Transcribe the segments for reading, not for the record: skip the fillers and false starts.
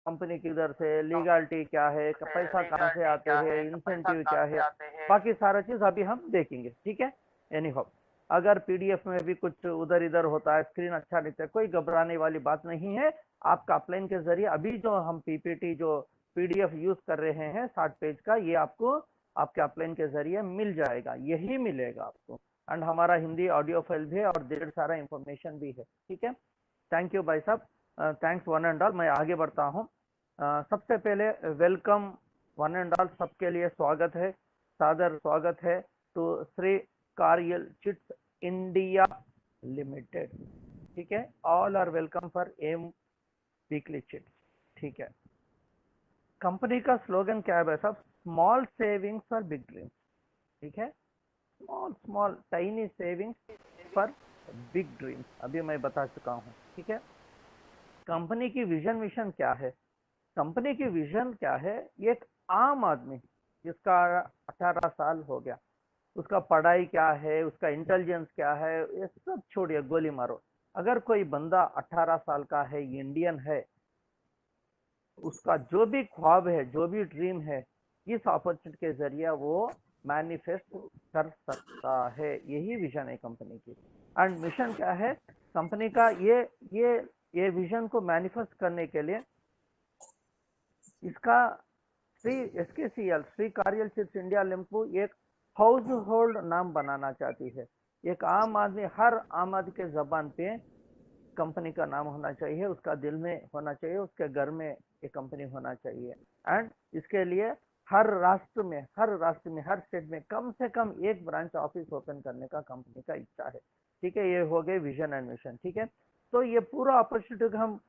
Company किधर से, legality क्या है, पैसा कहाँ से आते हैं, इंसेंटिव क्या है, बाकी सारा चीज अभी हम देखेंगे, ठीक है। एनी हाउ, अगर पीडीएफ में भी कुछ उधर इधर होता है, स्क्रीन अच्छा दिखता है, कोई घबराने वाली बात नहीं है। आपका अपलाइन के जरिए अभी जो हम पीपीटी जो पीडीएफ यूज कर रहे हैं 60 पेज का, ये आपको आपके अपलाइन के जरिए मिल जाएगा, यही मिलेगा आपको। एंड हमारा हिंदी ऑडियो फाइल भी है और ढेर सारा इंफॉर्मेशन भी है, ठीक है। थैंक यू भाई साहब, थैंक्स वन एंड ऑल। मैं आगे बढ़ता हूँ। सबसे पहले वेलकम वन एंड ऑल, सबके लिए स्वागत है, सादर स्वागत है to Shri Karyal chits India limited, ठीक है। All are welcome for M weekly chits, ठीक है। कंपनी का स्लोगन क्या है भाई साहब? Small savings for big dreams, ठीक है। Small small tiny savings for big dreams, अभी मैं बता चुका हूँ, ठीक है। कंपनी की विजन मिशन क्या है? कंपनी की विजन क्या है? एक आम आदमी जिसका 18 साल हो गया, उसका पढ़ाई क्या है, उसका इंटेलिजेंस क्या है, ये सब छोड़िए, गोली मारो। अगर कोई बंदा 18 साल का है, इंडियन है, उसका जो भी ख्वाब है, जो भी ड्रीम है, इस अपॉर्चुनिटी के जरिए वो मैनिफेस्ट कर सकता है। यही विजन है कंपनी की। एंड मिशन क्या है कंपनी का? ये विजन को मैनिफेस्ट करने के लिए इसका Shri SKCL, Shri Karyal chits India limited, एक हाउस होल्ड नाम बनाना चाहती है। एक आम आदमी, हर आम आदमी के जबान पे कंपनी का नाम होना चाहिए, उसका दिल में होना चाहिए, उसके घर में एक कंपनी होना चाहिए। एंड इसके लिए हर स्टेट में कम से कम एक ब्रांच ऑफिस ओपन करने का कंपनी का इच्छा है, ठीक है। ये हो गए विजन एंड मिशन, ठीक है। तो ये पूरा अपॉर्चुनिटी हम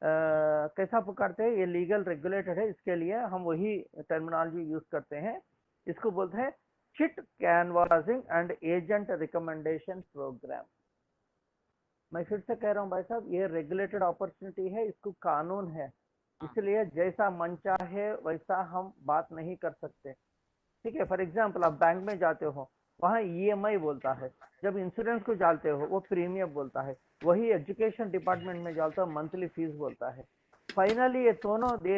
कैसा पुकारते हैं? ये लीगल रेगुलेटेड है, इसके लिए हम वही टर्मिनोलॉजी यूज करते हैं। इसको बोलते हैं chit canvassing and agent recommendation program. मैं फिर से कह रहा हूँ भाई साहब, ये रेगुलेटेड अपॉर्चुनिटी है, इसको कानून है, इसलिए जैसा मन चाहे वैसा हम बात नहीं कर सकते, ठीक है। फॉर एग्जाम्पल, आप बैंक में जाते हो, वहाँ EMI बोलता है। जब इंश्योरेंस को डालते हो, वो प्रीमियम बोलता है। वही एजुकेशन डिपार्टमेंट में जाते हो, मंथली फीस बोलता है। फाइनली ये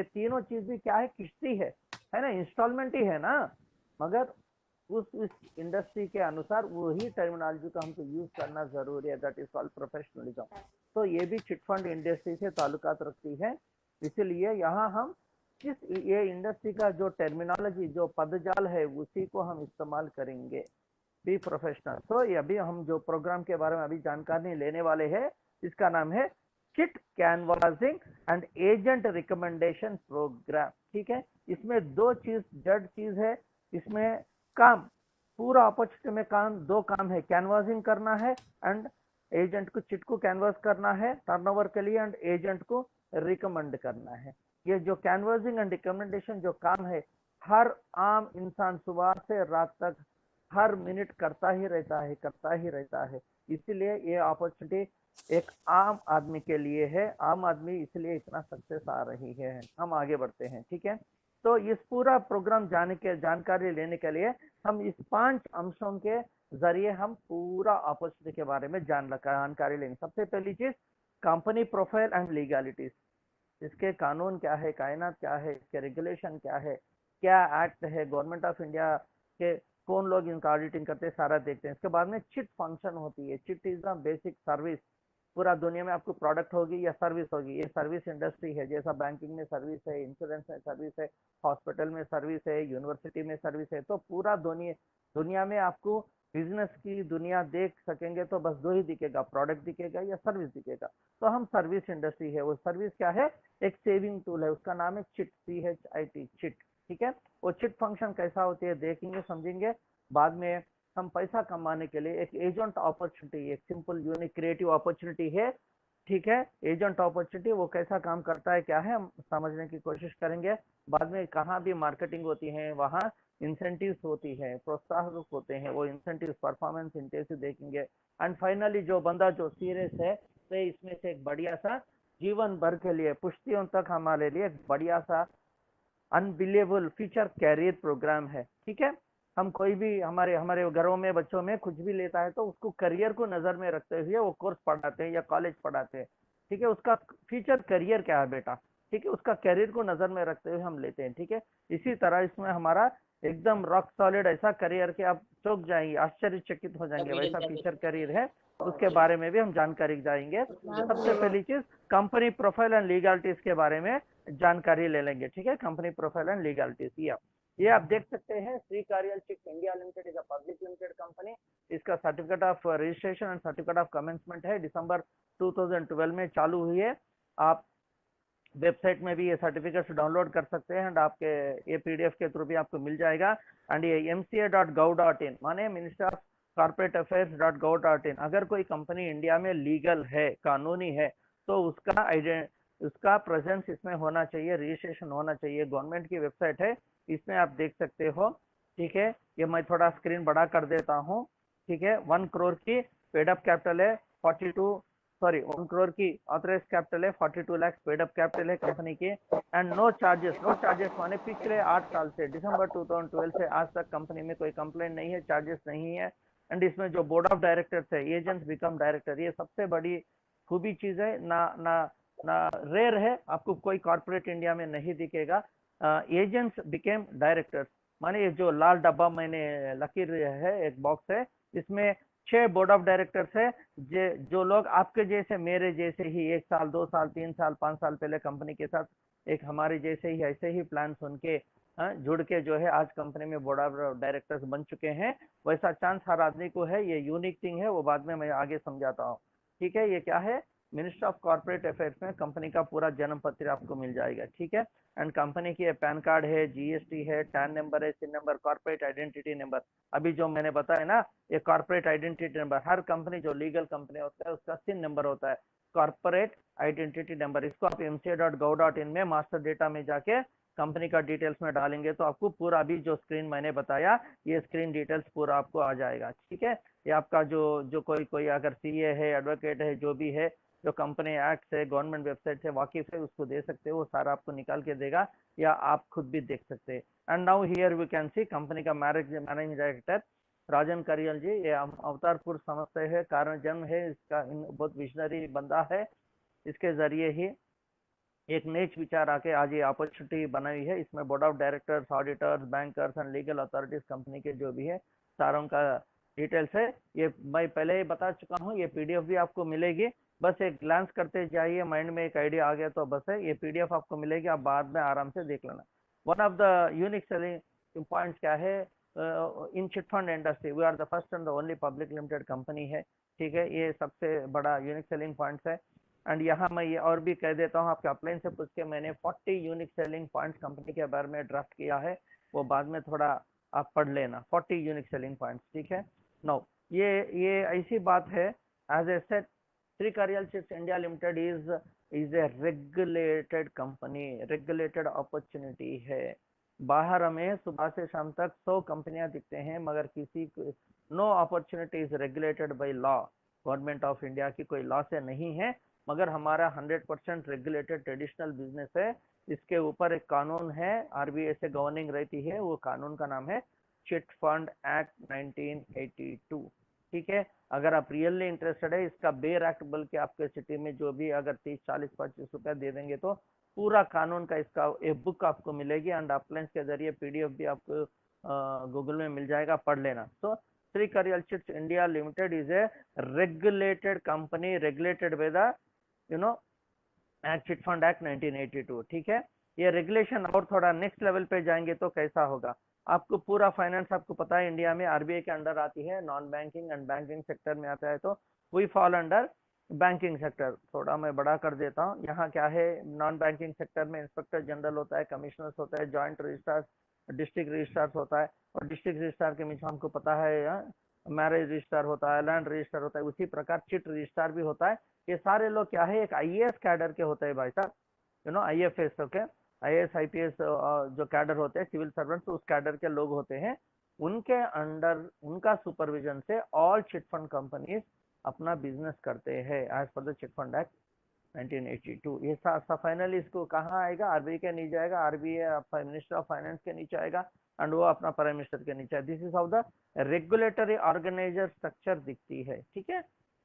तीनों चीज भी क्या है? किश्ती है ना, इंस्टॉलमेंट ही है ना। मगर उस इंडस्ट्री के अनुसार वही टर्मिनोलॉजी को हमको यूज करना जरूरी है, दैट इज कॉल्ड प्रोफेशनलिज्म। तो ये भी चिट फंड इंडस्ट्री से ताल्लुकात रखती है, इसलिए यहाँ हम ये इंडस्ट्री का जो टर्मिनोलॉजी, जो पदजाल है, उसी को हम इस्तेमाल करेंगे। Be professional. तो ये अभी हम जो प्रोग्राम के बारे में अभी जानकारी लेने वाले हैं, इसका नाम है chit canvassing and agent recommendation program, ठीक है। इसमें दो चीज, जड़ चीज है इसमें। काम, पूरा अपॉर्चुनिटी में काम, दो काम है, कैनवासिंग करना है एंड एजेंट को, चिट को कैनवास करना है टर्नओवर के लिए, एंड एजेंट को रिकमेंड करना है। ये जो कैनवासिंग एंड रिकमेंडेशन जो काम है, हर आम इंसान सुबह से रात तक हर मिनट करता ही रहता है, करता ही रहता है। इसीलिए ये अपॉर्चुनिटी एक आम आदमी के लिए है, आम आदमी इसलिए इतना सक्सेस आ रही है। हम आगे बढ़ते हैं, ठीक है। तो इस पूरा प्रोग्राम जानकारी लेने के लिए हम इस 5 अंशों के जरिए हम पूरा अपॉर्चुनिटी के बारे में जानकारी लेंगे। सबसे पहली चीज, कंपनी प्रोफाइल एंड लीगलिटीज। इसके कानून क्या है, कायनात क्या है, इसके रेगुलेशन क्या है, क्या एक्ट है, गवर्नमेंट ऑफ इंडिया के कौन लोग इनका ऑडिटिंग करते हैं, सारा देखते हैं। इसके बाद में चिट फंक्शन होती है। Chit is the basic service. पूरा दुनिया में आपको प्रोडक्ट होगी या सर्विस होगी, ये सर्विस इंडस्ट्री है। जैसा बैंकिंग में सर्विस है, इंश्योरेंस में सर्विस है, हॉस्पिटल में सर्विस है, यूनिवर्सिटी में सर्विस है। तो पूरा दुनिया में आपको बिजनेस की दुनिया देख सकेंगे तो बस दो ही दिखेगा, प्रोडक्ट दिखेगा या सर्विस दिखेगा। तो हम सर्विस इंडस्ट्री है। वो सर्विस क्या है? एक सेविंग टूल है, उसका नाम है चिट, CHIT, चिट, ठीक है। वो चिट फंक्शन कैसा होती है देखेंगे, समझेंगे। बाद में हम पैसा कमाने के लिए एक एजेंट अपॉर्चुनिटी, एक सिंपल यूनिक क्रिएटिव अपॉर्चुनिटी है, ठीक है। एजेंट अपॉर्चुनिटी वो कैसा काम करता है, क्या है, हम समझने की कोशिश करेंगे। बाद में कहाँ भी मार्केटिंग होती है, वहाँ इंसेंटिव्स होती है, प्रोत्साहक होते हैं, वो इंसेंटिव परफॉर्मेंस इंटेंसिव देखेंगे। एंड फाइनली जो बंदा जो सीरियस है, तो इसमें से एक बढ़िया सा जीवन भर के लिए, पुश्तियों तक हमारे लिए एक बढ़िया सा अनबिलीवेबल फ्यूचर कैरियर प्रोग्राम है, ठीक है। हम कोई भी हमारे हमारे घरों में बच्चों में कुछ भी लेता है तो उसको करियर को नजर में रखते हुए वो कोर्स पढ़ाते हैं या कॉलेज पढ़ाते हैं, ठीक है। उसका फ्यूचर करियर क्या है बेटा, ठीक है, उसका करियर को नजर में रखते हुए हम लेते हैं। ठीक है, इसी तरह इसमें हमारा एकदम रॉक सॉलिड ऐसा करियर कि आप चौंक जाएंगे, आश्चर्यचकित हो जाएंगे, वैसा फीचर करियर है, उसके बारे में भी हम जानकारी जाएंगे। सबसे पहली चीज कंपनी प्रोफाइल एंड लीगलिटीज के बारे में जानकारी ले लेंगे। ठीक है, कंपनी प्रोफाइल एंड लीगलिटीज, ये आप देख सकते हैं, Shri Karyal chits India limited is a public limited company. इसका certificate of registration and certificate of commencement है, दिसंबर 2012 में चालू हुई है। आप वेबसाइट में भी ये सर्टिफिकेट्स डाउनलोड कर सकते हैं एंड आपके ये पीडीएफ के थ्रू भी आपको मिल जाएगा। एंड ये mca.gov.in माने मिनिस्टर ऑफ कॉर्पोरेट अफेयर्स.gov.in, अगर कोई कंपनी इंडिया में लीगल है, कानूनी है, तो उसका प्रेजेंस इसमें होना चाहिए, रजिस्ट्रेशन होना चाहिए। गवर्नमेंट की वेबसाइट है, इसमें आप देख सकते हो। ठीक है, ये मैं थोड़ा स्क्रीन बड़ा कर देता हूँ। ठीक है, 1 करोड़ की पेड अप कैपिटल है, 1 करोड़ की ऑथराइज कैपिटल है, 42 लाख पेड अप कैपिटल है कंपनी की। एंड नो चार्जेस माने पिछले 8 साल से, दिसंबर 2012 से आज तक कंपनी में कोई कंप्लेंट नहीं है, चार्जेस नहीं है। एंड इसमें जो बोर्ड ऑफ डायरेक्टर्स है, एजेंट्स बिकम डायरेक्टर, ये सबसे बड़ी खूबी चीज है। ना ना ना रेयर है, आपको कोई कॉर्पोरेट इंडिया में नहीं दिखेगा। एजेंट्स बिकेम डायरेक्टर्स माने ये जो लाल डब्बा मैंने लकीर है, एक बॉक्स है, इसमें 6 बोर्ड ऑफ डायरेक्टर्स है, जो लोग आपके जैसे मेरे जैसे ही 1 साल 2 साल 3 साल 5 साल पहले कंपनी के साथ एक हमारे जैसे ही ऐसे ही प्लान सुन के जुड़ के जो है आज कंपनी में बोर्ड ऑफ डायरेक्टर्स बन चुके हैं। वैसा चांस हर आदमी को है, ये यूनिक थिंग है, वो बाद में मैं आगे समझाता हूँ। ठीक है, ये क्या है, मिनिस्टर ऑफ कॉर्पोरेट अफेयर्स में कंपनी का पूरा जन्म पत्र आपको मिल जाएगा। ठीक है, एंड कंपनी की पैन कार्ड है, जीएसटी है, टैन नंबर है, सिन नंबर, कॉर्पोरेट आइडेंटिटी नंबर। अभी जो मैंने बताया ना, ये कॉर्पोरेट आइडेंटिटी नंबर, हर कंपनी जो लीगल कंपनी होता है उसका सिन नंबर होता है, कॉर्पोरेट आइडेंटिटी नंबर। इसको आप mca.gov.in में मास्टर डेटा में जाके कंपनी का डिटेल्स में डालेंगे तो आपको पूरा अभी जो स्क्रीन मैंने बताया, ये स्क्रीन डिटेल्स पूरा आपको आ जाएगा। ठीक है, ये आपका जो कोई अगर सीए है, एडवोकेट है, जो भी है, जो कंपनी एक्ट से, गवर्नमेंट वेबसाइट से वाकिफ है, उसको दे सकते हो, वो सारा आपको निकाल के देगा, या आप खुद भी देख सकते हैं। And now here we can see company का मैनेजिंग डायरेक्टर राजन करियल जी, ये अवतारपुर समझते हैं, कारण जन्म है इसका, बहुत विजनरी बंदा है। इसके जरिए ही एक नेच विचार आके आज ये अपॉर्चुनिटी बनाई है। इसमें board of directors, auditors, bankers and legal authorities company के जो भी है सारों का डिटेल्स है, ये मैं पहले ही बता चुका हूँ। ये पीडीएफ भी आपको मिलेगी, बस एक ग्लांस करते जाइए, माइंड में एक आइडिया आ गया तो बस है, ये पीडीएफ आपको मिलेगी, आप बाद में आराम से देख लेना। One of the unique selling points क्या है, in chit fund industry we are the first and the only public limited company है। ठीक है, ये सबसे बड़ा यूनिक सेलिंग पॉइंट्स है। एंड यहाँ मैं ये और भी कह देता हूँ, आपके अपलाइन से पूछ के मैंने 40 यूनिक सेलिंग पॉइंट्स कंपनी के बारे में ड्राफ्ट किया है, वो बाद में थोड़ा आप पढ़ लेना, 40 यूनिक सेलिंग पॉइंट्स। ठीक है, नो ये ऐसी बात है, as a set Shri Karyal chits India limited is a regulated company, regulated opportunity है। बाहर हमें सुबह से शाम तक 100 कंपनियां दिखते हैं, मगर किसी no opportunity is regulated by law, government of India की कोई लॉ से नहीं है, मगर हमारा 100% रेगुलेटेड ट्रेडिशनल बिजनेस है। इसके ऊपर एक कानून है, आरबीआई से गवर्निंग रहती है, वो कानून का नाम है चिट फंड एक्ट 1982। ठीक है, अगर आप रियली इंटरेस्टेड है, इसका बेर एक्ट बोल के आपके सिटी में जो भी अगर 30 40 25 रुपया दे देंगे तो पूरा कानून का इसका एक बुक आपको मिलेगी, एंड अपलाइंस के जरिए पीडीएफ भी आपको गूगल में मिल जाएगा, पढ़ लेना। तो Shri Karyal chits India limited is a regulated company, regulated by the you know act chit fund act 1982। ठीक है, ये रेगुलेशन और थोड़ा नेक्स्ट लेवल पे जाएंगे तो कैसा होगा, आपको पूरा फाइनेंस आपको पता है, इंडिया में आरबीआई के अंडर आती है, non banking and banking sector में आता है, तो we fall under banking sector. थोड़ा मैं बड़ा कर देता हूँ, यहाँ क्या है, नॉन बैंकिंग सेक्टर में इंस्पेक्टर जनरल होता है, कमिश्नर्स होता है, ज्वाइंट रजिस्ट्रार, डिस्ट्रिक्ट रजिस्ट्रार होता है, और डिस्ट्रिक्ट रजिस्ट्रार के नीचे हमको पता है मैरिज रजिस्ट्रार होता है, लैंड रजिस्टर होता है, उसी प्रकार चिट रजिस्ट्रार भी होता है। ये सारे लोग क्या है, एक आईएएस कैडर के होते हैं भाई साहब, आईएफएस, ओके, आईएएस आईपीएस जो कैडर होते हैं, सिविल सर्वेंट्स, उस कैडर के लोग होते हैं, उनके अंडर उनका सुपरविजन से ऑल चिट फंड कंपनीज अपना बिजनेस करते हैं as per the chit fund act 1982। ये फाइनली इसको कहाँ आएगा, आरबीआई के नीचे आएगा, आरबीआई मिनिस्टर ऑफ फाइनेंस के नीचे आएगा, एंड वो अपना प्राइम मिनिस्टर के नीचे। This is how the regulatory organiser structure दिखती है। ठीक है,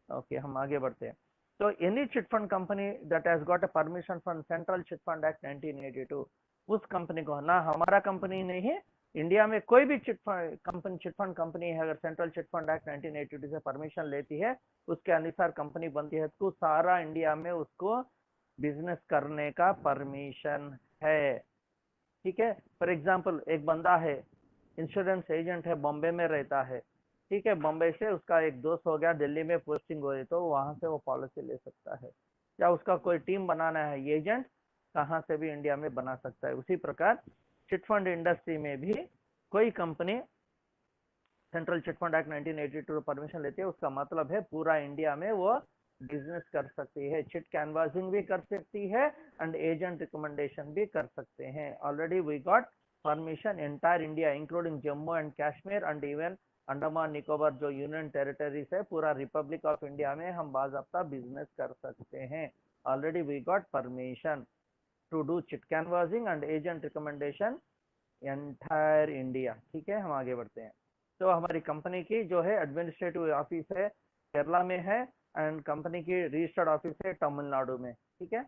ओके, हम आगे बढ़ते हैं। So any chit fund company that has got a permission from Central Chit Fund Act 1982, उस कंपनी को, ना हमारा कंपनी नहीं है, इंडिया में कोई भी चिट फंड कंपनी है, अगर सेंट्रल चिट फंड एक्ट 1982 से परमिशन लेती है, उसके अनुसार कंपनी बनती है, तो सारा इंडिया में उसको बिजनेस करने का परमिशन है। ठीक है, फॉर एग्जांपल एक बंदा है, इंश्योरेंस एजेंट है, बॉम्बे में रहता है, ठीक है, बॉम्बे से उसका एक दोस्त हो गया, दिल्ली में पोस्टिंग हो रही, तो वहां से वो पॉलिसी ले सकता है, या उसका कोई टीम बनाना है, एजेंट कहाँ से भी इंडिया में बना सकता है। उसी प्रकार चिट फंड इंडस्ट्री में भी कोई company central chit fund act 1982 permission लेती है, उसका मतलब है पूरा इंडिया में वो बिजनेस कर सकती है, चिट कैनवासिंग भी कर सकती है एंड एजेंट रिकमेंडेशन भी कर सकते हैं। Already we got permission entire India including Jammu and Kashmir and even Andaman Nicobar जो यूनियन टेरिटरीज है, पूरा रिपब्लिक ऑफ इंडिया में हम बाज़ाब्ता बिजनेस कर सकते हैं। Already we got permission to do chit canvassing and agent recommendation entire India. ठीक है, हम आगे बढ़ते हैं। तो हमारी कंपनी की जो है एडमिनिस्ट्रेटिव ऑफिस है केरला में है, एंड कंपनी की रजिस्टर्ड ऑफिस है तमिलनाडु में। ठीक है,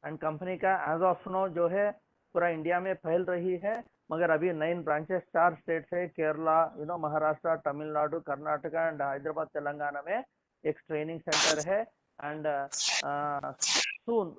एंड कंपनी का एज ऑफ नो जो है पूरा इंडिया में फैल रही है, मगर अभी 9 ब्रांचेस 4 स्टेट्स है, केरला, महाराष्ट्र, तमिलनाडु, कर्नाटका एंड हैदराबाद तेलंगाना में एक ट्रेनिंग सेंटर है, एंड सून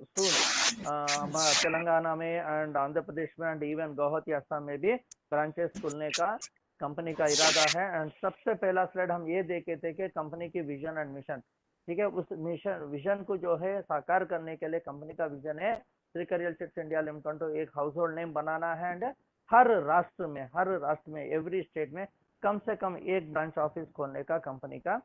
तेलंगाना में एंड आंध्र प्रदेश में एंड इवन गुवाहाटी असम में भी ब्रांचेस खुलने का कंपनी का इरादा है। एंड सबसे पहला स्लाइड हम ये देखे थे कि कंपनी की विजन एंड मिशन। ठीक है, उस मिशन विजन को जो है साकार करने के लिए कंपनी का विजन है Shrikar real estate India limited को एक हाउस होल्ड नेम बनाना है, एंड हर राष्ट्र में एवरी स्टेट में कम से कम एक ब्रांच ऑफिस खोलने का कंपनी का,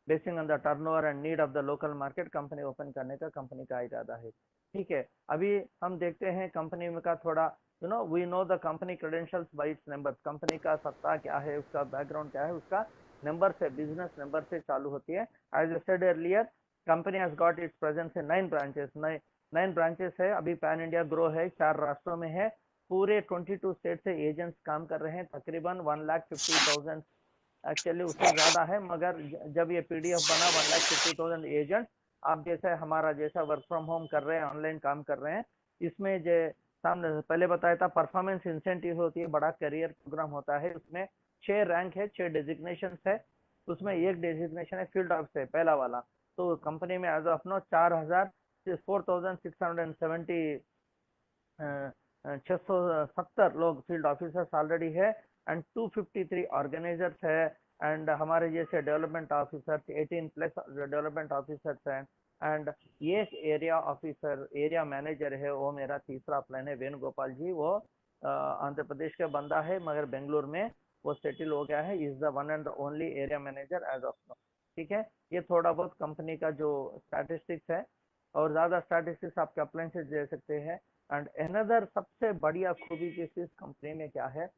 basin on the turnover and need of the local market, company open करने का कंपनी का इरादा है। ठीक है, अभी हम देखते हैं कंपनी में का थोड़ा we know the company credentials by its numbers. Company का सत्ता क्या है, उसका बैकग्राउंड क्या है, उसका नंबर से, बिजनेस नंबर से चालू होती है। As I said earlier, company has got its presence in 9 branches. 9 branches है, अभी पैन इंडिया ग्रो है, 4 राष्ट्रों में है, पूरे 22 स्टेट से एजेंट्स काम कर रहे हैं, तकरीबन 1,50,000, एक्चुअली उससे ज्यादा है, मगर जब ये पीडीएफ बना 1,50,000 एजेंट, आप जैसे हमारा जैसा वर्क फ्रॉम होम कर रहे हैं, ऑनलाइन काम कर रहे हैं, इसमें जो सामने पहले बताया था परफॉर्मेंस इंसेंटिव होती है, बड़ा करियर प्रोग्राम होता है, उसमें 6 रैंक है, 6 डेजिग्नेशन है, उसमें एक डेजिग्नेशन है फील्ड ऑफ से पहला वाला। तो कंपनी में एज ऑफ नो 4,670 670 लोग फील्ड ऑफिसर्स ऑलरेडी है, एंड 253 ऑर्गेनाइजर्स है, एंड हमारे जैसे डेवलपमेंट ऑफिसर्स 18+ डेवलपमेंट ऑफिसर्स हैं, एंड ये एरिया ऑफिसर, एरिया मैनेजर है, वो मेरा तीसरा प्लान है, वेणुगोपाल जी, वो आंध्र प्रदेश का बंदा है, मगर बेंगलुरु में वो सेटल हो गया है, is the one and only area manager as of now. ठीक है, ये थोड़ा बहुत कंपनी का जो स्टैटिस्टिक्स है, और ज्यादा स्टैटिस्टिक्स आपके अपलाइन से दे सकते हैं। एंड अनदर सबसे बढ़िया खूबी जिस इस कंपनी में क्या है,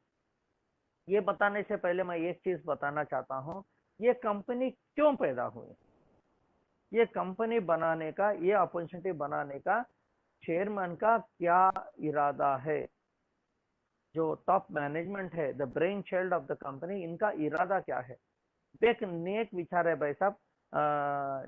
ये बताने से पहले मैं एक चीज बताना चाहता हूँ, ये कंपनी क्यों पैदा हुई, ये कंपनी बनाने का, ये अपॉर्चुनिटी बनाने का चेयरमैन का क्या इरादा है, जो टॉप मैनेजमेंट है, the brain child of the company, इनका इरादा क्या है। एक नेक विचार है भाई साहब।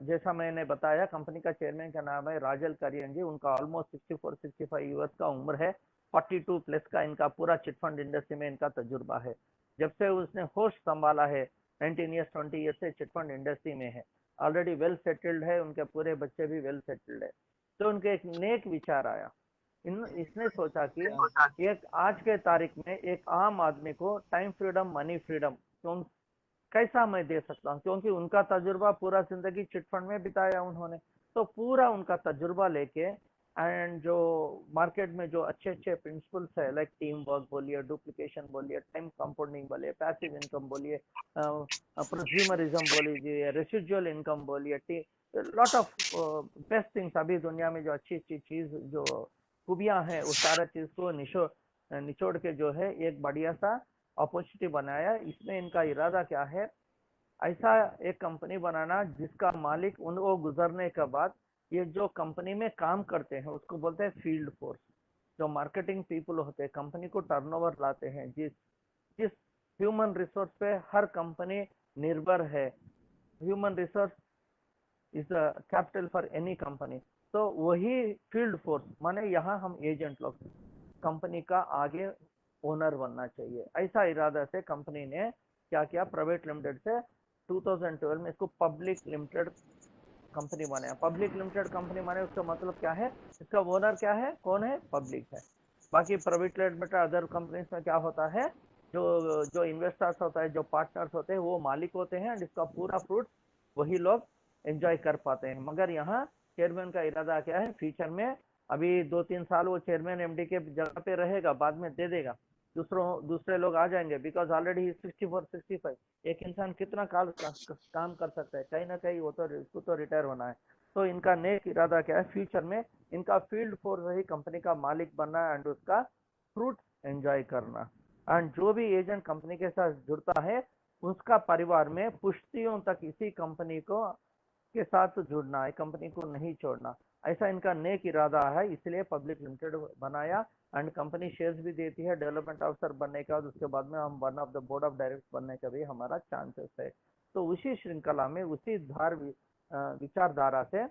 जैसा मैंने बताया, कंपनी का चेयरमैन का नाम है राजल करियन जी, उनका ऑलमोस्ट 64-65 ईयर्स का उम्र है, 42+ का इनका पूरा चिटफंड इंडस्ट्री में इनका तजुर्बा है। जब से उसने होस्ट संभाला है 19 ईयर्स 20 ईयर्स से चिटफंड इंडस्ट्री में है, ऑलरेडी वेल सेटल्ड है, उनके पूरे बच्चे भी वेल सेटल्ड है। तो उनके एक नेक विचार आया, इसने सोचा कि एक आज के तारीख में एक आम आदमी को टाइम फ्रीडम, मनी फ्रीडम कैसा मैं दे सकता हूँ, क्योंकि उनका तजुर्बा पूरा जिंदगी चिटफंड में बिताया उन्होंने, तो पूरा उनका तजुर्बा लेके, एंड जो मार्केट में जो अच्छे अच्छे प्रिंसिपल्स है, लाइक टीम वर्क बोलिए, डुप्लीकेशन बोलिए, टाइम कंपाउंडिंग बोलिए, पैसिव इनकम बोलिए, प्रोज्यूमरिज्म बोलिए, रेसिडुअल इनकम बोलिए, लॉट ऑफ बेस्ट थिंग्स अभी दुनिया में जो अच्छी अच्छी चीज जो खूबियां हैं, उस सारा चीज को निचोड़ के जो है एक बढ़िया सा अपॉर्चुनिटी बनाया। इसमें इनका इरादा क्या है, ऐसा एक कंपनी बनाना जिसका मालिक उनको गुजरने के बाद ये जो कंपनी में काम करते हैं उसको बोलते हैं फील्ड फोर्स, जो मार्केटिंग पीपल होते हैं, कंपनी को टर्नओवर लाते हैं, जिस जिस ह्यूमन रिसोर्स पे हर कंपनी निर्भर है। Human resource is the capital for any company. तो वही फील्ड फोर्स माने यहाँ हम एजेंट लोग कंपनी का आगे ओनर बनना चाहिए, ऐसा इरादा से कंपनी ने क्या किया, प्राइवेट लिमिटेड से 2012 में इसको पब्लिक लिमिटेड कंपनी बनाया। पब्लिक लिमिटेड कंपनी माने उसका मतलब क्या है, इसका ओनर क्या है, कौन है, पब्लिक है। बाकी प्राइवेट लिमिटेड अदर कंपनीज में क्या होता है, जो जो इन्वेस्टर्स होता है, जो पार्टनर्स होते हैं, वो मालिक होते हैं एंड इसका पूरा फ्रूट वही लोग एंजॉय कर पाते हैं। मगर यहाँ चेयरमैन का इरादा क्या है, फ्यूचर में अभी 2-3 साल वो चेयरमैन एमडी के जगह पे रहेगा, बाद में दे देगा, दूसरे लोग आ जाएंगे, बिकॉज ऑलरेडी 64-65। एक इंसान कितना काम कर सकता है, कहीं ना कहीं वो तो इसको तो रिटायर होना है। तो इनका नेक इरादा क्या है, फ्यूचर में इनका फील्ड फोर्स ही कंपनी का मालिक बनना एंड उसका फ्रूट एंजॉय करना। एंड जो भी एजेंट कंपनी के साथ जुड़ता है उसका परिवार में पुश्तियों तक इसी कंपनी को के साथ जुड़ना है, कंपनी को नहीं छोड़ना, ऐसा इनका नेक इरादा है। इसलिए पब्लिक लिमिटेड बनाया एंड कंपनी शेयर्स भी देती है। डेवलपमेंट ऑफिसर बनने के बाद उसके बाद में हम one of the board of directors बनने का भी हमारा चांसेस है। तो उसी श्रृंखला में उसी विचारधारा से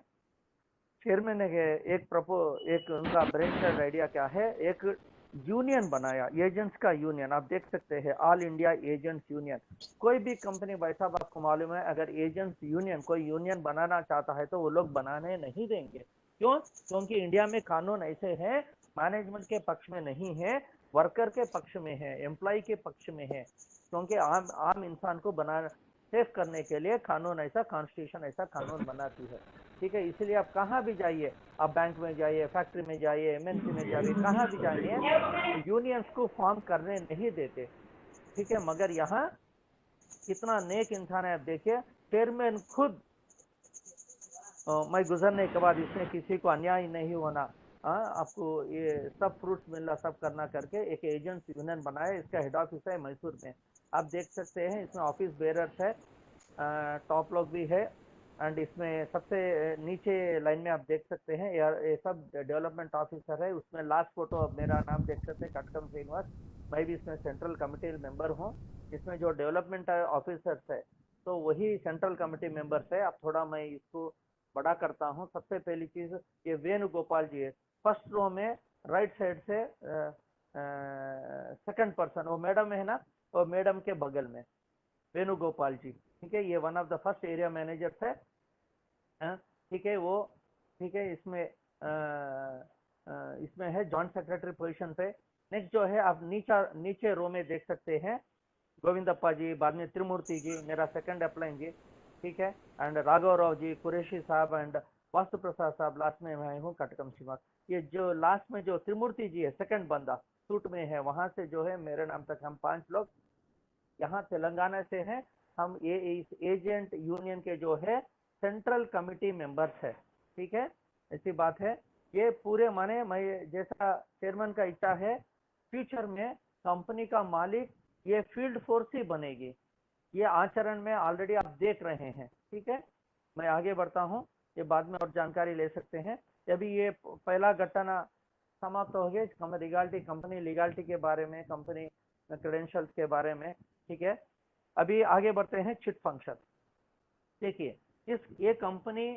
चेयरमैन ने एक उनका ब्रेनस्टॉर्म आइडिया क्या है, एक यूनियन बनाया, एजेंट्स का यूनियन। आप देख सकते हैं ऑल इंडिया एजेंट्स यूनियन। कोई भी कंपनी वैसा आपको मालूम है, अगर एजेंट्स यूनियन कोई यूनियन बनाना चाहता है तो वो लोग बनाने नहीं देंगे। क्यों? क्योंकि इंडिया में कानून ऐसे हैं, मैनेजमेंट के पक्ष में नहीं है, वर्कर के पक्ष में है, एम्प्लॉय के पक्ष में है। क्योंकि आम इंसान को बना सेफ करने के लिए कानून ऐसा, कॉन्स्टिट्यूशन ऐसा कानून बनाती है। ठीक है, इसलिए आप कहाँ भी जाइए, आप बैंक में जाइए, फैक्ट्री में जाइए, एमएनसी में जाइए, कहाँ भी जाइए, यूनियंस को फॉर्म करने नहीं देते। ठीक है, मगर यहाँ कितना नेक इंसान है, आप देखिए, चेयरमैन खुद मैं गुजरने के बाद इसमें किसी को अन्याय नहीं होना, आपको ये सब फ्रूट्स मिलना, सब करना करके एक एजेंट्स यूनियन बनाया। इसका हेड ऑफिस है मैसूर में। आप देख सकते हैं इसमें ऑफिस बेरर्स है, टॉप लोग भी है एंड इसमें सबसे नीचे लाइन में आप देख सकते हैं यार, ये सब डेवलपमेंट ऑफिसर है। उसमें लास्ट फोटो मेरा नाम देख सकते हैं, कटकम श्रीनिवास। मैं भी इसमें सेंट्रल कमेटी मेंबर हूँ। इसमें जो डेवलपमेंट ऑफिसर्स है तो वही सेंट्रल कमेटी मेंबर्स है। अब थोड़ा मैं इसको बड़ा करता हूँ। सबसे पहली चीज, ये वेणुगोपाल जी है फर्स्ट रो में, राइट साइड से सेकंड पर्सन वो मैडम है ना, और मैडम के बगल में वेणुगोपाल जी। ठीक है, ये one of the first area manager है। ठीक है, वो ठीक है, इसमें है जॉइंट सेक्रेटरी पोजीशन पे। नेक्स्ट जो है आप नीचे रो में देख सकते हैं, गोविंदप्पा जी, बाद में त्रिमूर्ति जी, मेरा सेकंड अपलाइन जी। ठीक है, एंड राघव राव जी, कुरैशी साहब एंड वास्तु प्रसाद साहब, लास्ट में मैं हूँ कटकम श्रीनिवास। ये जो लास्ट में जो त्रिमूर्ति जी है, सेकंड बंदा सूट में है, वहां से जो है मेरे नाम तक हम 5 लोग यहाँ तेलंगाना से हैं। हम ये इस एजेंट यूनियन के जो है सेंट्रल कमिटी मेंबर्स है। ठीक है, ऐसी बात है। ये पूरे माने मैं जैसा चेयरमैन का इच्छा है, फ्यूचर में कंपनी का मालिक ये फील्ड फोर्स ही बनेगी। ये आचरण में ऑलरेडी आप देख रहे हैं। ठीक है, मैं आगे बढ़ता हूँ, ये बाद में और जानकारी ले सकते हैं। अभी ये पहला घटना समाप्त हो गया, लीगालिटी, कंपनी लीगालिटी के बारे में, कंपनी क्रेडेंशियल्स के बारे में। ठीक है, अभी आगे बढ़ते हैं चिट फंक्शन। देखिए, ये कंपनी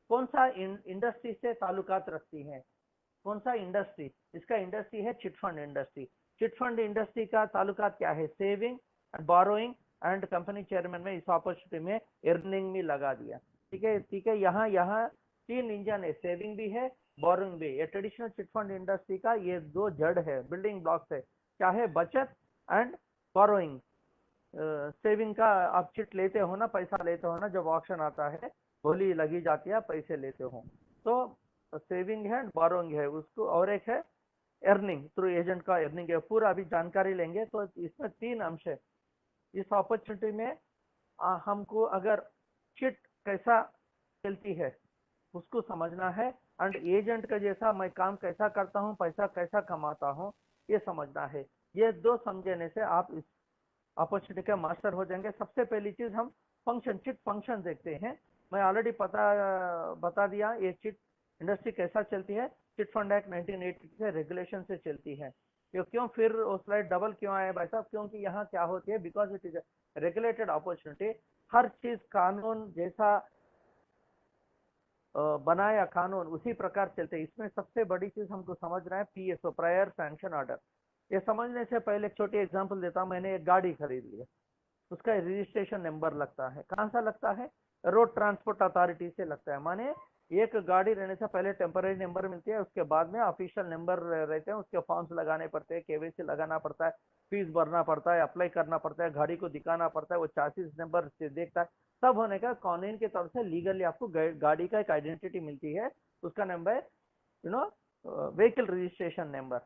कौन सा इंडस्ट्री से ताल्लुकात रखती है, कौन सा इंडस्ट्री, इसका इंडस्ट्री है चिटफंड इंडस्ट्री। चिटफंड इंडस्ट्री का ताल्लुकात क्या है, saving and borrowing and company chairman में इस अपॉर्चुनिटी में अर्निंग भी लगा दिया। ठीक है, ठीक है, यहाँ यहाँ 3 इंजन है, सेविंग भी है, बोरोइंग भी। ये ट्रेडिशनल चिटफंड इंडस्ट्री का ये 2 जड़ है, बिल्डिंग ब्लॉक्स है, क्या है, बचत एंड बोरोइंग। सेविंग का आप चिट लेते हो ना, पैसा लेते हो ना, जब ऑक्शन आता है बोली लगी जाती है, पैसे लेते हो, तो सेविंग है, बोरोइंग है उसको, और एक है अर्निंग, थ्रू एजेंट का अर्निंग है। पूरा अभी जानकारी लेंगे। तो इसमें 3 अंश है इस अपॉर्चुनिटी में। हमको अगर चिट कैसा चलती है उसको समझना है, एंड एजेंट का जैसा मैं काम कैसा करता हूँ, पैसा कैसा कमाता हूँ, ये समझना है। ये 2 समझने से आप इस अपॉर्चुनिटी का मास्टर हो जाएंगे। सबसे पहली चीज हम फंक्शन, चिट फंक्शन देखते हैं। मैं ऑलरेडी बता दिया ये चिट इंडस्ट्री कैसा चलती है। चिट फंड एक्ट 1980 से रेगुलेशन से चलती है। क्यों फिर वो स्लाइड डबल क्यों आया भाई साहब, क्योंकि यहाँ क्या होती है, because it is regulated opportunity. हर चीज कानून जैसा बनाया कानून उसी प्रकार चलते। इसमें सबसे बड़ी चीज हमको समझना है पीएसओ, प्रायर सैंक्शन ऑर्डर। ये समझने से पहले एक छोटी एग्जांपल देता हूं। मैंने एक गाड़ी खरीद ली है, उसका रजिस्ट्रेशन नंबर लगता है। कहां से लगता है? रोड ट्रांसपोर्ट अथॉरिटी से लगता है। माने एक गाड़ी रहने से पहले टेम्पररी नंबर मिलती है, उसके बाद में ऑफिशियल नंबर रहते हैं, उसके फॉर्म्स लगाने पड़ते हैं, केवाईसी लगाना पड़ता है, फीस भरना पड़ता है, अप्लाई करना पड़ता है, गाड़ी को दिखाना पड़ता है, वो चार्जिस नंबर से देखता है। सब होने का कानून की तरफ से लीगली आपको गाड़ी का एक आइडेंटिटी मिलती है, उसका number you know vehicle registration number.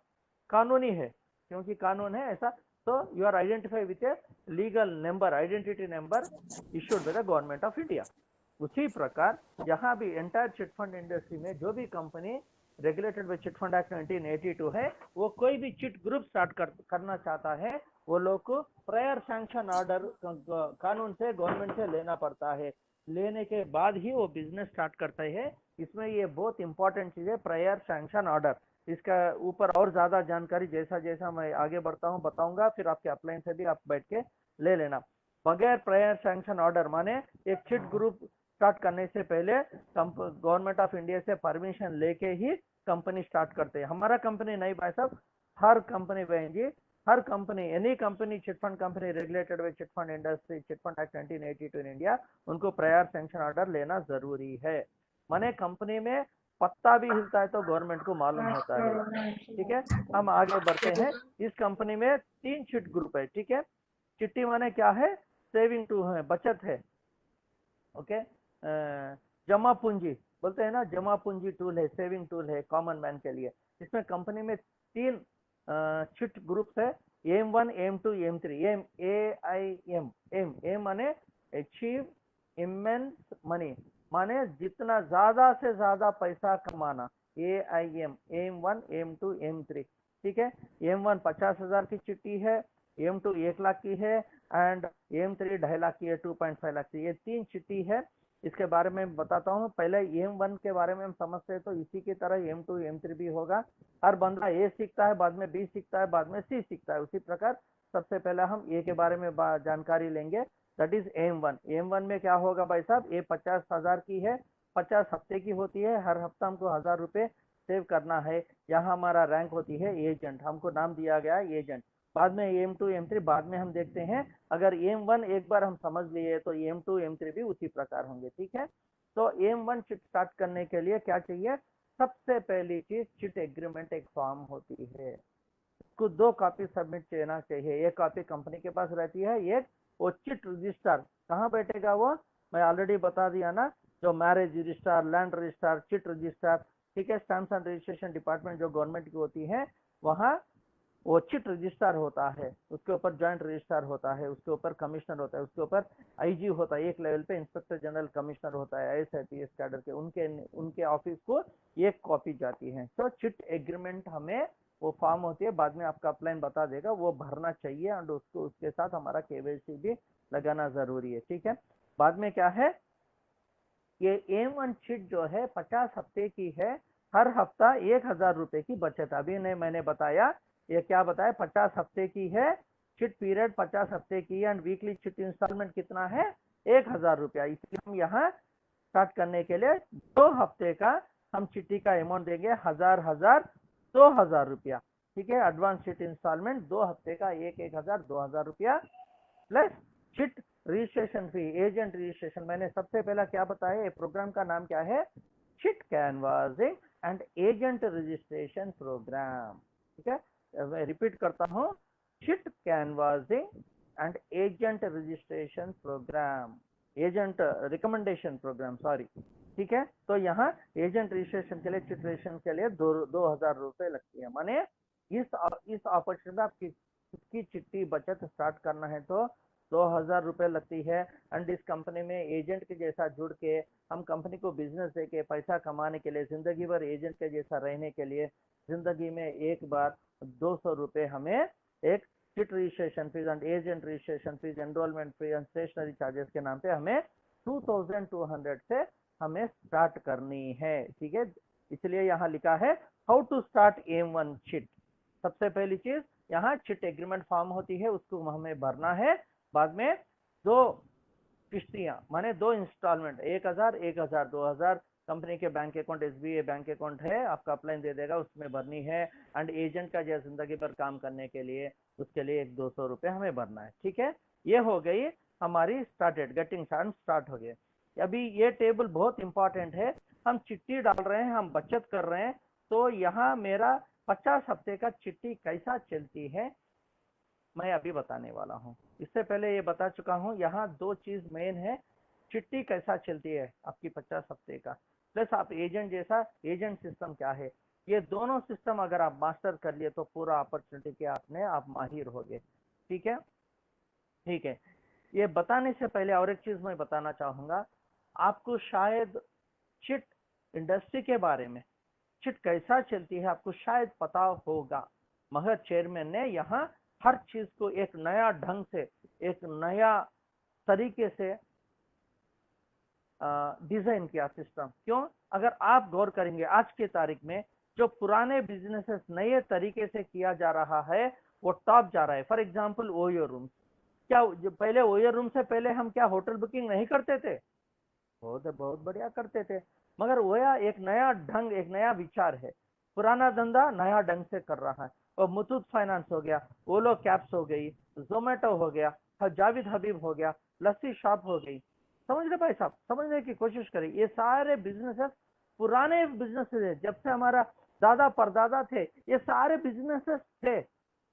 कानूनी है, क्योंकि कानून है ऐसा। तो you are identify with a legal number, identity number issued by the government of India. उसी प्रकार यहाँ भी एंटायर चिट फंड इंडस्ट्री में जो भी company regulated by chit fund act 1982 है, वो कोई भी चिट ग्रुप स्टार्ट करना चाहता है, वो लोग को प्रायर सैंक्शन ऑर्डर कानून से, गवर्नमेंट से लेना पड़ता है। लेने के बाद ही वो बिजनेस स्टार्ट करते हैं। इसमें ये बहुत इंपॉर्टेंट चीज है, प्रायर सैंक्शन ऑर्डर। इसका ऊपर और ज्यादा जानकारी जैसा जैसा मैं आगे बढ़ता हूँ बताऊंगा, फिर आपके अपलाइन से भी आप बैठ के ले लेना। बगैर प्रायर सैंक्शन ऑर्डर माने एक चिट ग्रुप स्टार्ट करने से पहले गवर्नमेंट ऑफ इंडिया से परमिशन लेके ही कंपनी स्टार्ट करते हैं। हमारा कंपनी नहीं भाई साहब, हर कंपनी बहन जी, हर company, any company chit fund company regulated by chit fund industry, chit fund act 1982 in India, उनको प्रायर सैंक्शन ऑर्डर लेना जरूरी है। माने कंपनी में पत्ता भी हिलता है तो गवर्नमेंट को मालूम होता है। ठीक है, हम आगे बढ़ते हैं। इस कंपनी में 3 चिट ग्रुप है। ठीक है, चिट्टी माने क्या है? सेविंग टू है, बचत है। ओके, जमा पूंजी बोलते हैं ना, जमा पूंजी टूल है, सेविंग टूल है कॉमन मैन के लिए। इसमें कंपनी में 3 चिट ग्रुप्स है, M1, M2, M3। M AIM, M माने अचीव इमेंस मनी, माने जितना ज्यादा से ज्यादा पैसा कमाना। AIM, M1, M2, M3। ठीक है, M1 50,000 की चिट्ठी है, M2 1 लाख की है, एंड M3 2.5 लाख की है, 2.5 लाख की। ये 3 चिट्ठी है। इसके बारे में बताता हूँ। पहले M1 के बारे में हम समझते हैं, तो इसी की तरह M2, M3 भी होगा। हर बंदा A सीखता है, बाद में B सीखता है, बाद में C सीखता है। उसी प्रकार सबसे पहले हम A के बारे में जानकारी लेंगे, दैट इज M1। M1 में क्या होगा भाई साहब? ये 50,000 की है, 50 हफ्ते की होती है। हर हफ्ता हमको 1000 रुपए सेव करना है। यहाँ हमारा रैंक होती है एजेंट, हमको नाम दिया गया है एजेंट। बाद में M2, M3 बाद में हम देखते हैं। अगर M1 एक बार हम समझ लिए तो M2, M3 भी उसी प्रकार होंगे। ठीक है, तो M1 चिट स्टार्ट करने के लिए क्या चाहिए? सबसे पहली चीज चिट एग्रीमेंट एक फॉर्म होती है, उसको 2 कॉपी सबमिट करना चाहिए। एक कॉपी कंपनी के पास रहती है, एक वो चिट रजिस्ट्रार कहाँ बैठेगा वो मैं ऑलरेडी बता दिया ना, जो marriage registrar, land registrar, chit registrar. ठीक है, स्टैम्प्स एंड रजिस्ट्रेशन डिपार्टमेंट जो गवर्नमेंट की होती है, वहाँ वो चिट रजिस्ट्रार होता है, उसके ऊपर ज्वाइंट रजिस्ट्रार होता है, उसके ऊपर कमिश्नर होता है, उसके ऊपर आईजी होता है, एक लेवल पे इंस्पेक्टर जनरल कमिश्नर होता है, IAS कैडर के, उनके ऑफिस को एक कॉपी जाती है। तो चिट एग्रीमेंट हमें वो फॉर्म होती है, बाद में आपका अपलाइन बता देगा, वो भरना चाहिए और उसको उसके साथ हमारा केवाईसी भी लगाना जरूरी है। ठीक है, बाद में क्या है? ये M1 चिट जो है 50 हफ्ते की है, हर हफ्ता 1000 रुपए की बचत। अभी नहीं मैंने बताया, ये क्या बताया? 50 हफ्ते की है, चिट पीरियड 50 हफ्ते की है, एंड वीकली चिट इंस्टॉलमेंट कितना है? 1000 रुपया। इसलिए हम यहाँ स्टार्ट करने के लिए 2 हफ्ते का हम चिट्ठी का अमाउंट देंगे, 1000 2000 रुपया। ठीक है, एडवांस चिट इंस्टॉलमेंट 2 हफ्ते का 1000 2000 रुपया, plus chit registration fee, agent registration. मैंने सबसे पहला क्या बताया? ये प्रोग्राम का नाम क्या है? Chit canvassing and agent registration program. ठीक है, मैं रिपीट करता हूँ, chit canvassing and agent registration program, agent recommendation program, sorry. ठीक है, तो यहाँ एजेंट रजिस्ट्रेशन के लिए, चिट रजिस्ट्रेशन के लिए 2000 रुपए लगती है। माने इस अपॉर्चुनिटी में आपकी की चिट्ठी बचत स्टार्ट करना है तो 2000 रुपए लगती है। एंड इस कंपनी में एजेंट के जैसा जुड़ के हम कंपनी को बिजनेस दे के पैसा कमाने के लिए, जिंदगी भर एजेंट के जैसा रहने के लिए, जिंदगी में एक बार 200 रुपए हमें एक chit registration fee and agent registration fee, enrolment fee and stationery charges के नाम पे हमें 2200 से हमें स्टार्ट करनी है। ठीक है, इसलिए यहाँ लिखा है how to start M1 chit. सबसे पहली चीज यहाँ चिट एग्रीमेंट फॉर्म होती है, उसको हमें भरना है। बाद में 2 किश्तियां माने 2 इंस्टॉलमेंट, 1000 1000 2000 कंपनी के bank account SBI bank account है, आपका अपलाइन दे देगा, उसमें भरनी है। एंड एजेंट का जो जिंदगी भर काम करने के लिए उसके लिए 100-200 रुपए हमें भरना है। ठीक है, ये हो गई हमारी स्टार्टेड गेटिंग स्टार्ट हो गए। अभी ये टेबल बहुत इंपॉर्टेंट है, हम चिट्ठी डाल रहे हैं, हम बचत कर रहे हैं। तो यहाँ मेरा 50 हफ्ते का चिट्ठी कैसा चलती है मैं अभी बताने वाला हूँ। इससे पहले ये बता चुका हूँ, यहाँ दो चीज मेन है, चिट्ठी कैसा चलती है आपकी 50 हफ्ते का, प्लस आप एजेंट जैसा एजेंट सिस्टम क्या है। ये दोनों सिस्टम अगर आप मास्टर कर लिए तो पूरा अपॉर्चुनिटी के आपने आप माहिर हो गए। ठीक है, ठीक है। ये बताने से पहले और एक चीज मैं बताना चाहूंगा, आपको शायद चिट इंडस्ट्री के बारे में, चिट कैसा चलती है आपको शायद पता होगा, मगर चेयरमैन ने यहाँ हर चीज को एक नया ढंग से, एक नया तरीके से डिजाइन किया सिस्टम। क्यों? अगर आप गौर करेंगे आज के तारीख में जो पुराने बिजनेसेस नए तरीके से किया जा रहा है वो टॉप जा रहा है। फॉर एग्जांपल ओयो रूम, क्या जो पहले ओयो रूम से पहले हम क्या होटल बुकिंग नहीं करते थे? बहुत बहुत बढ़िया करते थे, मगर वह एक नया ढंग, एक नया विचार है, पुराना धंधा नया ढंग से कर रहा है। और मुथूट फाइनेंस हो गया, ओलो कैब्स हो गई, जोमेटो हो गया, जावेद हबीब हो गया, लस्सी शॉप हो गई। समझ रहे भाई साहब, समझने की कोशिश करें, ये सारे बिजनेसेस पुराने बिजनेसेस है, जब से हमारा दादा परदादा थे ये सारे बिजनेसेस थे,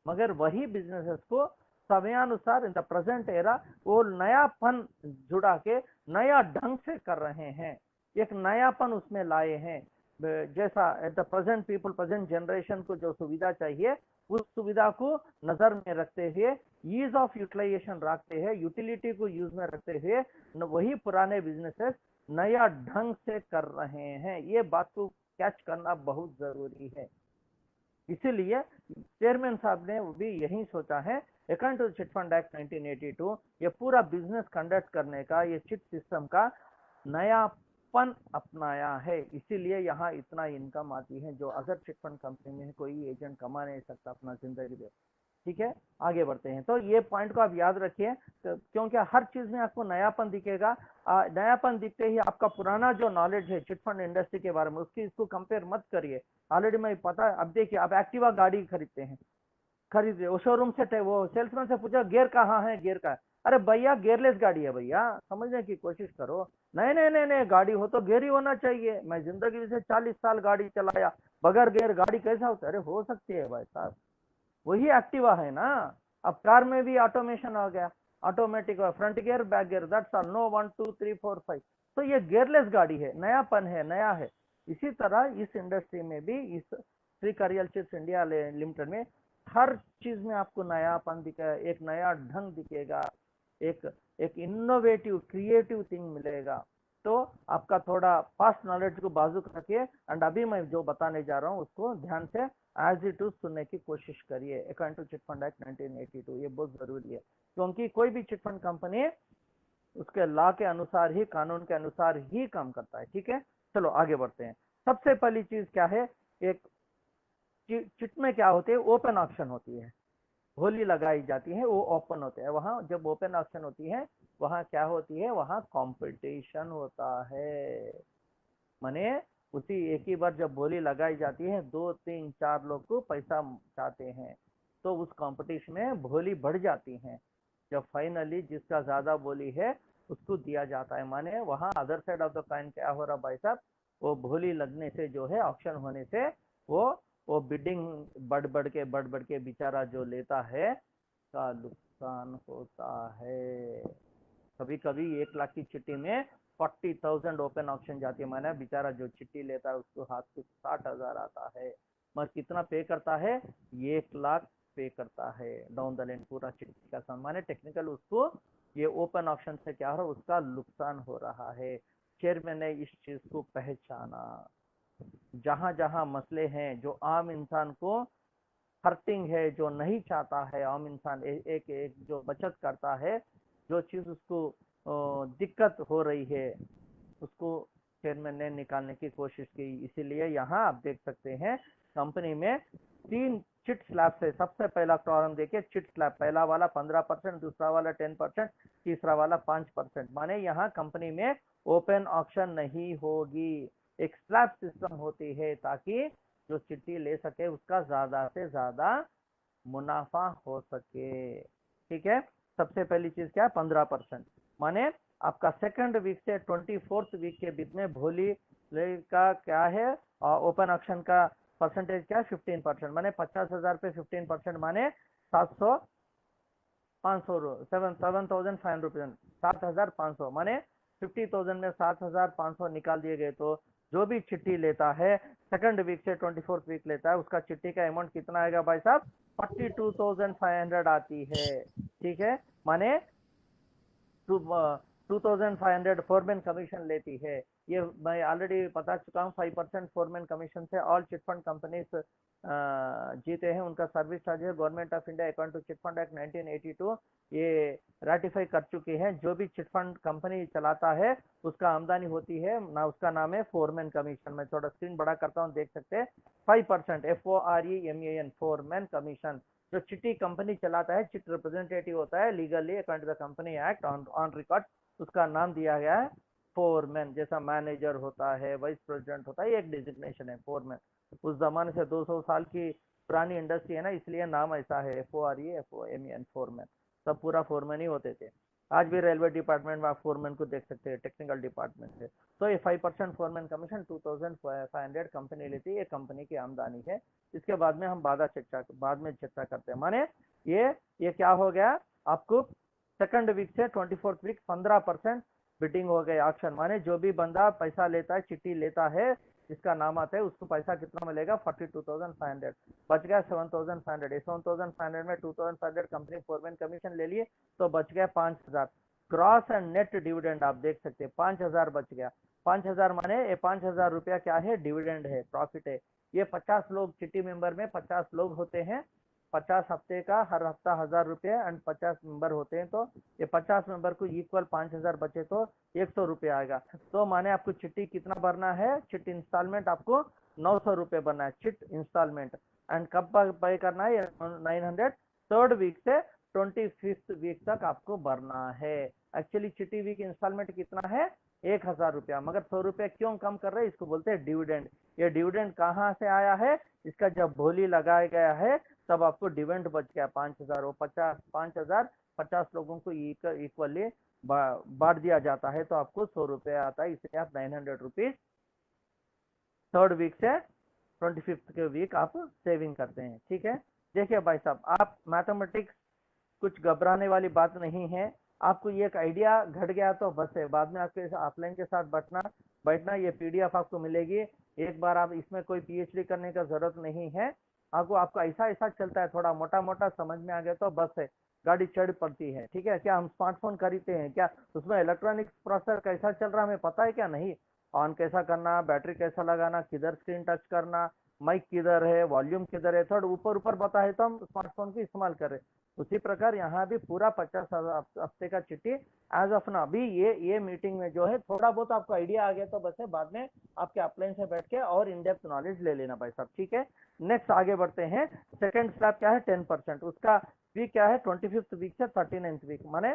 मगर वही बिजनेसेस को समयानुसार इन द प्रेजेंट एरा वो नयापन जुड़ा के नया ढंग से कर रहे हैं, एक नयापन उसमें लाए हैं। जैसा at the present people, present generation को जो सुविधा चाहिए उस सुविधा को नजर में रखते हुए, ईज ऑफ यूटिलाइजेशन रखते हैं, यूटिलिटी को यूज में रखते हुए वही पुराने बिजनेसेस नया ढंग से कर रहे हैं। ये बात को कैच करना बहुत जरूरी है। इसीलिए चेयरमैन साहब ने भी यही सोचा है, according to chit fund act 1982, ये पूरा बिजनेस कंडक्ट करने का, ये चिट सिस्टम का नयापन अपनाया है। इसीलिए यहाँ इतना इनकम आती है जो अगर चिट फंड कंपनी में कोई एजेंट कमा नहीं सकता अपना जिंदगी में। ठीक है, आगे बढ़ते हैं। तो ये पॉइंट को आप याद रखिए, क्योंकि हर चीज में आपको नयापन दिखेगा। नयापन दिखते ही आपका पुराना जो नॉलेज है चिट फंड इंडस्ट्री के बारे में उसकी इसको कंपेयर मत करिए। ऑलरेडी मैं पता है, अब देखिए आप एक्टिवा गाड़ी खरीदते हैं, खरीदे वो शोरूम से, वो सेल्समैन से पूछा गियर कहाँ है, गियर का, अरे भैया गियरलेस गाड़ी है भैया, समझने की कोशिश करो। नहीं नहीं नहीं नहीं, गाड़ी हो तो गियर ही होना चाहिए। मैं जिंदगी से 40 साल गाड़ी चलाया, बगैर गियर गाड़ी कैसा होता है? अरे हो सकती है भाई साहब, वही एक्टिवा है ना। अब कार में भी ऑटोमेशन आ गया, automatic front gear back gear, that's all, no 1 2 3 4 5। तो ये गियरलेस गाड़ी है, नयापन है, नया है। इसी तरह इस इंडस्ट्री में भी, इस श्री करियल चिट्स इंडिया लिमिटेड में हर चीज में आपको नयापन दिखेगा, एक नया ढंग दिखेगा, एक एक इनोवेटिव क्रिएटिव थिंग मिलेगा। तो आपका थोड़ा पास्ट नॉलेज को बाजू रखिए, एंड अभी मैं जो बताने जा रहा हूँ उसको ध्यान से एज इट इज सुनने की कोशिश करिए। According to chit fund act 1982, ये बहुत जरूरी है, क्योंकि कोई भी चिट फंड कंपनी उसके लॉ के अनुसार ही, कानून के अनुसार ही काम करता है। ठीक है, चलो आगे बढ़ते हैं। सबसे पहली चीज क्या है, एक चिट में क्या होते हैं, ओपन ऑप्शन होती है, होली लगाई जाती है, वो ओपन होते हैं। वहां जब ओपन ऑप्शन होती है वहां क्या होती है, वहां कंपटीशन होता है। माने उसी एक ही बार जब बोली लगाई जाती है, 2 3 4 लोग को पैसा चाहते हैं, तो उस कंपटीशन में बोली बढ़ जाती है। जब फाइनली जिसका ज्यादा बोली है उसको दिया जाता है। माने वहां other side of the coin क्या हो रहा भाई साहब, वो बोली लगने से जो है, ऑप्शन होने से वो बिडिंग बढ़ बढ़ के बेचारा जो लेता है का नुकसान होता है। कभी कभी 1 लाख की चिट्ठी में 40,000 ओपन ऑप्शन जाती है। माना बेचारा जो चिट्ठी लेता है उसको हाथ को 60,000 आता है, मगर कितना पे करता है, 1 लाख पे करता है डाउन द लाइन पूरा चिट्ठी का सम। माने टेक्निकल उसको ये ओपन ऑप्शन से क्या हो रहा है, उसका नुकसान हो रहा है। चेयरमैन ने इस चीज को पहचाना। जहां जहां मसले हैं जो आम इंसान को हर्टिंग है, जो नहीं चाहता है, आम इंसान एक एक जो बचत करता है, जो चीज उसको दिक्कत हो रही है, उसको चेयरमैन ने निकालने की कोशिश की। इसीलिए यहाँ आप देख सकते हैं कंपनी में 3 चिट स्लैब है। सबसे पहला कॉलम देखिए, चिट स्लैब, पहला वाला 15%, दूसरा वाला 10%, तीसरा वाला 5%। माने यहाँ कंपनी में ओपन ऑप्शन नहीं होगी। एक स्लैब सिस्टम होती है ताकि जो चिट्ठी ले सके उसका ज्यादा से ज्यादा मुनाफा हो सके। ठीक है, सबसे पहली चीज क्या है, 15%। माने आपका सेकंड वीक से 24th वीक के बीच में भोली का क्या है, ओपन ऑक्शन का परसेंटेज क्या है, 15%। माने 50,000 पे 15% माने 700 500 7,500 रुपये, 7,500 माने 50,000 में 7,500 निकाल दिए गए। तो जो भी चिट्ठी लेता है सेकंड वीक से 24th वीक लेता है, उसका चिट्ठी का अमाउंट कितना आएगा भाई साहब, 42,500 आती है। ठीक है, माने 2,500 फोरमैन कमीशन लेती है। ये मैं ऑलरेडी बता चुका हूँ, 5% फोरमैन कमीशन से ऑल चिटफंड कंपनीज जीते हैं। उनका सर्विस चार्ज है government of India according to chit fund act 1982 ये राटिफाई कर चुकी है। जो भी चिटफंड कंपनी चलाता है उसका आमदनी होती है ना, उसका नाम है फोरमैन कमीशन। मैं थोड़ा स्क्रीन बड़ा करता हूँ, देख सकते हैं। 5% FOREMAN फोरमैन कमीशन। जो चिट्टी कंपनी चलाता है, चिट रिप्रेजेंटेटिव होता है legally according to the company act on record, उसका नाम दिया गया है फोरमैन। जैसा मैनेजर होता है, वाइस प्रेसिडेंट होता है, एक डिजिग्नेशन है फोरमैन। उस जमाने से 200 साल की पुरानी इंडस्ट्री है ना, इसलिए नाम ऐसा है FOREMAN फोरमैन। सब पूरा फोरमैन ही होते थे। आज भी रेलवे डिपार्टमेंट में आप फोरमैन को देख सकते हैं, टेक्निकल डिपार्टमेंट से। तो ये 5% फोरमैन कमीशन 2,500 कंपनी लेती है, ये कंपनी की आमदनी है। इसके बाद में हम बाद में चर्चा करते हैं। माने ये क्या हो गया आपको, सेकंड वीक से 24th वीक 15% बिडिंग हो गई ऑक्शन। माने जो भी बंदा पैसा लेता है, चिट्ठी लेता है, जिसका नाम आता है, उसको पैसा कितना मिलेगा, 42,500। बच गया 7,500। 7,500 में 2,500 कंपनी फोरमैन कमीशन ले लिए, तो बच गया 5,000। क्रॉस एंड नेट डिविडेंड आप देख सकते हैं, 5,000 बच गया। 5,000 माने ये 5,000 रुपया क्या है, डिविडेंड है, प्रॉफिट है। ये 50 लोग चिट्टी मेंबर में 50 लोग होते हैं, 50 हफ्ते का, हर हफ्ता 1,000 रुपये एंड 50 मेंबर होते हैं। तो ये 50 मेंबर को इक्वल 5,000 बचे तो 100 रुपये आएगा। तो माने आपको चिट्ठी कितना भरना है, चिट इंस्टॉलमेंट आपको 900 रुपये भरना है, चिट इंस्टॉलमेंट। एंड कब पे करना है, 900 थर्ड वीक से 25th वीक तक आपको भरना है। एक्चुअली चिट्टी वीक इंस्टॉलमेंट कितना है, 1,000 रुपया, मगर 100 रुपया क्यों कम कर रहे हैं, इसको बोलते हैं डिविडेंड। ये डिविडेंड कहाँ से आया है, इसका जब भोली लगाया गया है तब आपको डिविडेंड बच गया 5,000। वो 5,000 50 लोगों को इक्वली बांट दिया जाता है, तो आपको 100 रुपया आता है। इसलिए आप 900 रुपीज थर्ड वीक से 25th के वीक आप सेविंग करते हैं। ठीक है, देखिए भाई साहब, आप मैथमेटिक्स कुछ घबराने वाली बात नहीं है। आपको ये एक आइडिया घट गया तो बस है, बाद में आपके ऑफलाइन के साथ बैठना ये पीडीएफ आपको मिलेगी। एक बार आप इसमें कोई पीएचडी करने का जरूरत नहीं है। आपको ऐसा ऐसा चलता है, थोड़ा मोटा मोटा समझ में आ गया तो बस है, गाड़ी चढ़ पड़ती है। ठीक है, क्या हम स्मार्टफोन खरीदते हैं क्या, उसमें इलेक्ट्रॉनिक प्रोसेसर कैसा चल रहा है हमें पता है क्या, नहीं। ऑन कैसा करना, बैटरी कैसा लगाना, किधर स्क्रीन टच करना, माइक किधर है, वॉल्यूम किधर है, थोड़ा ऊपर ऊपर पता है तो हम स्मार्टफोन की इस्तेमाल कर रहे हैं। उसी प्रकार यहाँ भी पूरा 50 हफ्ते का चिट्ठी एज ऑफ ना अभी ये मीटिंग में जो है थोड़ा बहुत आपको आइडिया आ गया तो बस है, बाद में आपके अपलाइन से बैठ के और इन डेप्थ नॉलेज ले लेना भाई साहब। ठीक है, नेक्स्ट आगे बढ़ते हैं। सेकंड स्लैब क्या है, 10%। उसका वीक क्या है, 25th वीक से 39th वीक। माने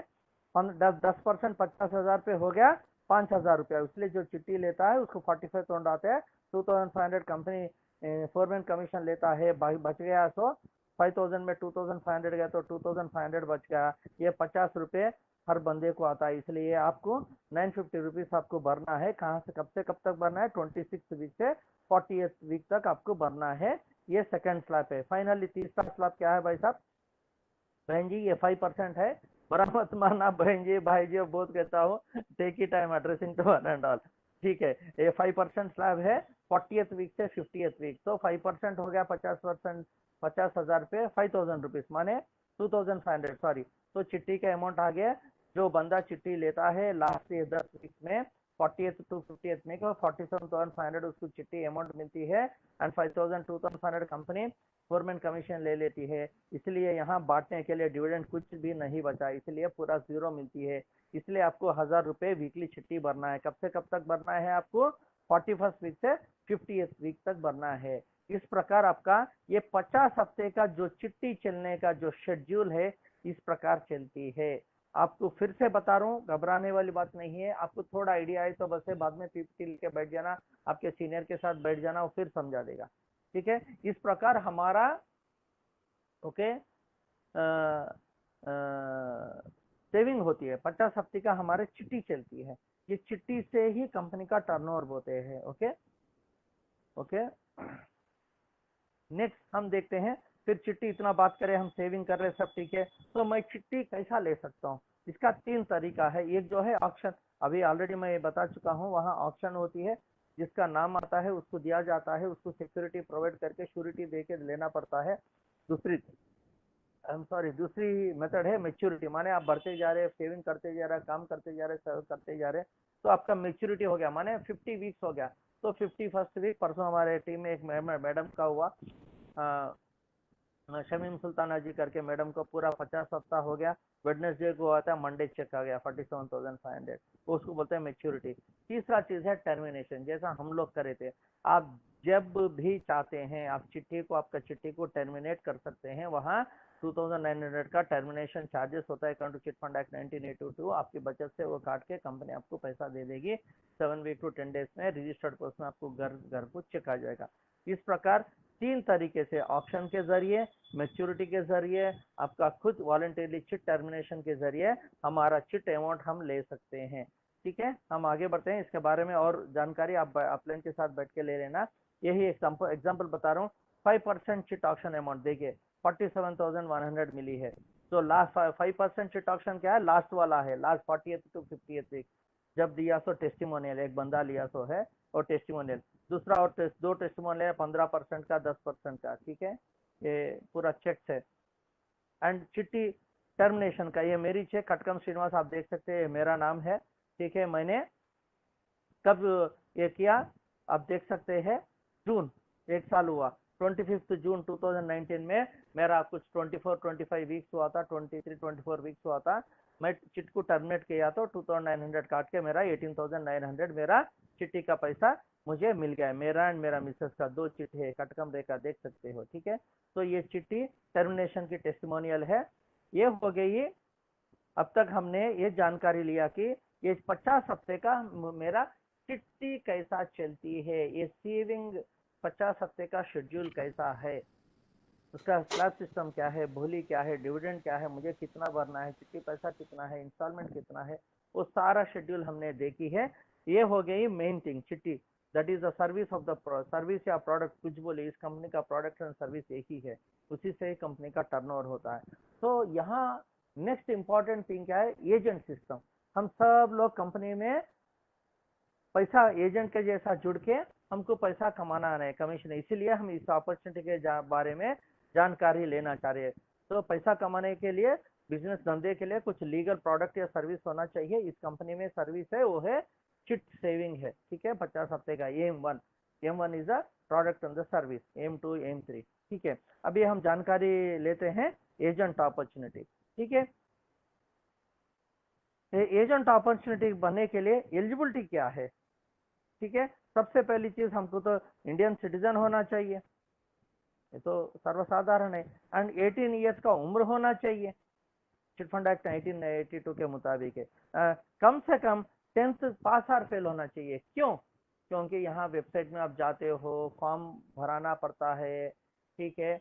10% 50,000 पे हो गया 5,000 रुपया। इसलिए जो चिट्ठी लेता है उसको 45 आते हैं। 2,500 कंपनी फोरमैन कमीशन लेता है, बच गया। सो 5,000 में 2,500 गया तो 2,500 बच गया। ये 50 रुपये हर बंदे को आता है, इसलिए आपको 950 रुपीज आपको भरना है। कहाँ से कब तक भरना है, 26th वीक से 40th वीक तक आपको भरना है। ये सेकंड स्लैब है। फाइनली तीसरा स्लैब क्या है भाई साहब, बहन जी ये 5% है। बड़ा मत मारना बहन जी, भाई जी बहुत कहता हूँ, टेक ही time addressing to one and all. ठीक है, ये 5% स्लैब है 40th वीक से 50th वीक। तो 5% हो गया 50%, 50,000 पे 5,000 रुपीज माने 2,500, सॉरी। तो चिट्ठी का अमाउंट आ गया, जो बंदा चिट्ठी लेता है लास्ट 10 वीक में 40th to 50th में 47,500 उसको चिट्ठी अमाउंट मिलती है। एंड 5,000 2,500 कंपनी फोरमैन कमीशन ले लेती है। इसलिए यहाँ बांटने के लिए डिविडेंड कुछ भी नहीं बचा, इसलिए पूरा 0 मिलती है। इसलिए आपको 1,000 रुपये वीकली चिट्ठी भरना है। कब से कब तक भरना है आपको, 41st वीक से 50th वीक तक भरना है। इस प्रकार आपका ये 50 हफ्ते का जो चिट्ठी चलने का जो शेड्यूल है, इस प्रकार चलती है। आपको फिर से बता रहा हूँ, घबराने वाली बात नहीं है। आपको थोड़ा आइडिया है तो बस है, बाद में पीपीटी लेके बैठ जाना, आपके सीनियर के साथ बैठ जाना, वो फिर समझा देगा। ठीक है, इस प्रकार हमारा ओके सेविंग होती है। 50 हफ्ते का हमारे चिट्ठी चलती है, ये चिट्ठी से ही कंपनी का टर्नओवर होते हैं। ओके ओके, नेक्स्ट हम देखते हैं। फिर चिट्ठी, इतना बात करें, हम सेविंग कर रहे हैं, सब ठीक है, तो मैं चिट्ठी कैसा ले सकता हूँ? इसका 3 तरीका है। एक जो है ऑक्शन, अभी ऑलरेडी मैं ये बता चुका हूँ, वहाँ ऑक्शन होती है, जिसका नाम आता है उसको दिया जाता है, उसको सिक्योरिटी प्रोवाइड करके श्योरिटी दे के लेना पड़ता है। दूसरी दूसरी मेथड है मेच्योरिटी, माने आप बढ़ते जा रहे हैं, सेविंग करते जा रहे हैं, काम करते जा रहे हैं, सर्व करते जा रहे हैं, तो आपका मेच्योरिटी हो गया, माने 50 वीक्स हो गया। तो 51st वीक, परसों हमारे टीम में एक मैडम का हुआ, शमीम सुल्ताना जी करके मैडम को पूरा 50 सप्ताह हो गया, वेडनेसडे को आता है, मंडे चेक आ गया 47,500, उसको बोलते हैं मेच्योरिटी। तीसरा चीज है टर्मिनेशन, जैसा हम लोग करे थे। आप जब भी चाहते हैं, आप चिट्ठी को, आपका चिट्ठी को टर्मिनेट कर सकते हैं। वहां 2900 का टर्मिनेशन चार्जेस होता है, account to chit fund act 1982, आपकी बचत से वो काट के कंपनी आपको पैसा दे देगी 7 वीक टू 10 डेज में, रजिस्टर्ड पोस्ट में आपको घर को चेक आ जाएगा। इस प्रकार 3 तरीके से, ऑप्शन के जरिए, मैच्योरिटी के जरिए, आपका खुद वॉलंटरली चिट टर्मिनेशन के जरिए हमारा चिट अमाउंट हम ले सकते हैं। ठीक है, हम आगे बढ़ते हैं। इसके बारे में और जानकारी आप अपलाइन के साथ बैठ के ले लेना। यही एग्जाम्पल बता रहा हूँ। 5% चिट ऑप्शन अमाउंट देखिए 47,100 मिली है। तो लास्ट 5% चिट ऑप्शन क्या है? लास्ट वाला है, last 40th to 50th week जब दिया सो टेस्टिमोनियल, एक बंदा लिया सो है, और टेस्टिमोनियल दूसरा, और दो टेस्टिमोनियल है, 15% का, 10% का। ठीक है, ये पूरा चेक है। एंड चिट्ठी टर्मिनेशन का, ये मेरी चेक खटकम श्रीनिवास, आप देख सकते हैं मेरा नाम है। ठीक है, मैंने कब ये किया आप देख सकते हैं, जून, 1 साल हुआ, 25 जून 2019 में मेरा कुछ 24-25 वीक्स हुआ था, 23-24 वीक्स हुआ था। मैं चिट को टर्मिनेट किया तो 2900 काट के मेरा 18,900 मेरा चिट्ठी का पैसा मुझे मिल गया। मेरा एंड मेरा मिसेस का 2 चिट्ठी है, कटकम रेखा देख सकते हो। ठीक है, तो ये चिट्ठी टर्मिनेशन की टेस्टिमोनियल है। ये हो गई। अब तक हमने ये जानकारी लिया कि ये 50 हफ्ते का मेरा चिट्ठी कैसा चलती है, ये सेविंग 50 हफ्ते का शेड्यूल कैसा है, उसका स्लैब सिस्टम क्या है, बोली क्या है, डिविडेंड क्या है, मुझे कितना भरना है, चिट्ठी पैसा कितना है, इंस्टॉलमेंट कितना है, वो सारा शेड्यूल हमने देखी है। ये हो गई मेन थिंग, चिट्ठी, that is the service of the service या प्रोडक्ट, कुछ बोले, इस कंपनी का प्रोडक्ट एंड सर्विस एक ही है, उसी से ही कंपनी का टर्नओवर होता है। तो यहाँ नेक्स्ट इंपॉर्टेंट थिंग क्या है? Agent system. हम सब लोग कंपनी में पैसा एजेंट के जैसा जुड़ के हमको पैसा कमाना है, कमीशन, इसीलिए हम इस अपॉर्चुनिटी के बारे में जानकारी लेना चाह रहे हैं। तो पैसा कमाने के लिए, बिजनेस धंधे के लिए कुछ लीगल प्रोडक्ट या सर्विस होना चाहिए। इस कंपनी में सर्विस है, वो है चिट सेविंग है। ठीक है, 50 हफ्ते का M one is a product and the service, M2 M3। ठीक है, अभी हम जानकारी लेते हैं एजेंट अपॉर्चुनिटी। ठीक है, एजेंट अपॉर्चुनिटी बनने के लिए एलिजिबिलिटी क्या है? ठीक है, सबसे पहली चीज, हमको तो इंडियन सिटीजन होना चाहिए, ये तो सर्वसाधारण है। एंड 18 ईयर्स का उम्र होना चाहिए, चिटफंड एक्ट 1982 के मुताबिक है। कम से कम 10th पास आर फेल होना चाहिए। क्यों? क्योंकि यहाँ वेबसाइट में आप जाते हो, फॉर्म भराना पड़ता है, ठीक है,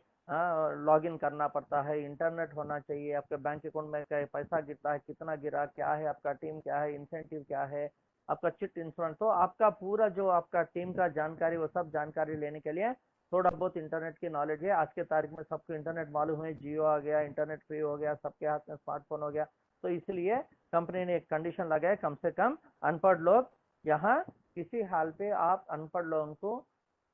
लॉग इन करना पड़ता है, इंटरनेट होना चाहिए, आपके बैंक अकाउंट में क्या पैसा गिरता है, कितना गिरा, क्या है आपका टीम, क्या है इंसेंटिव, क्या है आपका चिट इंश्योरेंस, तो आपका पूरा जो आपका टीम का जानकारी, वो सब जानकारी लेने के लिए थोड़ा बहुत इंटरनेट की नॉलेज है। आज के तारीख में सबको इंटरनेट मालूम है, जियो आ गया, इंटरनेट फ्री हो गया, सबके हाथ में स्मार्टफोन हो गया। तो इसलिए कंपनी ने एक कंडीशन लगाया, कम से कम अनपढ़ लोग यहाँ किसी हाल पे आप अनपढ़ लोगों को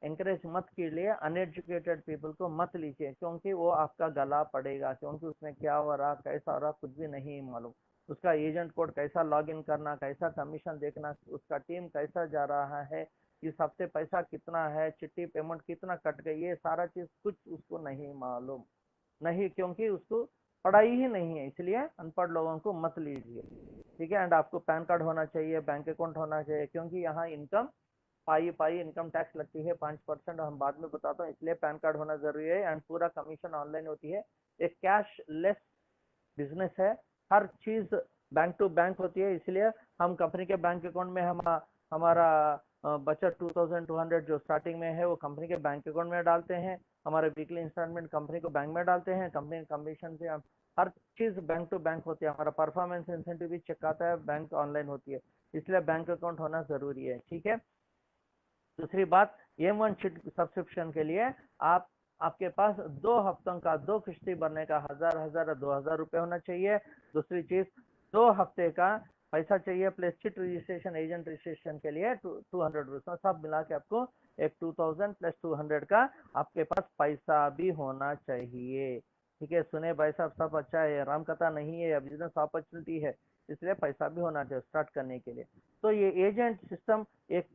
एंकरेज मत कीजिए, अनएजुकेटेड पीपल को मत लीजिए, क्योंकि वो आपका गला पड़ेगा, क्योंकि उसमें क्या हो रहा, कैसा हो रहा, कुछ भी नहीं मालूम। उसका एजेंट कोड कैसा लॉग इन करना, कैसा कमीशन देखना, उसका टीम कैसा जा रहा है, इस हफ्ते पैसा कितना है, चिट्ठी पेमेंट कितना कट गई, ये सारा चीज कुछ उसको नहीं मालूम, नहीं, क्योंकि उसको पढ़ाई ही नहीं है, इसलिए अनपढ़ लोगों को मत लीजिए। ठीक है, एंड आपको पैन कार्ड होना चाहिए, बैंक अकाउंट होना चाहिए, क्योंकि यहाँ इनकम पाई पाई इनकम टैक्स लगती है 5%, हम बाद में बताता हूँ, इसलिए पैन कार्ड होना जरूरी है। एंड पूरा कमीशन ऑनलाइन होती है, एक कैश लेस बिजनेस है, हर चीज बैंक टू बैंक होती है, इसलिए हम कंपनी के बैंक अकाउंट में हमारा बचत 2200 जो स्टार्टिंग में है वो कंपनी के बैंक अकाउंट में डालते हैं, हमारे वीकली इंस्टॉलमेंट कंपनी को बैंक में डालते हैं, कंपनी कमीशन से हम हर चीज बैंक टू बैंक होती है, हमारा परफॉर्मेंस इंसेंटिव भी चेक आता है, बैंक ऑनलाइन होती है, इसलिए बैंक अकाउंट होना जरूरी है। ठीक है। दूसरी बात, M1 शीट सब्सक्रिप्शन के लिए आपके पास 2 हफ्तों का 2 किश्ती भरने का 1000 और 2000 रुपये होना चाहिए। दूसरी चीज, 2 हफ्ते का पैसा चाहिए plus chit registration agent registration के लिए 200 रुपये, सब मिला के आपको एक 2000 प्लस 200 का आपके पास पैसा भी होना चाहिए। ठीक है, सुने भाई साहब, सब अच्छा है, राम कथा नहीं है, बिजनेस अपॉर्चुनिटी है, इसलिए पैसा भी होना चाहिए स्टार्ट करने के लिए। तो ये एजेंट सिस्टम एक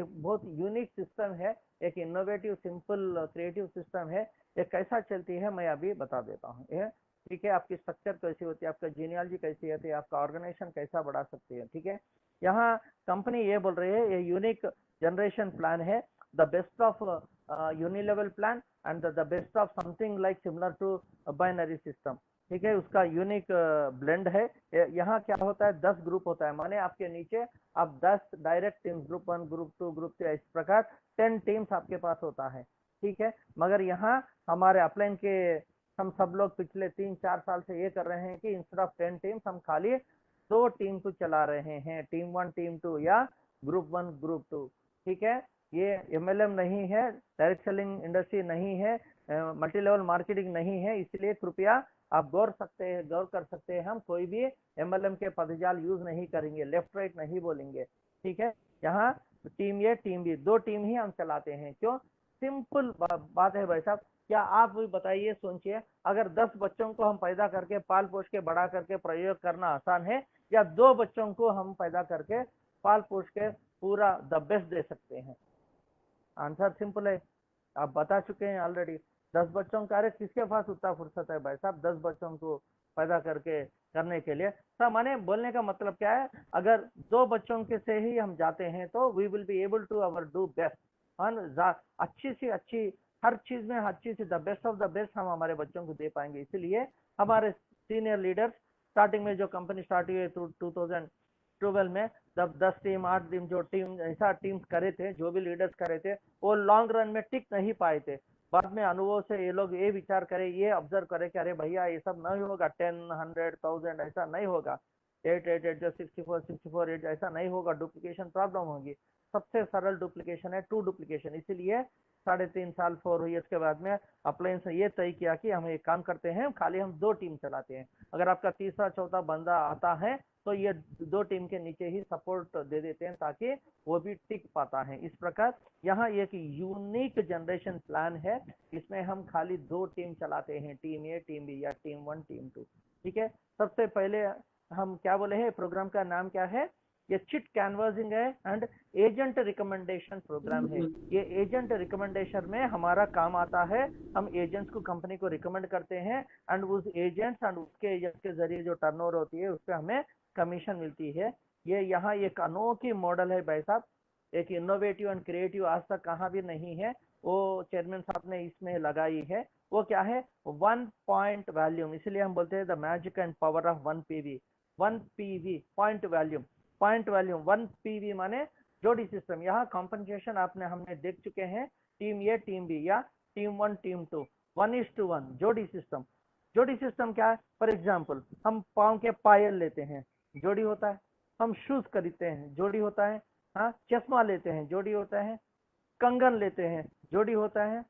बहुत यूनिक सिस्टम है, एक इनोवेटिव सिंपल क्रिएटिव सिस्टम है। ये कैसा चलती है मैं अभी बता देता हूँ। ये ठीक है, आपकी स्ट्रक्चर कैसी होती है, आपका जीनियोलॉजी कैसी होती है, आपका ऑर्गेनाइजेशन कैसा बढ़ा सकते हैं। ठीक है, यहाँ कंपनी ये बोल रही है, ये यूनिक जनरेशन प्लान है, the best of unilevel plan and the best of something like similar to binary system. ठीक है, उसका यूनिक ब्लेंड है। यहाँ क्या होता है, 10 ग्रुप होता है, माने आपके नीचे आप 10 direct teams, group 1, group 2, group 3, इस प्रकार 10 टीम्स आपके पास होता है। ठीक है, मगर यहाँ हमारे अपलाइन के हम सब लोग पिछले 3-4 साल से ये कर रहे हैं कि इंस्टेड ऑफ 10 टीम्स हम खाली 2 टीम को चला रहे हैं, टीम 1 टीम 2 या ग्रुप 1 ग्रुप 2। ठीक है, ये MLM नहीं है, डायरेक्ट सेलिंग इंडस्ट्री नहीं है, मल्टी लेवल मार्केटिंग नहीं है, इसलिए कृपया आप गौर कर सकते हैं, हम कोई भी MLM के पदजाल यूज नहीं करेंगे, लेफ्ट राइट नहीं बोलेंगे। ठीक है, यहाँ टीम ए टीम बी 2 टीम ही हम चलाते हैं। क्यों? सिंपल बात है भाई साहब, क्या आप भी बताइए, सोचिए, अगर 10 बच्चों को हम पैदा करके पाल पोष के बड़ा करके प्रयोग करना आसान है, या 2 बच्चों को हम पैदा करके पाल पोष के पूरा द बेस्ट दे सकते हैं? आंसर सिंपल है, आप बता चुके हैं ऑलरेडी। 10 बच्चों का, अरे किसके पास उतना फुर्सत है भाई साहब 10 बच्चों को पैदा करके करने के लिए। सब माने बोलने का मतलब क्या है, अगर 2 बच्चों के से ही हम जाते हैं तो we will be able to our do best, अच्छी से अच्छी हर चीज में, हर चीज से the best of the best हम हमारे बच्चों को दे पाएंगे। इसलिए हमारे सीनियर लीडर्स, स्टार्टिंग में जो कंपनी स्टार्ट हुई 2012 में, जब 10 टीम 8 टीम जो टीम ऐसा टीम करे थे, जो भी लीडर्स करे थे, वो लॉन्ग रन में टिक नहीं पाए थे। बाद में अनुभव से ये लोग ये विचार करें, ये ऑब्जर्व करें कि अरे भैया ये सब नहीं होगा, 10, 100, 1000 ऐसा नहीं होगा, 888 जो 64 8 ऐसा नहीं होगा, डुप्लीकेशन प्रॉब्लम होगी। सबसे सरल डुप्लीकेशन है 2 डुप्लीकेशन। इसीलिए 3.5 साल 4 ईयर्स के बाद में अप्लायंस ने ये तय किया कि हम एक काम करते हैं, खाली हम 2 टीम चलाते हैं। अगर आपका तीसरा चौथा बंदा आता है तो ये 2 टीम के नीचे ही सपोर्ट दे देते हैं, ताकि वो भी टिक पाता है। इस प्रकार यहाँ एक यूनिक जनरेशन प्लान है, इसमें हम खाली 2 टीम चलाते हैं, टीम ए टीम बी या टीम 1 टीम 2। ठीक है, सबसे पहले हम क्या बोले हैं, प्रोग्राम का नाम क्या है, ये चिट कैनवासिंग है एंड एजेंट रिकमेंडेशन प्रोग्राम है। ये एजेंट रिकमेंडेशन में हमारा काम आता है, हम एजेंट्स को कंपनी को रिकमेंड करते हैं एंड उस एजेंट्स एंड उसके एजेंट के जरिए जो टर्नओवर होती है उस पर हमें कमीशन मिलती है। ये यहाँ एक अनोखी मॉडल है भाई साहब, एक इनोवेटिव एंड क्रिएटिव आज तक कहाँ भी नहीं है, वो चेयरमैन साहब ने इसमें लगाई है। वो क्या है, 1 पॉइंट वैल्यूम, इसलिए हम बोलते हैं the magic and power of 1 PV। 1 PV point volume, 1 PV माने जोड़ी सिस्टम। यहाँ कॉम्पनसेशन हमने देख चुके हैं, टीम ए टीम बी या टीम 1 टीम 2, 1:1 जोड़ी सिस्टम। जोड़ी सिस्टम क्या है, फॉर एग्जाम्पल हम पाँव के पायल लेते हैं, जोड़ी होता है, हम शूज खरीदते हैं, जोड़ी होता है, हाँ, चश्मा लेते हैं, जोड़ी होता है, कंगन लेते हैं, जोड़ी होता है,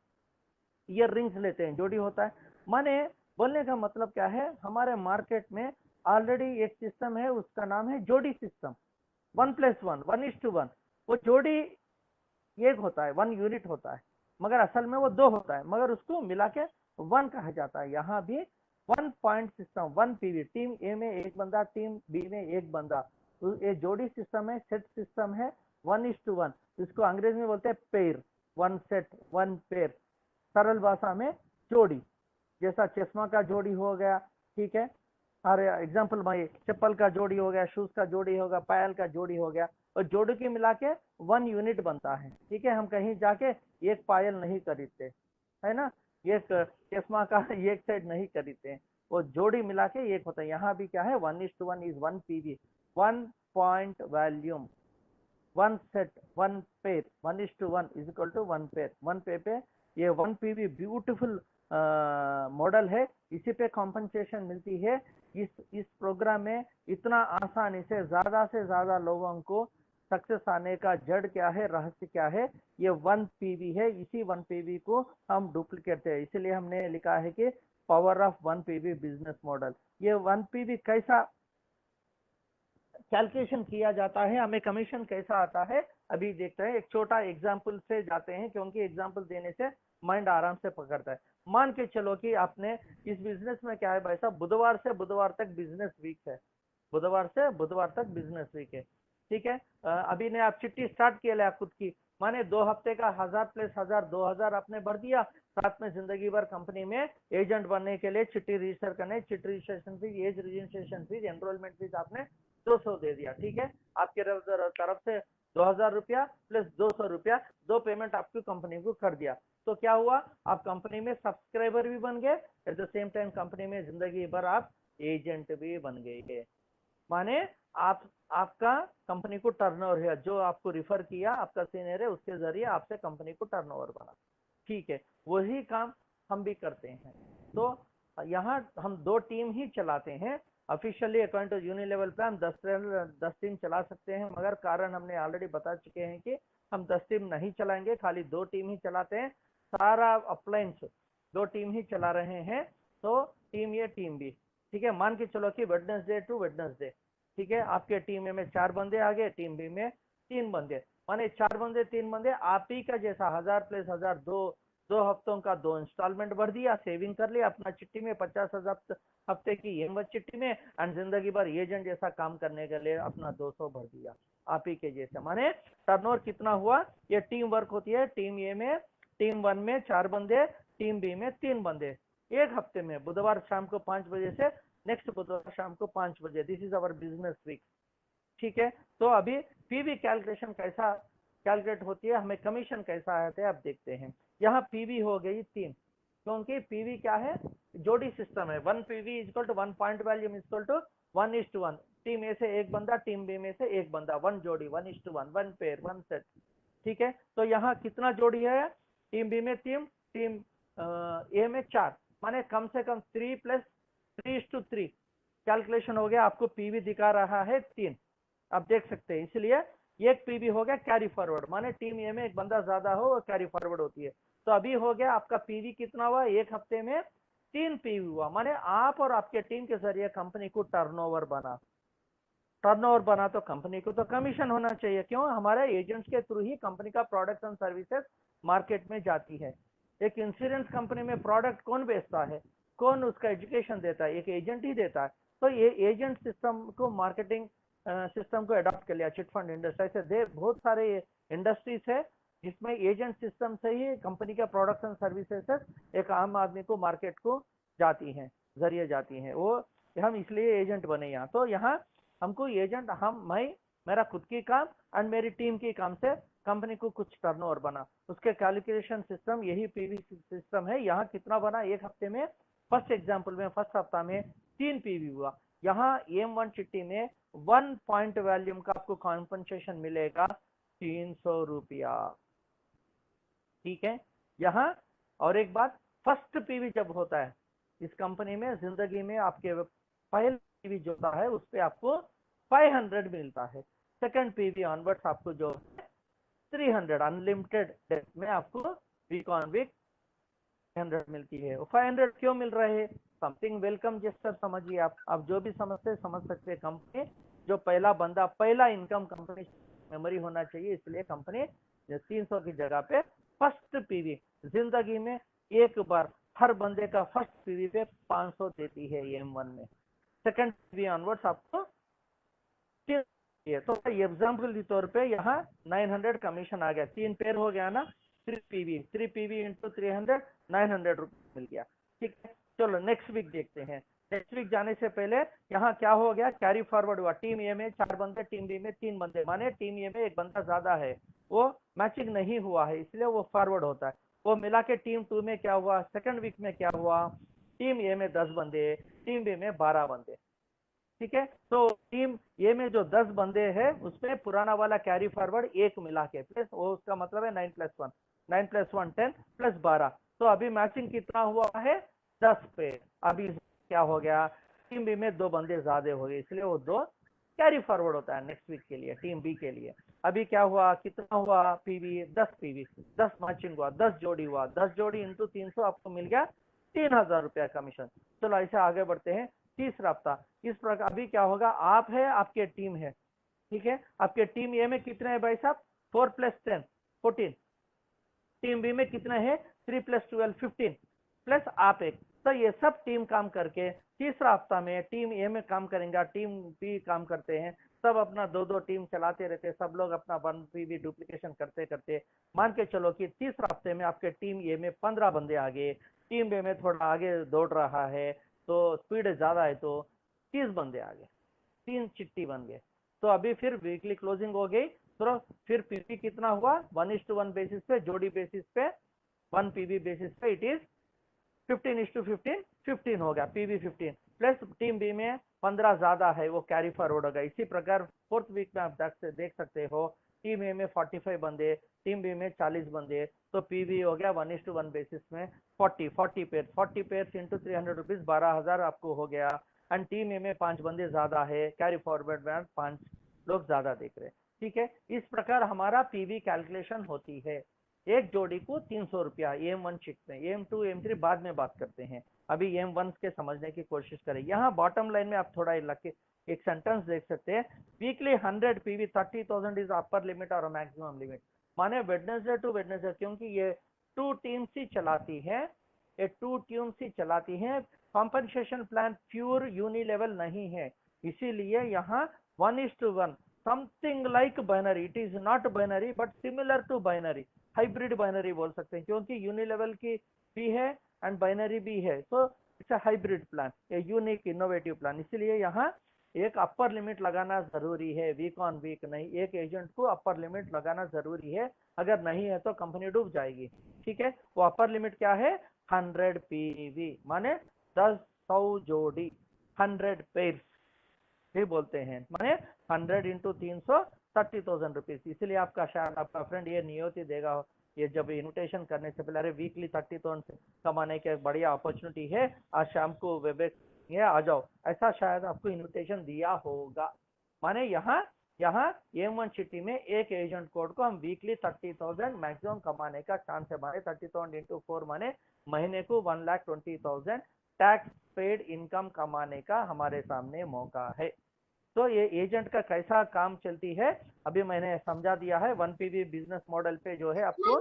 ईयर रिंग्स लेते हैं, जोड़ी होता है। माने बोलने का मतलब क्या है, हमारे मार्केट में ऑलरेडी एक सिस्टम है, उसका नाम है जोड़ी सिस्टम। 1+1, 1:1, वो जोड़ी एक होता है, 1 यूनिट होता है, मगर असल में वो 2 होता है, मगर उसको मिला के 1 कहा जाता है। यहाँ भी 1 पॉइंट सिस्टम, 1 PV, टीम ए में एक बंदा, टीम बी में एक बंदा, तो ये जोड़ी सिस्टम है, सेट सिस्टम है, 1:1। इसको अंग्रेजी में बोलते हैं पेयर, 1 सेट 1 पेयर, सरल भाषा में जोड़ी। जैसा चश्मा का जोड़ी हो गया, ठीक है, अरे एग्जाम्पल भाई चप्पल का जोड़ी हो गया, शूज का जोड़ी होगा, पायल का जोड़ी हो गया, और जोड़ी के मिला के 1 यूनिट बनता है। ठीक है, हम कहीं जाके एक पायल नहीं खरीदते, है ना, एक चश्मा का एक सेट नहीं खरीदते हैं, वो जोड़ी मिला के एक होता है। यहाँ भी क्या है 1:1 is 1 PV, 1 point volume, 1 set, 1 pair, 1:1 is equal to 1 pair, 1 pair पे ये 1 पीवी ब्यूटीफुल मॉडल है, इसी पे कॉम्पनसेशन मिलती है। इस प्रोग्राम में इतना आसानी से ज्यादा लोगों को सक्सेस आने का जड़ क्या है, रहस्य क्या है, ये 1 पीवी है। इसी 1 पीवी को हम डुप्लीकेट है, इसलिए हमने लिखा है कि power of 1 PV business model. ये 1 पीवी कैसा कैलकुलेशन किया जाता है, हमें कमीशन कैसा आता है, अभी देखते हैं। एक छोटा एग्जांपल से जाते हैं, क्योंकि एग्जांपल देने से माइंड आराम से पकड़ता है। मान के चलो कि आपने इस बिजनेस में क्या है भाई साहब, बुधवार से बुधवार तक बिजनेस वीक है, बुधवार से बुधवार तक बिजनेस वीक है, ठीक है। अभी ने आप चिट्ठी स्टार्ट किया लिया खुद की, माने 2 हफ्ते का 1000 प्लस 1000 2000 आपने भर दिया। साथ में जिंदगी भर कंपनी में एजेंट बनने के लिए चिट्ठी रजिस्टर करने, चिट्ठी registration fee, as registration fee, enrolment fee आपने 200 दे दिया, ठीक है। आपके तरफ से 2000 रुपया प्लस 200 रुपया, 2 पेमेंट आपकी कंपनी को कर दिया। तो क्या हुआ, आप कंपनी में सब्सक्राइबर भी बन गए, at the same time company में जिंदगी भर आप एजेंट भी बन गए। माने आपका कंपनी को टर्नओवर है, जो आपको रिफर किया आपका सीनियर है, उसके जरिए आपसे कंपनी को टर्नओवर बना, ठीक है। वही काम हम भी करते हैं। तो यहाँ हम 2 टीम ही चलाते हैं officially, according to unilevel plan 10 team चला सकते हैं, मगर कारण हमने ऑलरेडी बता चुके हैं कि हम 10 टीम नहीं चलाएंगे, खाली 2 टीम ही चलाते हैं। सारा अप्लायंस 2 टीम ही चला रहे हैं, तो टीम ए टीम बी, ठीक है। मान के चलो कि वेडनेसडे टू वेडनेसडे, ठीक है। आपके टीम ए में 4 बंदे आ गए, टीम बी में 3 बंदे, माने 4 बंदे 3 बंदे, आप ही का जैसा 1000 प्लस 1000 दो हफ्तों का 2 इंस्टॉलमेंट भर दिया, सेविंग कर लिया अपना चिट्ठी में 50,000 हफ्ते की ईएमआई चिट्ठी में, एंड जिंदगी भर एजेंट जैसा काम करने के लिए अपना 200 भर दिया आप ही के जैसे। माने टर्नओवर कितना हुआ, ये टीम वर्क होती है। टीम ए में, टीम 1 में 4 बंदे, टीम बी में 3 बंदे, एक हफ्ते में बुधवार शाम को 5 बजे से नेक्स्ट बुधवार शाम को 5 बजे, this is our business week, ठीक है। तो अभी पीवी कैलकुलेशन कैसा कैलकुलेट होती है, हमें कमीशन कैसा आता है, आप देखते हैं। यहाँ पीवी हो गई 3, क्योंकि पीवी क्या है, जोड़ी सिस्टम है। 1 PV is equal to 1 point volume is equal to 1:1, team A से एक बंदा, टीम बी में से एक बंदा, 1 जोड़ी, 1:1, 1 पेयर, 1 सेट, ठीक है। तो यहाँ कितना जोड़ी है, टीम बी में 3, टीम ए में 4, माने कम से कम 3 प्लस 3:3 कैलकुलेशन हो गया। आपको पीवी दिखा रहा है 3, आप देख सकते हैं। इसलिए एक पीवी हो गया कैरी फॉरवर्ड, माने टीम ए में एक बंदा ज्यादा हो वो कैरी फॉरवर्ड होती है। तो अभी हो गया आपका पीवी कितना हुआ, एक हफ्ते में 3 पीवी हुआ, माने आप और आपके टीम के जरिए कंपनी को टर्नओवर बना। टर्नओवर बना तो कंपनी को तो कमीशन होना चाहिए, क्यों, हमारे एजेंट्स के थ्रू ही कंपनी का प्रोडक्ट एंड सर्विसेज मार्केट में जाती है। एक इंश्योरेंस कंपनी में प्रोडक्ट कौन बेचता है, कौन उसका एजुकेशन देता है, एक एजेंट ही देता है। तो ये एजेंट सिस्टम को, मार्केटिंग सिस्टम को अडॉप्ट कर लिया चिट फंड इंडस्ट्री से। बहुत सारे इंडस्ट्रीज है जिसमें एजेंट सिस्टम से ही कंपनी के प्रोडक्ट्स एंड सर्विसेज एक आम आदमी को मार्केट को जाती हैं, जरिए जाती हैं। वो हम इसलिए एजेंट बने यहाँ। तो यहाँ हमको एजेंट, मेरा खुद की काम एंड मेरी टीम की काम से कंपनी को कुछ टर्नओवर बना, उसके कैलकुलेशन सिस्टम यही पीवी सिस्टम है। यहाँ कितना बना, एक हफ्ते में, फर्स्ट एग्जांपल में फर्स्ट हफ्ता में 3 पीवी हुआ। यहाँ M1 चिट्ठी में 1 पॉइंट वैल्यूम का आपको कॉम्पनसेशन मिलेगा 300 रुपया, ठीक है। यहाँ और एक बात, फर्स्ट पीवी जब होता है इस कंपनी में, जिंदगी में आपके पहले पीवी जो होता है उस पर आपको 500 मिलता है। सेकंड पीवी ऑनवर्ड्स आपको जो 300 अनलिमिटेड डेट में आपको वीक ऑन वीक 500 मिलती है। 500 क्यों मिल रहे हैं, समथिंग वेलकम जेस्चर समझिए आप जो भी समझते समझ सकते हैं। कंपनी जो पहला बंदा, पहला इनकम कंपनी मेमोरी होना चाहिए, इसलिए कंपनी 300 की जगह पे फर्स्ट पीवी जिंदगी में एक बार हर बंदे का फर्स्ट पीवी पे 500 देती है M1 में। सेकंड पीवी ऑनवर्ड्स आपको तो एग्जाम्पल के तौर पे यहाँ 900 कमीशन आ गया, 3 पेयर हो गया ना, 3 पीवी इंटू 300, 900 रुपये मिल गया, ठीक है। चलो नेक्स्ट वीक देखते हैं। नेक्स्ट वीक जाने से पहले यहाँ क्या हो गया, कैरी फॉरवर्ड हुआ। टीम ए में 4 बंदे, टीम बी में 3 बंदे, माने टीम ए में एक बंदा ज्यादा है, वो मैचिंग नहीं हुआ है, इसलिए वो फॉरवर्ड होता है। वो मिला के टीम 2 में क्या हुआ, सेकंड वीक में क्या हुआ, टीम ए में 10 बंदे, टीम बी में 12 बंदे। ठीक है, तो टीम ए में जो 10 बंदे हैं उसमें पुराना वाला कैरी फॉरवर्ड एक मिला के प्लस वो उसका मतलब है 9+1, 9+1 10 प्लस 12। तो अभी मैचिंग कितना हुआ है 10 पे। अभी क्या हो गया, टीम बी में 2 बंदे ज्यादा हो गए इसलिए वो 2 कैरी फॉरवर्ड होता है नेक्स्ट वीक के लिए टीम बी के लिए। अभी क्या हुआ, कितना हुआ पीवी, 10 पीवी, 10 मैचिंग हुआ, 10 जोड़ी हुआ, 10 जोड़ी इंटू 300 आपको मिल गया 3000 रुपया कमीशन। चलो ऐसे आगे बढ़ते हैं। तीसरा हफ्ता इस प्रकार अभी क्या होगा, आप है आपके टीम है, ठीक है, आपके टीम ए में कितने हैं भाई साहब 4+10 14, टीम बी में कितने हैं 3+12 15 प्लस आप एक। तो ये सब टीम काम करके तीसरा हफ्ता में टीम ए में काम करेंगे, टीम बी काम करते हैं, सब अपना 2-2 टीम चलाते रहते हैं, सब लोग अपना 1 पीवी डुप्लीकेशन करते करते मान के चलो कि तीसरा हफ्ते में आपके टीम ए में 15 बंदे आ गए, टीम बी में थोड़ा आगे दौड़ रहा है तो स्पीड ज्यादा है तो 30 बंदे आ गए, 3 चिट्ठी बन गए। तो अभी फिर वीकली क्लोजिंग हो गई, तो फिर पीवी कितना हुआ 1:1 बेसिस पे, जोड़ी बेसिस पे 1 पीवी बेसिस पे इट इज 15:15 15 हो गया पीवी 15 प्लस टीम बी में 15 ज्यादा है वो कैरी फॉरवर्ड होगा। इसी प्रकार फोर्थ वीक में आप देख सकते हो टीम ए में 45 बंदे, टीम बी में 40 बंदे, तो पीवी हो गया 1:1 बेसिस में 40 पेयर, 40 पेयर इंटू 300 रुपीज 12,000 आपको हो गया। एंड टीम ए में 5 बंदे ज्यादा है, कैरी फॉरवर्ड में 5 लोग ज्यादा देख रहे। ठीक है, इस प्रकार हमारा पीवी कैलकुलेशन होती है। एक जोड़ी को 300 रुपया AM1 शीट में, AM2 AM3 बाद में बात करते हैं, अभी AM1 के समझने की कोशिश करें। यहाँ बॉटम लाइन में आप थोड़ा एक सेंटेंस देख सकते हैं, weekly 100 PV 30,000 is upper limit और मैक्सिमम लिमिट। माने वेडनेसडे टू वेडनेसडे, क्योंकि ये 2 टीम्स ही चलाती है, ये 2 टीम्स ही चलाती है, compensation plan pure unilevel नहीं है, इसीलिए यहाँ 1:1 something like binary, it is not binary but similar to binary, hybrid binary बोल सकते हैं, क्योंकि यूनि लेवल की भी है एंड बाइनरी भी है, तो it's a hybrid plan, a unique innovative plan. इसलिए यहाँ एक अपर लिमिट लगाना जरूरी है, वीक ऑन वीक नहीं, एक एजेंट को अपर लिमिट लगाना जरूरी है, अगर नहीं है तो कंपनी डूब जाएगी। ठीक है, वो अपर लिमिट क्या है 100 पीवी, माने 100 जोड़ी, 100 पेयर्स भी बोलते हैं, माने 100 इंटू 300 30,000 रुपीज। इसलिए आपका शायद आपका फ्रेंड ये नियति देगा, ये जब इन्विटेशन करने से पहले, अरे वीकली 30,000 कमाने के बढ़िया अपॉर्चुनिटी है, आज शाम को वेबएक्स ये आ जाओ, ऐसा शायद आपको इन्विटेशन दिया होगा। माने यहाँ AM1 सिटी में एक एजेंट कोड को हम वीकली 30,000 मैक्सिमम कमाने का चांस है, माने 30,000 इंटू 4 माने महीने को 1,20,000 टैक्स पेड इनकम कमाने का हमारे सामने मौका है। तो ये एजेंट का कैसा काम चलती है अभी मैंने समझा दिया है, 1 पीवी बिजनेस मॉडल पे जो है आपको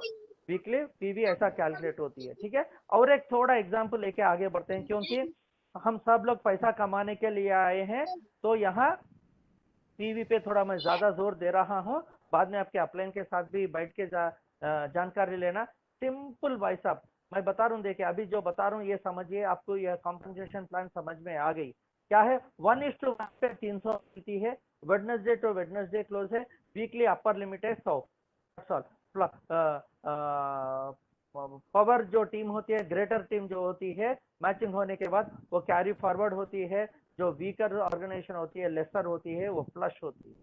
वीकली पीवी ऐसा कैलकुलेट होती है। ठीक है, और एक थोड़ा एग्जांपल लेके आगे बढ़ते हैं, क्योंकि हम सब लोग पैसा कमाने के लिए आए हैं, तो यहाँ पीवी पे थोड़ा मैं ज्यादा जोर दे रहा हूँ, बाद में आपके अपलाइन के साथ भी बैठ के जानकारी लेना। सिंपल भाई साहब मैं बता रहा हूँ, देखिए अभी जो बता रहा हूँ ये समझिए, आपको यह कॉम्पनसेशन प्लान समझ में आ गई क्या है। 1:1 पे 300 मिलती है, वेडनेसडे टू वेडनेसडे क्लोज है, वीकली अपर लिमिट है 100। पावर जो टीम होती है, ग्रेटर टीम जो होती है, मैचिंग होने के बाद वो कैरी फॉरवर्ड होती है, जो वीकर ऑर्गेनाइजेशन होती है, लेसर होती है, वो फ्लश होती है।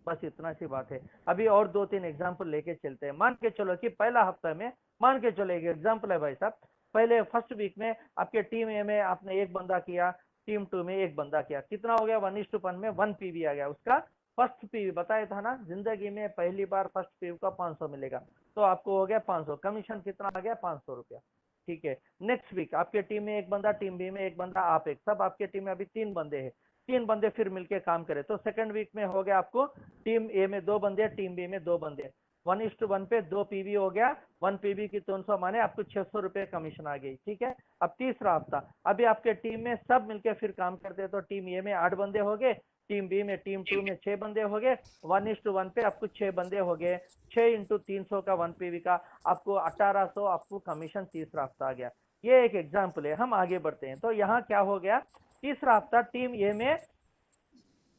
बस इतना सी बात है। अभी और 2-3 एग्जाम्पल लेके चलते हैं। मान के चलो कि पहला हफ्ता में, मान के चलो एक एग्जाम्पल है भाई साहब, पहले फर्स्ट वीक में आपके टीम ए में आपने एक बंदा किया, टीम 2 में एक बंदा किया, कितना हो गया 1:1 में 1 पीवी आ गया, उसका फर्स्ट पीवी बताया था ना, जिंदगी में पहली बार फर्स्ट पीवी का 500 मिलेगा, तो आपको हो गया 500, कमीशन कितना आ गया 500 रुपया। ठीक है, नेक्स्ट वीक आपके टीम में एक बंदा, टीम बी में एक बंदा, आप एक, सब आपके टीम में अभी 3 बंदे हैं, 3 बंदे फिर मिलके काम करे, तो सेकंड वीक में हो गया आपको टीम ए में 2 बंदे, टीम बी में 2 बंदे, 1:1 पे 2 पीवी हो गया, 1 पीवी की 300 माने आपको 600 रुपए कमीशन आ गई। ठीक है, अब तीसरा हफ्ता, अभी आपके टीम में सब मिलके फिर काम करते हैं, तो टीम ए में 8 बंदे हो गए, टीम बी में, टीम 2 में 6 बंदे हो गए, 1:1 पे आपको 6 बंदे हो गए, 6 इंटू 300 का 1 पीवी का आपको 1800 आपको कमीशन तीसरा हफ्ता आ गया। ये एक एग्जाम्पल है, हम आगे बढ़ते हैं। तो यहाँ क्या हो गया, तीसरा हफ्ता टीम ए में,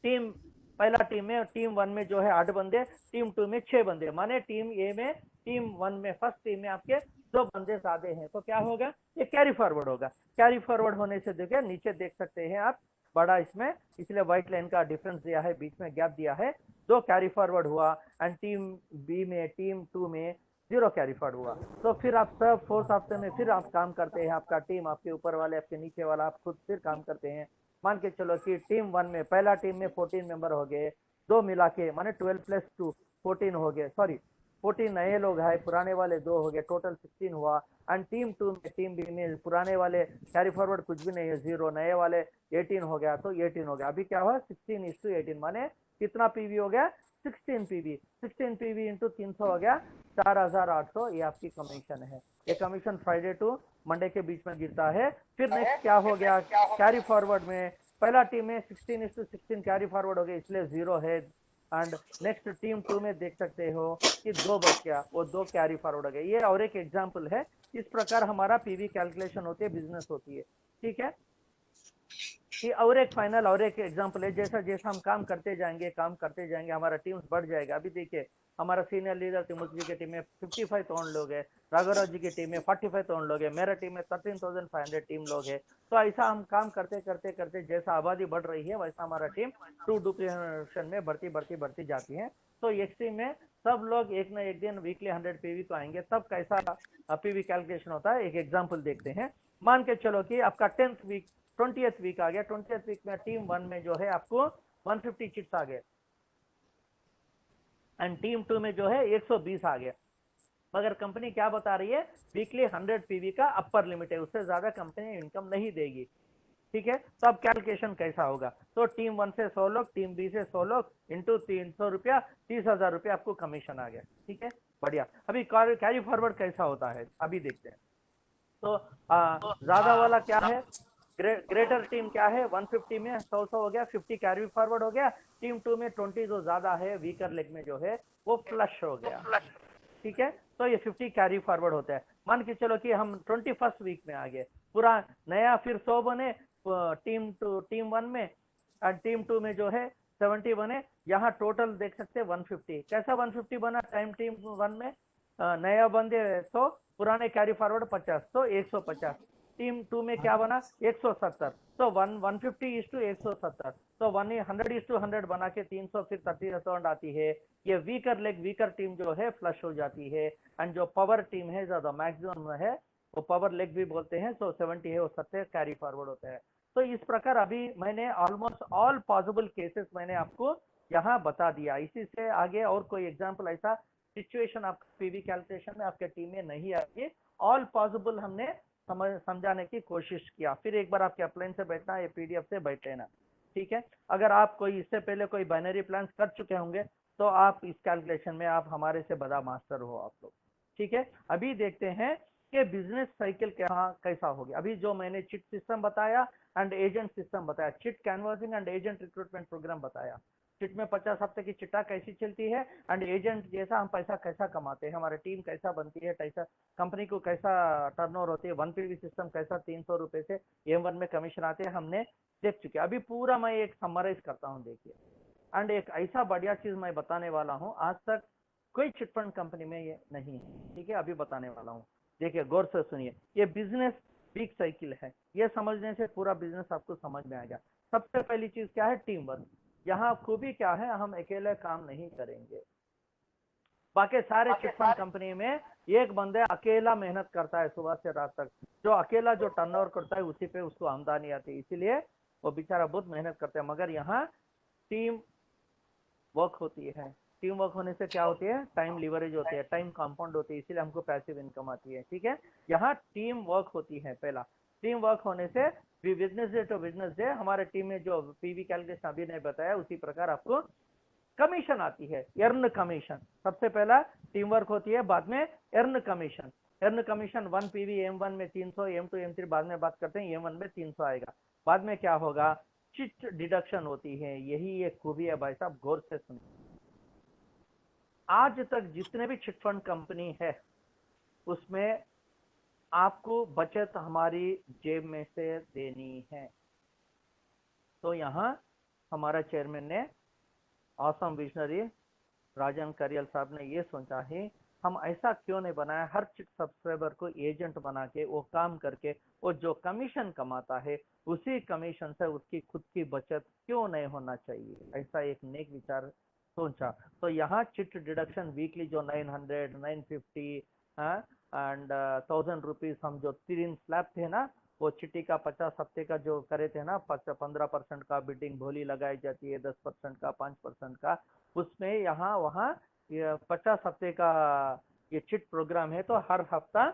टीम पहला टीम में, टीम 1 में जो है 8 बंदे, टीम 2 में 6 बंदे, माने टीम ए में, टीम 1 में, फर्स्ट टीम में आपके दो बंदे ज्यादा हैं तो क्या होगा, ये कैरी फॉरवर्ड होगा। कैरी फॉरवर्ड होने से देखिए नीचे देख सकते हैं आप बड़ा इसमें, इसलिए व्हाइट लाइन का डिफरेंस दिया है, बीच में गैप दिया है, दो कैरी फॉरवर्ड हुआ। एंड टीम बी में, टीम टू में जीरो कैरी फॉरवर्ड हुआ। तो फिर आप सब फोर्थ हफ्ते में फिर आप काम करते हैं, आपका टीम, आपके ऊपर वाले, आपके नीचे वाला, आप खुद फिर काम करते हैं। मान के चलो कि टीम वन में, पहला टीम में 14 मेंबर हो गए, दो मिला के माने 12+2 14 हो गए, सॉरी 14 नए लोग हैं, पुराने वाले दो हो गए, टोटल 16 हुआ। एंड टीम टू में, टीम बी में पुराने वाले कैरी फॉरवर्ड कुछ भी नहीं है, जीरो, नए वाले 18 हो गया, तो 18 हो गया। अभी क्या हुआ, 16:18 माने कितना पीवी हो गया, 16 पीवी। 16 पीवी इंटू 300 हो गया 4800, ये आपकी कमीशन है। ये कमीशन फ्राइडे टू मंडे के बीच में गिरता है। फिर नेक्स्ट क्या हो गया, कैरी फॉरवर्ड में पहला टीम में 16:16 कैरी फॉरवर्ड हो गया, इसलिए जीरो है। एंड नेक्स्ट टीम टू में देख सकते हो कि दो बच गया, वो दो कैरी फॉरवर्ड हो गए। ये और एक एग्जाम्पल है, इस प्रकार हमारा पीवी कैलकुलेशन होती है, बिजनेस होती है। ठीक है, कि और एक फाइनल और एक एग्जांपल है, जैसा जैसा हम काम करते जाएंगे हमारा टीम्स बढ़ जाएगा। अभी देखिए हमारा सीनियर लीडर तिमुक जी की टीम में 55 तोड़ लोग है, राघवराज जी की टीम में 45 तोड़ लोग है, मेरा टीम में 13,500 टीम लोग है। तो ऐसा हम काम करते करते करते जैसा आबादी बढ़ रही है वैसा हमारा टीम टू डुप्लीकेशन में बढ़ती बढ़ती बढ़ती जाती है। तो एक्सट्रीम में सब लोग एक ना एक दिन वीकली 100 पीवी को आएंगे, तब कैसा पीवी कैलकुलेशन होता है एक एग्जाम्पल देखते हैं। मान के चलो कि आपका 10th वीक 20th वीक आ गया, 20th वीक में टीम वन में जो है आपको 150 चिट्स आ गए, एंड टीम टू में जो है 120 आ गया। मगर कंपनी क्या बता रही है, वीकली 100 पीवी का अपर लिमिट है, उससे ज्यादा कंपनी इनकम नहीं देगी। ठीक है, तो अब कैलकुलेशन कैसा होगा, तो टीम वन से 100 लोग, टीम बी से 100 लोग, इंटू 300 रुपया, 30,000 रुपया आपको कमीशन आ गया। ठीक है, बढ़िया। अभी कैरी फॉरवर्ड कैसा होता है अभी देखते हैं। तो ज्यादा वाला क्या है, ग्रेटर टीम क्या है, 150 में 100 हो गया, 50 कैरी फॉरवर्ड हो गया। टीम टू में 20 जो ज्यादा है, वीकर लेग में जो है वो फ्लश हो गया। ठीक है, तो ये 50 कैरी फॉरवर्ड होता है। मान के चलो कि हम 21st वीक में आ गए, पूरा नया फिर 100 बने टीम वन में, और टीम टू में जो है 70 बने। यहाँ टोटल देख सकते हैं 150। कैसा 150 बना, टीम वन में नया बंदे 100, पुराने कैरी फॉरवर्ड 50, तो 150। टीम टू में क्या बना, 170, तो 150:170, तो 100:100 बना के 300, फिर 30,000 आती है। ये वीकर लेग, वीकर टीम जो है फ्लश हो जाती है। एंड जो पावर टीम है, ज्यादा मैक्सिमम है, वो पावर लेग भी बोलते हैं, तो 70 है, वो 70 कैरी फॉरवर्ड होता है। तो इस प्रकार अभी मैंने ऑलमोस्ट ऑल पॉसिबल केसेस मैंने आपको यहाँ बता दिया। इसी से आगे और कोई एग्जाम्पल ऐसा सिचुएशन आपका पीवी कैलकुलेशन में आपके टीम में नहीं आएगी। ऑल पॉसिबल हमने समझाने की कोशिश किया। फिर एक बार आपके अपलाइन से बैठना या पीडीएफ से बैठ लेना। ठीक है, अगर आप कोई इससे पहले कोई बाइनरी प्लान कर चुके होंगे तो आप इस कैलकुलेशन में आप हमारे से बड़ा मास्टर हो आप लोग। ठीक है, अभी देखते हैं कि बिजनेस साइकिल कैसा हो गया। अभी जो मैंने चिट सिस्टम बताया एंड एजेंट सिस्टम बताया, chit canvassing and agent recruitment program बताया। चिट में 50 हफ्ते की चिट्टा कैसी चलती है, एंड एजेंट जैसा हम पैसा कैसा कमाते हैं, हमारी टीम कैसा बनती है, कैसा कंपनी को कैसा टर्नओवर होती है, 1 पीवी सिस्टम कैसा 300 रुपए से M1 में कमीशन आते हैं, हमने देख चुके। अभी पूरा मैं एक समराइज करता हूँ, देखिए। एंड एक ऐसा बढ़िया चीज मैं बताने वाला हूँ, आज तक कोई चिटफंड कंपनी में ये नहीं है। ठीक है, अभी बताने वाला हूँ, देखिए गौर से सुनिए। ये बिजनेस बिग साइकिल है, ये समझने से पूरा बिजनेस आपको समझ में आएगा। सबसे पहली चीज क्या है, टीम वर्क। यहाँ खूबी क्या है, हम अकेले काम नहीं करेंगे। बाकी सारे चिटफंड कंपनी में एक बंदे अकेला मेहनत करता है सुबह से रात तक, जो अकेला जो टर्नओवर करता है उसी पे उसको आमदनी आती है, इसीलिए वो बेचारा बहुत मेहनत करता है। मगर यहाँ टीम वर्क होती है। टीम वर्क होने से क्या होती है, टाइम लीवरेज होती है, टाइम कंपाउंड होती है, इसीलिए हमको पैसिव इनकम आती है। ठीक है, यहाँ टीम वर्क होती है। पहला, टीम वर्क होने से business day to business day हमारे टीम में जो पीवी कैलकुलेशन अभी ने बताया उसी प्रकार आपको कमीशन आती है, एर्न कमीशन। सबसे पहला टीम वर्क होती है, बाद में earn commission. Earn commission 1 PV M1 में 300, M2 M3 बाद में बात करते हैं, M1 में 300 आएगा। बाद में क्या होगा, चिट डिडक्शन होती है। यही एक खूबी है भाई साहब, गौर से सुनिए। आज तक जितने भी चिटफंड कंपनी है उसमें आपको बचत हमारी जेब में से देनी है। तो यहाँ हमारा चेयरमैन ने, ऑसम विजनरी राजन करियल साहब ने ये सोचा है, हम ऐसा क्यों नहीं बनाया, हर चिट सब्सक्राइबर को एजेंट बना के वो काम करके वो जो कमीशन कमाता है उसी कमीशन से उसकी खुद की बचत क्यों नहीं होना चाहिए, ऐसा एक नेक विचार सोचा। तो यहाँ चिट डिडक्शन वीकली जो 900 950 एंड 1000 रुपीज हम जो 3 स्लैब थे ना, वो चिट्टी का 50 हफ्ते का जो करे थे ना, 15% का बिडिंग भोली लगाई जाती है, 10% का, 5% का, उसमें यहाँ वहाँ 50 हफ्ते का ये चिट प्रोग्राम है। तो हर हफ्ता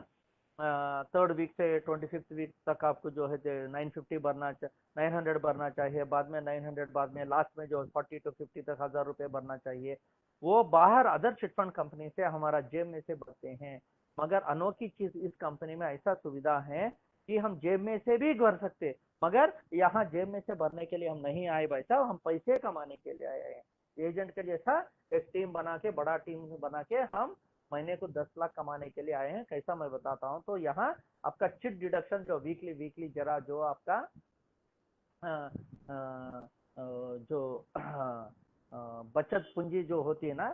3rd वीक से 25th वीक तक आपको जो है 950 भरना, 900 भरना चाहिए, बाद में 900, बाद में लास्ट में जो 40 to 50 तक 1000 रुपये भरना चाहिए। वो बाहर अदर चिटफंड कंपनी से हमारा जेब में से भरते हैं, मगर अनोखी चीज इस कंपनी में ऐसा सुविधा है कि हम जेब में से भी भर सकते, मगर यहाँ जेब में से भरने के लिए हम नहीं आए भाई साहब, हम पैसे कमाने के लिए आए हैं। एजेंट के जैसा एक टीम बना के, बड़ा टीम बना के हम महीने को 10 लाख कमाने के लिए आए हैं। कैसा मैं बताता हूँ, तो यहाँ आपका चिट डिडक्शन जो वीकली वीकली जरा जो आपका जो बचत पूंजी जो होती है ना,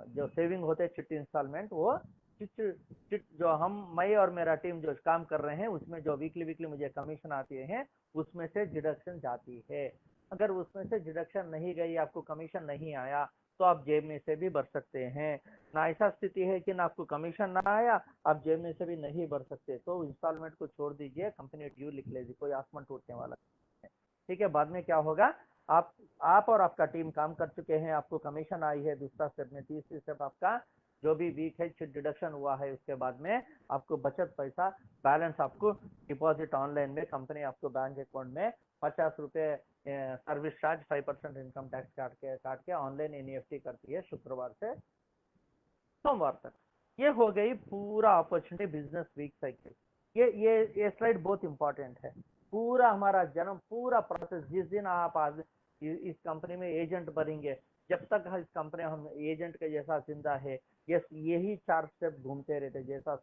जो सेविंग होते हैं चिट इंस्टॉलमेंट, वो चिट चिट जो मैं और मेरा टीम जो काम कर रहे हैं उसमें जो वीकली वीकली मुझे कमीशन आती है उसमें से डिडक्शन जाती है। अगर उसमें से डिडक्शन नहीं गई, आपको कमीशन नहीं आया, तो आप जेब में से भी भर सकते हैं। ना ऐसा स्थिति है कि ना आपको कमीशन ना आया, आप जेब में से भी नहीं भर सकते, तो इंस्टॉलमेंट को छोड़ दीजिए, कंपनी ड्यू लिख लीजिए, कोई आसमान टूटने वाला है। ठीक है, बाद में क्या होगा, आप और आपका टीम काम कर चुके हैं, आपको कमीशन आई है दूसरा स्टेप में, तीसरी स्टेप आपका जो भी वीक है चिट डिडक्शन हुआ है, उसके बाद में आपको बचत पैसा बैलेंस आपको डिपॉजिट ऑनलाइन में कंपनी आपको बैंक अकाउंट में 50 रुपए सर्विस चार्ज 5% इनकम टैक्स काट के ऑनलाइन एनईएफटी करती है शुक्रवार से सोमवार तक। ये हो गई पूरा अपॉर्चुनिटी बिजनेस वीक साइकिल। ये स्लाइड बहुत इंपॉर्टेंट है। पूरा हमारा जन्म, पूरा प्रोसेस, जिस दिन आप आज इस कंपनी में एजेंट बनेंगे, जब तक इस कंपनी हम एजेंट के जैसा जिंदा है, यही 4 स्टेप घूमते रहते, जैसा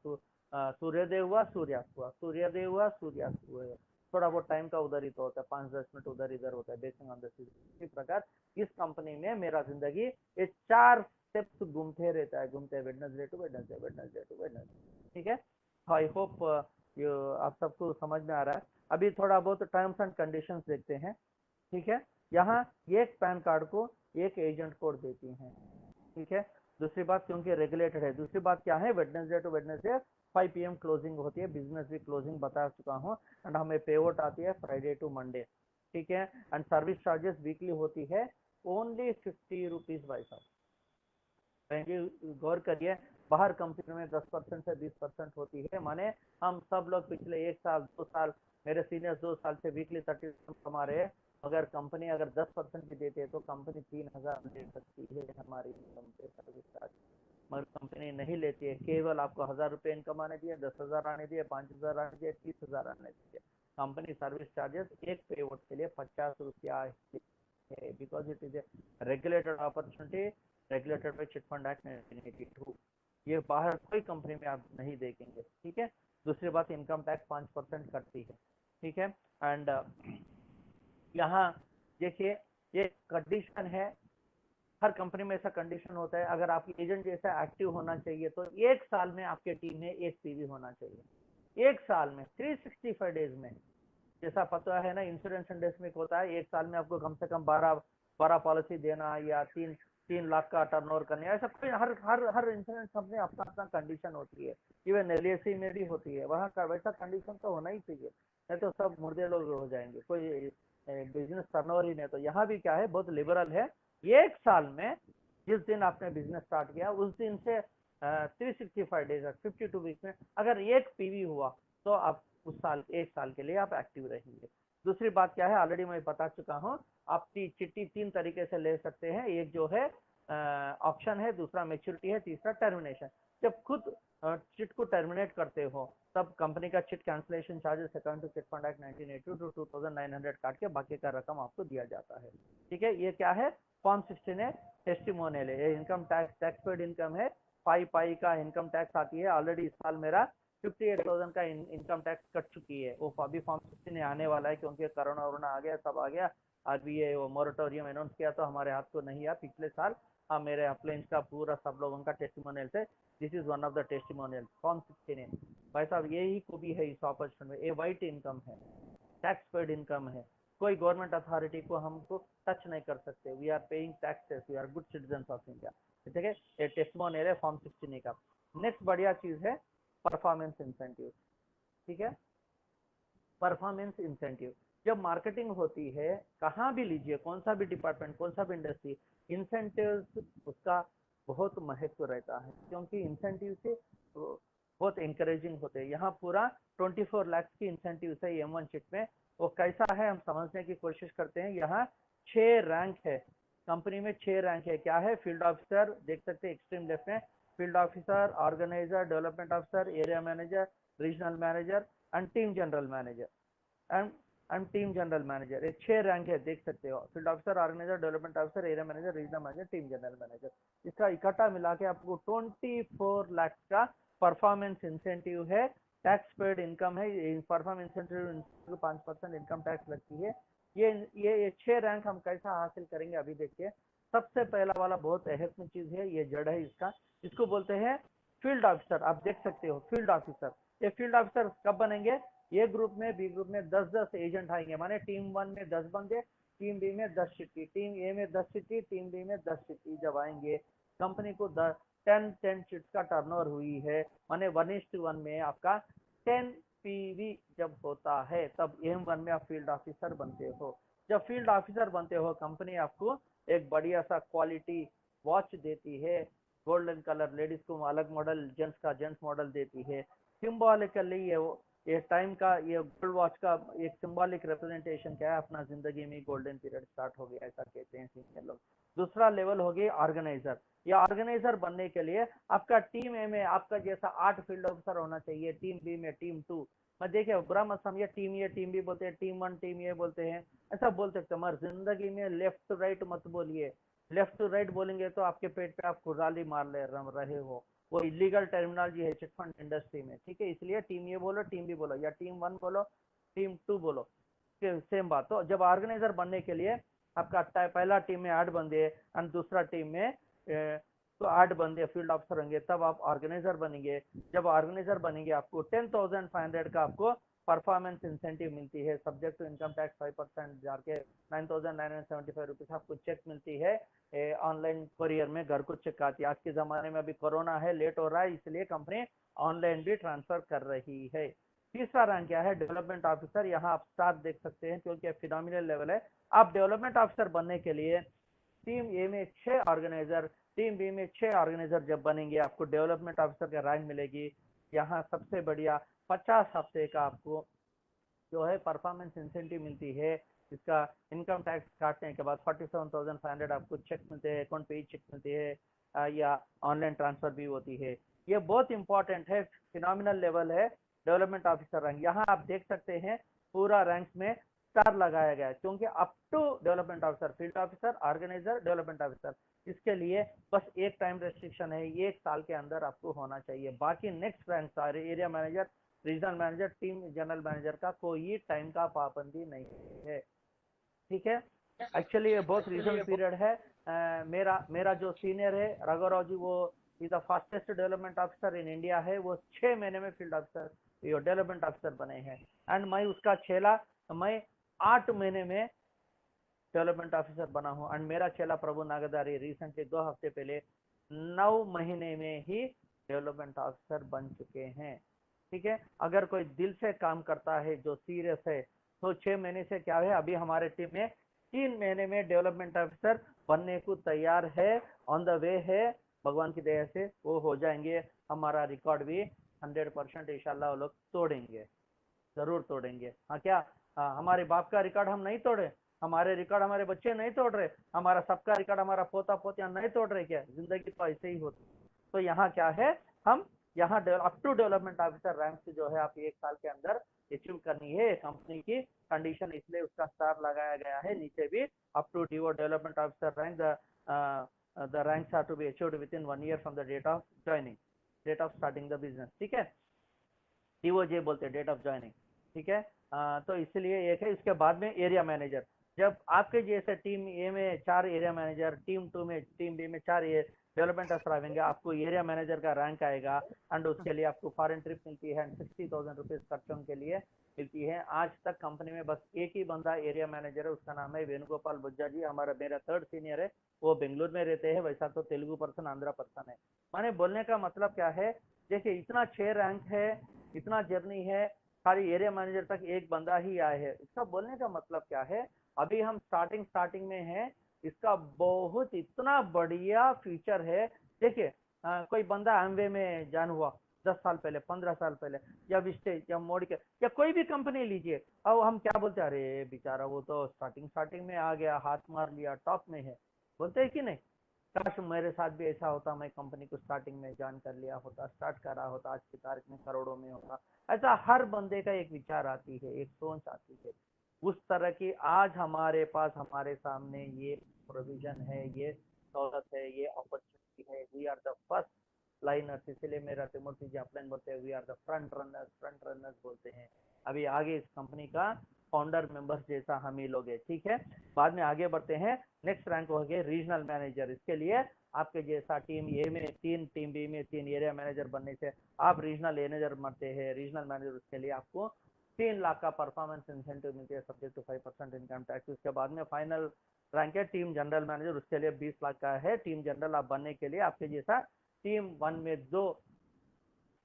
सूर्योदय हुआ, सूर्यास्त हुआ, सूर्योदय हुआ, सूर्यास्त हुआ, थोड़ा बहुत टाइम का उधर ही तो होता है, 5-10 मिनट उधर इधर होता है बेसिंग ऑन द सीजन। इसी प्रकार इस कंपनी में मेरा जिंदगी ये 4 स्टेप्स घूमते रहता है, घूमते Wednesday to Wednesday, Wednesday to Wednesday. ठीक है, आई होप आप सबको समझ में आ रहा है। अभी थोड़ा बहुत टर्म्स एंड कंडीशंस देखते हैं। ठीक है, यहाँ एक पैन कार्ड को एक एजेंट कोड देती हैं। ठीक है, दूसरी बात क्योंकि रेगुलेटेड है, दूसरी बात क्या है, Wednesday to Wednesday 5 PM closing होती है, बिजनेस वीक क्लोजिंग बता चुका हूँ, एंड हमें पेआउट आती है फ्राइडे टू मंडे। ठीक है, एंड सर्विस चार्जेस वीकली होती है ओनली 50 रुपीज भाई साहब। गौर करिए, बाहर कंपनी में 10% से 20% होती है, माने हम सब लोग पिछले 1 साल 2 साल, मेरे सीनियर्स 2 साल से वीकली 30 कमा रहे हैं, अगर कंपनी अगर 10% भी देते हैं तो कंपनी 3000 दे सकती है हमारी इनकम पे सर्विस चार्ज, मगर कंपनी नहीं लेती है, केवल आपको 1000 रुपये इनकम आने दिए, 10,000 आने दिए, 5000 आने दिए, 30,000 आने दिए। कंपनी सर्विस चार्जेस एक पे वोट के लिए 50 रुपया है, because it is a regulated opportunity, regulated by chit fund act 1982। ये बाहर कोई कंपनी में आप नहीं देखेंगे। ठीक है, दूसरी बात, इनकम टैक्स 5% कटती है। ठीक है, एंड यहाँ देखिए, ये कंडीशन है, हर कंपनी में ऐसा कंडीशन होता है, अगर आपकी एजेंट जैसा एक्टिव होना चाहिए तो 1 साल में आपके टीम में 1 पीवी होना चाहिए, 1 साल में 365 डेज में। जैसा पता है ना, इंश्योरेंस इंडस्ट्री में होता है 1 साल में आपको कम से कम 12 पॉलिसी देना, या 3 लाख का टर्नओवर करना, ऐसा कोई हर हर हर इंश्योरेंस कंपनी अपना अपना कंडीशन होती है, इवन एलआईसी में भी होती है, वहाँ का वैसा कंडीशन तो होना ही चाहिए, नहीं तो सब मुर्दे लोग हो जाएंगे, कोई बिजनेस टर्नओवर ही नहीं। तो यहाँ भी क्या है, बहुत लिबरल है, 1 साल में जिस दिन आपने बिजनेस स्टार्ट किया उस दिन से 365 डेज 52 वीक में अगर एक पीवी हुआ तो आप उस साल 1 साल के लिए आप एक्टिव रहेंगे। दूसरी बात क्या है, ऑलरेडी मैं बता चुका हूँ, आप चिट्ठी 3 तरीके से ले सकते हैं, एक जो है ऑप्शन है, दूसरा मैच्योरिटी है, तीसरा टर्मिनेशन। जब खुद चिट को टर्मिनेट करते हो तब कंपनी का chit cancellation charges according to chit fund act 1982 to 2900 काट के बाकी का रकम आपको दिया जाता है। ठीक है, ये क्या है, फॉर्म 16 है, टेस्टिमोनियल है, इनकम टैक्स पेड इनकम है, पाई का इनकम टैक्स आती है, ऑलरेडी इस साल मेरा 58,000 का इनकम टैक्स कट चुकी है, वो अभी फॉर्म 16 आने वाला है, क्योंकि कोरोना वोरोना आ गया, सब आ गया, आरबीआई वो मोरेटोरियम अनाउंस किया तो हमारे हाथ को नहीं आया पिछले साल, हाँ मेरे अप्लायंस का पूरा सब लोगों का टेस्टिमोनियल है, this is one of the testimonial form 16 भाई साहब यही खूबी है इस ऑपरेशन में, ये वाइट इनकम है, टैक्स पेड इनकम है, कोई गवर्नमेंट अथॉरिटी को हमको टच नहीं कर सकते, we are paying taxes, we are good citizen of India, ठीक है। ये टेस्टिमोनियल है फॉर्म 16 का। नेक्स्ट बढ़िया चीज है परफॉर्मेंस इंसेंटिव, ठीक है। परफॉर्मेंस इंसेंटिव जब मार्केटिंग होती है, कहाँ भी लीजिए, कौन सा भी डिपार्टमेंट, कौन सा भी इंडस्ट्री, इंसेंटिव उसका बहुत महत्व रहता है, क्योंकि इंसेंटिव से बहुत इंकरेजिंग होते हैं। यहाँ पूरा 24 लाख की इंसेंटिव है M1 शीट में। वो कैसा है हम समझने की कोशिश करते हैं। यहाँ 6 रैंक है, कंपनी में 6 रैंक है। क्या है? फील्ड ऑफिसर देख सकते हैं एक्सट्रीम लेफ्ट में, field officer, organiser, development officer, area manager, regional manager and team general manager and team general manager. एक 6 रैंक है, देख सकते हो, field officer, organiser, development officer, area manager, regional manager, team general manager. इसका इकट्ठा मिला के आपको 24 लाख का परफॉर्मेंस इंसेंटिव है, टैक्स पेड इनकम है। परफॉर्मेंस इंसेंटिव 5% इनकम टैक्स लगती है। ये 6 रैंक हम कैसा हासिल करेंगे अभी देखिए। सबसे पहला वाला बहुत अहम चीज है, ये जड़ है इसका, इसको बोलते हैं फील्ड ऑफिसर। आप देख सकते हो फील्ड ऑफिसर, ये फील्ड ऑफिसर कब बनेंगे? ए ग्रुप में, बी ग्रुप में 10-10 एजेंट आएंगे, माने टीम 1 में 10 बंदे, टीम बी में 10 चिट्ठी, टीम ए में 10 चिट्ठी, टीम बी में 10 चिट्ठी जब आएंगे, कंपनी को 10 चिट्स का टर्नओवर हुई है, माने 1:1 में आपका 10 पीवी जब होता है, तब M1 में आप फील्ड ऑफिसर बनते हो। जब फील्ड ऑफिसर बनते हो, कंपनी आपको एक बढ़िया सा क्वालिटी वॉच देती है, गोल्डन कलर, लेडीज को अलग मॉडल, जेंट्स का जेंट्स मॉडल देती है। सिंबॉलिकली ये टाइम का, ये गोल्ड वॉच का एक सिंबॉलिक रिप्रेजेंटेशन क्या है, अपना जिंदगी में गोल्डन पीरियड स्टार्ट हो गया, ऐसा कहते हैं सीनियर लोग। दूसरा लेवल हो गया ऑर्गेनाइजर। या ऑर्गेनाइजर बनने के लिए आपका टीम ए में आपका जैसा 8 फील्ड ऑफिसर होना चाहिए, टीम बी में टीम 2। मैं देखिए बुरा मत समझिए, टीम ए टीम बी बोलते हैं, टीम 1 टीम ए बोलते हैं, ऐसा बोल सकते हैं, मगर जिंदगी में लेफ्ट टू राइट मत बोलिए। लेफ्ट टू राइट बोलेंगे तो आपके पेट पे आप खुराली मार रहे हो, वो इलीगल टर्मिनोलॉजी है चिट फंड इंडस्ट्री में, ठीक है। इसलिए टीम ए बोलो, टीम बी बोलो, या टीम 1 बोलो, टीम 2 बोलो, सेम बात। तो जब ऑर्गेनाइजर बनने के लिए आपका पहला टीम में 8 बंदे एंड दूसरा टीम में तो 8 बंदे फील्ड ऑफिसर होंगे, तब आप ऑर्गेनाइजर बनेंगे। जब ऑर्गेनाइजर बनेंगे आपको 10,500 का आपको परफॉर्मेंस इंसेंटिव मिलती है, सब्जेक्ट टू इनकम टैक्स 5% जाके 9,975 रुपीज आपको चेक मिलती है, ऑनलाइन कोरियर में घर को चेक आती है। आज के जमाने में अभी कोरोना है, लेट हो रहा है, इसलिए कंपनी ऑनलाइन भी ट्रांसफर कर रही है। तीसरा रैंक क्या है? Development officer. यहाँ आप 7 देख सकते हैं, क्योंकि फिनोमिनल लेवल है। आप डेवलपमेंट ऑफिसर बनने के लिए टीम ए में 6 ऑर्गेनाइजर, टीम बी में 6 ऑर्गेनाइजर जब बनेंगे, आपको डेवलपमेंट ऑफिसर का रैंक मिलेगी। यहाँ सबसे बढ़िया 50 हफ्ते का आपको जो है परफॉर्मेंस इंसेंटिव मिलती है। इसका इनकम टैक्स काटने के बाद 47,500 आपको चेक मिलते हैं, अकाउंट पे चेक मिलते हैं, या ऑनलाइन ट्रांसफर भी होती है। ये बहुत इंपॉर्टेंट है, फिनोमिनल लेवल है डेवलपमेंट ऑफिसर रैंक। यहाँ आप देख सकते हैं पूरा रैंक में स्टार लगाया गया है, क्योंकि up to development officer, field officer, organiser, development officer, इसके लिए बस एक टाइम रेस्ट्रिक्शन है, ये 1 साल के अंदर आपको होना चाहिए। बाकी नेक्स्ट रैंक सारे area manager, regional manager, team general manager का कोई टाइम का पाबंदी नहीं है, ठीक है। एक्चुअली ये बहुत रीजनल पीरियड है। मेरा जो सीनियर है राघवराव जी, वो is the fastest development officer in India है। वो 6 महीने में फील्ड ऑफिसर, डेवलपमेंट ऑफिसर बने हैं। एंड मैं उसका चेला, मैं 8 महीने में डेवलपमेंट ऑफिसर बना हूँ। एंड मेरा चेला प्रभु नागदारी रिसेंटली 2 हफ्ते पहले 9 महीने में ही डेवलपमेंट ऑफिसर बन चुके हैं, ठीक है। अगर कोई दिल से काम करता है, जो सीरियस है, तो 6 महीने से क्या है, अभी हमारे टीम में 3 महीने में डेवलपमेंट ऑफिसर बनने को तैयार है, ऑन द वे है। भगवान की दया से वो हो जाएंगे। हमारा रिकॉर्ड भी 100% इंशाल्लाह वो लोग तोड़ेंगे, जरूर तोड़ेंगे। हाँ क्या, हमारे बाप का रिकॉर्ड हम नहीं तोड़े, हमारे रिकॉर्ड हमारे बच्चे नहीं तोड़ रहे, हमारा सबका रिकॉर्ड हमारा पोता पोतियां नहीं तोड़ रहे क्या? जिंदगी तो ऐसे ही होती। तो यहाँ क्या है, हम यहाँ up to development officer rank जो है आप 1 साल के अंदर अचीव करनी है, कंपनी की कंडीशन, इसलिए उसका स्टार लगाया गया है नीचे भी। Up to DO development officer rank, the ranks are to be achieved within 1 year from the date of joining, date of starting the business, ठीक है। डीओजे बोलते हैं, डेट ऑफ ज्वाइनिंग, ठीक है। तो इसलिए एक है। इसके बाद में एरिया मैनेजर, जब आपके जैसे टीम ए में 4 एरिया मैनेजर, टीम 2 में, टीम बी में 4 डेवलपमेंट अफसर आएंगे, आपको एरिया मैनेजर का रैंक आएगा एंड उसके लिए आपको फॉरेन ट्रिप मिलती है एंड 60,000 रुपीज खर्चों के लिए मिलती है। आज तक कंपनी में बस एक ही बंदा एरिया मैनेजर है, उसका नाम है वेणुगोपाल बुज्जा जी, हमारा मेरा 3rd सीनियर है, वो बेंगलुरु में रहते हैं। वैसा तो तेलुगु पर्सन, आंध्रा पर्सन है। माने बोलने का मतलब क्या है, देखिए इतना 6 रैंक है, इतना जर्नी है, खाली एरिया मैनेजर तक एक बंदा ही आया है। इसका बोलने का मतलब क्या है, अभी हम स्टार्टिंग में हैं, इसका बहुत इतना बढ़िया फ्यूचर है। देखिए कोई बंदा एमवे में ज्वाइन हुआ 10 साल पहले, 15 साल पहले, या विस्टेज या मोड़ के या कोई भी कंपनी लीजिए, अब हम क्या बोलते हैं, अरे बेचारा वो तो स्टार्टिंग में आ गया, हाथ मार लिया, टॉप में है, बोलते हैं कि नहीं। काश मेरे साथ भी ऐसा होता, मैं कंपनी को स्टार्टिंग में ज्वाइन कर लिया होता, स्टार्ट करा होता, आज की तारीख में करोड़ों में होता। ऐसा हर बंदे का एक विचार आती है, एक सोच आती है। उस तरह की आज हमारे पास, हमारे सामने ये प्रोविजन है, ये सहूलत है, ये अपॉर्चुनिटी है। We are the first liners, इसलिए मेरा तिमोथी जी अपलाइन बोलते हैं, we are the front runners बोलते हैं। अभी आगे इस कंपनी का फाउंडर मेंबर्स जैसा हम ही लोग हैं, ठीक है। बाद में आगे बढ़ते हैं, नेक्स्ट रैंक हो गए रीजनल मैनेजर। इसके लिए आपके जैसा टीम ए में 3, टीम बी में 3 एरिया मैनेजर बनने से आप रीजनल मैनेजर बनते हैं। रीजनल मैनेजर, उसके लिए आपको 3 लाख का परफॉर्मेंस इंसेंटिव मिलती है, सब्जेक्ट टू 5% इनकम टैक्स। उसके बाद में फाइनल रैंक है टीम जनरल मैनेजर, उसके लिए 20 लाख का है। टीम जनरल आप बनने के लिए आपके जैसा टीम 1 में 2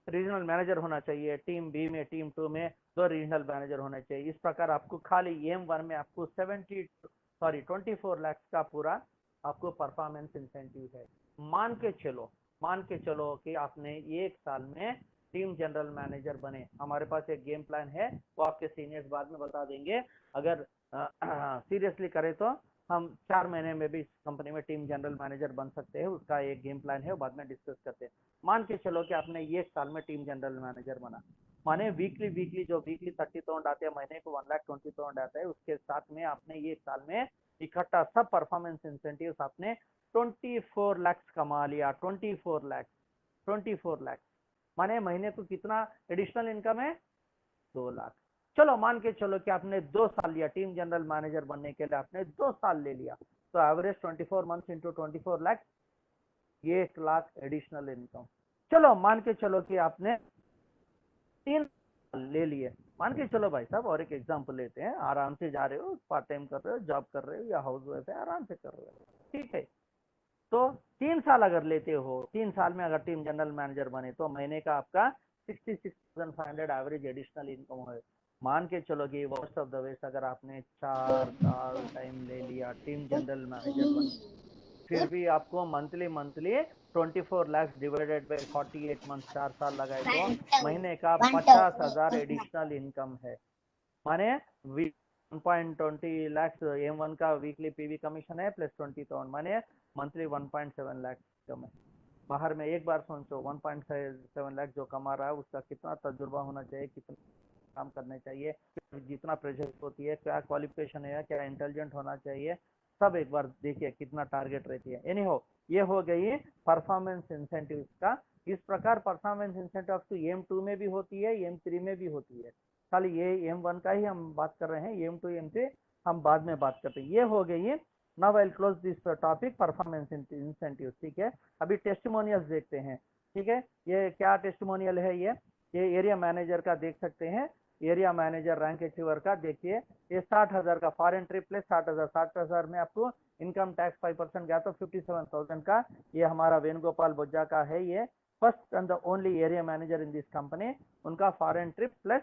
रीजनल मैनेजर होना चाहिए, टीम बी में, टीम 2 में 2 रीजनल मैनेजर होने चाहिए। इस प्रकार आपको खाली M1 में आपको 24 लाख का पूरा आपको परफॉर्मेंस इंसेंटिव है। मान के चलो कि आपने 1 साल में टीम जनरल मैनेजर बने। हमारे पास एक गेम प्लान है, वो आपके सीनियर्स बाद में बता देंगे। अगर सीरियसली करें तो हम 4 महीने में भी इस कंपनी में टीम जनरल मैनेजर बन सकते हैं, उसका एक गेम प्लान है, बाद में डिस्कस करते हैं। मान के चलो कि आपने 1 साल में टीम जनरल मैनेजर बना, माने वीकली जो वीकली 30,000 आते हैं, महीने को 1,20,000 आता है, उसके साथ में आपने 1 साल में इकट्ठा सब परफॉर्मेंस इंसेंटिव आपने 24 लाख कमा लिया। 24 लाख माने महीने को कितना एडिशनल इनकम है, 2 लाख। चलो मान के चलो कि आपने 2 साल लिया टीम जनरल मैनेजर बनने के लिए, आपने 2 साल ले लिया, तो average 24 months into 24 lakh, 1 lakh additional income. चलो मान के चलो कि आपने 3 ले लिए, मान के चलो भाई साहब, और एक एग्जांपल लेते हैं, आराम से जा रहे हो, पार्ट टाइम कर रहे हो, जॉब कर रहे हो या हाउस वाइफ है, आराम से कर रहे हो, ठीक है। तो 3 साल अगर लेते हो, 3 साल में अगर टीम जनरल मैनेजर बने तो महीने का आपका 66,500 एवरेज एडिशनल इनकम है। मान के चलो कि वर्स्ट ऑफ द वेस्ट अगर आपने 4 साल टाइम ले लिया टीम जनरल मैनेजर बन, फिर भी आपको monthly 24 lakh divided by 48 month, 4 साल लगाए तो महीने का 50,000 एडिशनल इनकम है। माने 1.20 लाख M1 का वीकली पीवी कमीशन है प्लस 20,000, माने मंथली 1.7 लाख इनकम है। बाहर में एक बार सोचो, 1.7 लाख जो कमा रहा है उसका कितना तजुर्बा होना चाहिए, कितना काम करने चाहिए, जितना प्रेशर होती है, क्या क्वालिफिकेशन है, क्या इंटेलिजेंट होना चाहिए, सब एक बार देखिए कितना टारगेट रहती है। एनी हो, ये हो गई परफॉर्मेंस इंसेंटिव का। इस प्रकार परफॉर्मेंस इंसेंटिव तो M2 में भी होती है, M3 में भी होती है, खाली ये M1 का ही हम बात कर रहे हैं, M2 M3 हम बाद में बात करते हैं। ये हो गई। Now I will close this topic performance incentive, ठीक है। अभी टेस्टिमोनियल्स देखते हैं, ठीक है। ये क्या टेस्टिमोनियल है, ये एरिया मैनेजर का देख सकते हैं, एरिया मैनेजर रैंक अचीवर का देखिए, ये 60,000 का फॉरेन ट्रिप प्लस 60,000 में आपको इनकम टैक्स 5% गया तो 57,000 का। ये हमारा वेणुगोपाल बुज्जा का है, ये first and the only area manager in this company, उनका फॉरेन ट्रिप प्लस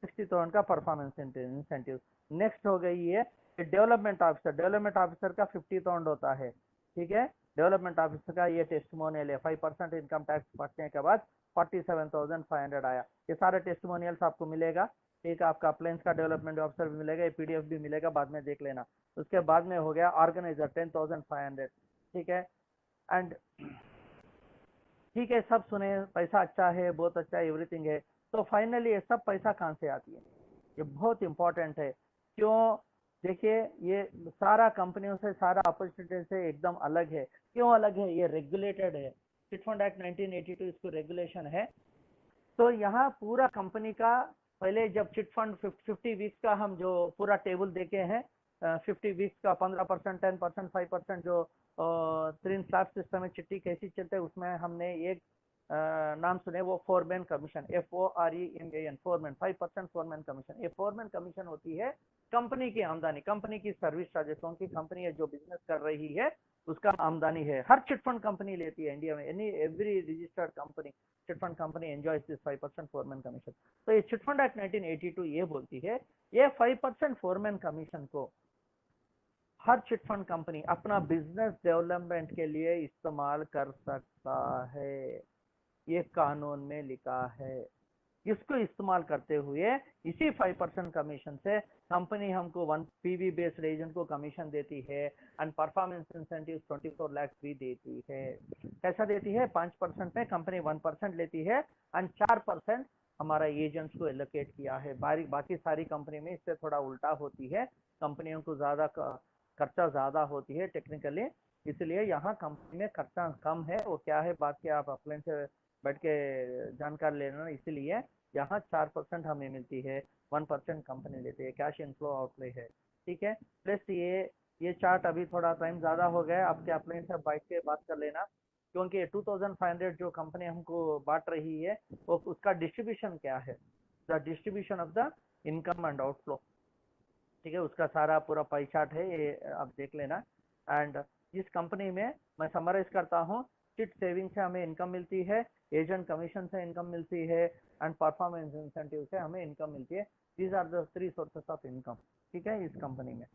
60,000 का परफॉर्मेंस इंसेंटिव। नेक्स्ट हो गई है डेवलपमेंट ऑफिसर का 50,000 होता है, ठीक है। डेवलपमेंट ऑफिसर का ये टेस्टिमोनियल है, 5% इनकम टैक्स पड़ने के बाद 47,500 आया। ये सारे टेस्टिमोनियल्स आपको मिलेगा, एक आपका अप्लायंस का डेवलपमेंट ऑफिसर भी मिलेगा, PDF भी मिलेगा, बाद में देख लेना। उसके बाद में हो गया ऑर्गेनाइजर 10,500, ठीक है। एंड ठीक है, सब सुने, पैसा अच्छा है, बहुत अच्छा है, एवरीथिंग है। तो फाइनली ये सब पैसा कहाँ से आती है, ये बहुत इंपॉर्टेंट है। क्यों, देखिए ये सारा कंपनियों से, सारा अपॉर्चुनिटी से एकदम अलग है। क्यों अलग है, ये रेगुलेटेड है, चिटफंड एक्ट 1982 इसको रेगुलेशन है। तो यहाँ पूरा कंपनी का, पहले जब चिटफंड 50 वीक्स का हम जो पूरा टेबल देखे हैं, 50 वीक्स का 15%, 10%, 5% जो 3 स्लैब सिस्टम में चिट्ठी कैसी चलते हैं, उसमें हमने एक नाम सुने, वो foreman commission, FOREMAN, foreman, 5% foreman commission. ये फोरमैन कमीशन होती है कंपनी की आमदनी, कंपनी की सर्विस चार्जेस, की कंपनी है जो बिजनेस कर रही है उसका आमदनी है। हर चिटफंड कंपनी लेती है इंडिया में, every registered company, chit fund company enjoys this 5% foreman commission. तो ये चिटफंड एक्ट 1982 ये बोलती है, ये 5% फोरमैन कमीशन को हर चिटफंड कंपनी अपना बिजनेस डेवलपमेंट के लिए इस्तेमाल कर सकता है। ये कानून में लिखा है। इसको इस्तेमाल करते हुए इसी 5% कमीशन से कंपनी हमको 1 PV बेस्ड एजेंट को कमीशन देती है एंड परफॉर्मेंस इंसेंटिव 24 लाख भी देती है। कैसा देती है? 5% में कंपनी 1% लेती है एंड 4% हमारा एजेंट्स को एलोकेट किया है। बाकी सारी कंपनी में इससे थोड़ा उल्टा होती है, कंपनियों को ज्यादा खर्चा ज्यादा होती है टेक्निकली, इसलिए यहाँ कंपनी में खर्चा कम है। वो क्या है बात के आप अपने से बैठ के जानकार लेना। इसीलिए यहाँ 4% हमें मिलती है, 1% कंपनी लेती है। कैश इनफ्लो आउटले है, ठीक है। प्लस ये चार्ट अभी थोड़ा टाइम ज्यादा हो गया, आपके अपने से बैठ के बात कर लेना, क्योंकि 2500 जो कंपनी हमको बांट रही है वो उसका डिस्ट्रीब्यूशन क्या है, the distribution of the income and outflow, ठीक है। उसका सारा पूरा पाई चार्ट है, ये आप देख लेना। एंड इस कंपनी में मैं समराइज करता हूँ, चिट सेविंग से हमें इनकम मिलती है, एजेंट कमीशन से इनकम मिलती है एंड परफॉर्मेंस इंसेंटिव से हमें इनकम मिलती है। These are the 3 sources of income, ठीक है, इस कंपनी में।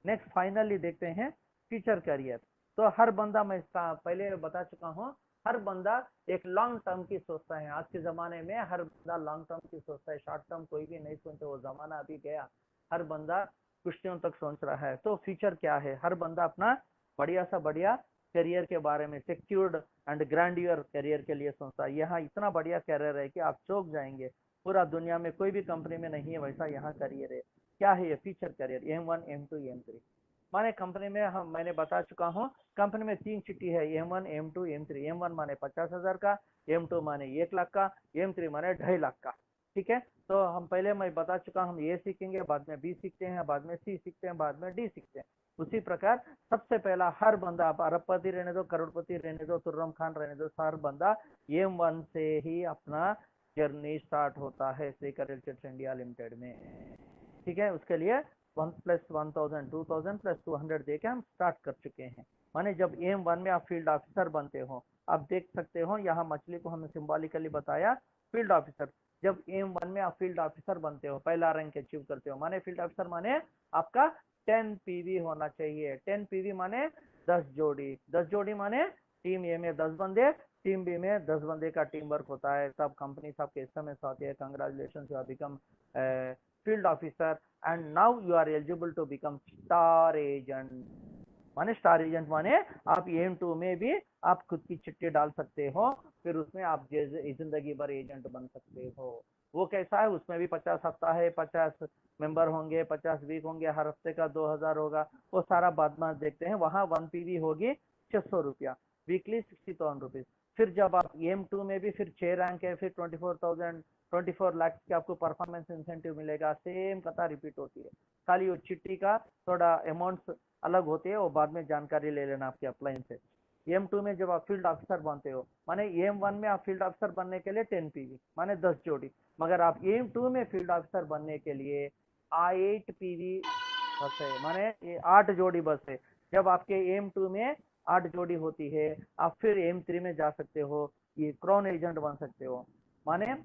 नेक्स्ट फाइनली देखते हैं फ्यूचर करियर। तो हर बंदा, मैं इसका पहले बता चुका हूँ, हर बंदा एक लॉन्ग टर्म की सोचता है। आज के जमाने में हर बंदा लॉन्ग टर्म की सोचता है, शॉर्ट टर्म कोई भी नहीं सोचते, वो जमाना अभी गया। हर बंदा कुश्तियों तक सोच रहा है। तो फ्यूचर क्या है? हर बंदा अपना बढ़िया सा बढ़िया करियर के बारे में, सिक्योर्ड एंड ग्रैंडियर करियर के लिए सोचता है। यहाँ इतना बढ़िया करियर है कि आप चौंक जाएंगे, पूरा दुनिया में कोई भी कंपनी में नहीं है वैसा यहाँ करियर है। क्या है ये future career? M1, M2, M3 माने कंपनी में मैंने बता चुका हूँ, कंपनी में 3 चिट्ठी है, M1, M2, M3। M1 माने 50,000 का, M2 माने 1 लाख का, M3 माने 2.5 लाख का, ठीक है। तो हम पहले मैं बता चुका, हम ए सीखेंगे, बाद में बी सीखते हैं, बाद में सी सीखते हैं, बाद में डी सीखते हैं। उसी प्रकार सबसे पहला हर बंदा, आप अरबपति रहने दो, करोड़पति रहने दो, तुर्रम खान रहने दो, हर बंदा M1 से ही अपना जर्नी स्टार्ट होता है श्रीकर रियल्टी इंडिया लिमिटेड में, ठीक है। उसके लिए 1 + 1000 2000 + 200 देके हम स्टार्ट कर चुके हैं। माने जब M1 में आप फील्ड ऑफिसर बनते हो, आप देख सकते हो यहाँ मछली को हमने सिंबॉलिकली बताया फील्ड ऑफिसर। जब M1 में आप फील्ड ऑफिसर बनते हो, पहला रैंक अचीव करते हो, माने फील्ड ऑफिसर माने आपका 10 PV होना चाहिए। 10 PV माने 10 जोड़ी, 10 जोड़ी माने टीम ए में 10 बंदे, टीम बी में 10 बंदे का टीम वर्क होता है, तब कंपनी सबके SMS आती है, congratulation, you are become field officer and now you are eligible to become star agent. माने स्टार एजेंट माने आप M2 में भी आप खुद की चिट्ठी डाल सकते हो, फिर उसमें आप जिंदगी भर एजेंट बन सकते हो। वो कैसा है? उसमें भी 50 हफ्ता है, 50 मेंबर होंगे, 50 वीक होंगे, हर हफ्ते का 2000 होगा, वो सारा बाद में देखते हैं। वहां 1 PV होगी 600 रुपया, वीकली 60,000 रुपीज। फिर जब आप M2 में भी फिर 6 रैंक है, फिर 24 लाख की आपको परफॉर्मेंस इंसेंटिव मिलेगा। सेम कथा रिपीट होती है, खाली वो चिट्ठी का थोड़ा अमाउंट अलग होते हैं, वो बाद में जानकारी ले लेना आपके अपलाइन से। M2 में जब आप फील्ड ऑफिसर बनते हो, माने M1 में आप फील्ड ऑफिसर बनने के लिए 10 PV माने 10 जोड़ी, मगर आप M2 में फील्ड ऑफिसर बनने के लिए 8 PV बस है, माने 8 जोड़ी बस है। जब आपके M2 में 8 जोड़ी होती है, आप फिर M3 में जा सकते हो, ये क्राउन एजेंट बन सकते हो। माने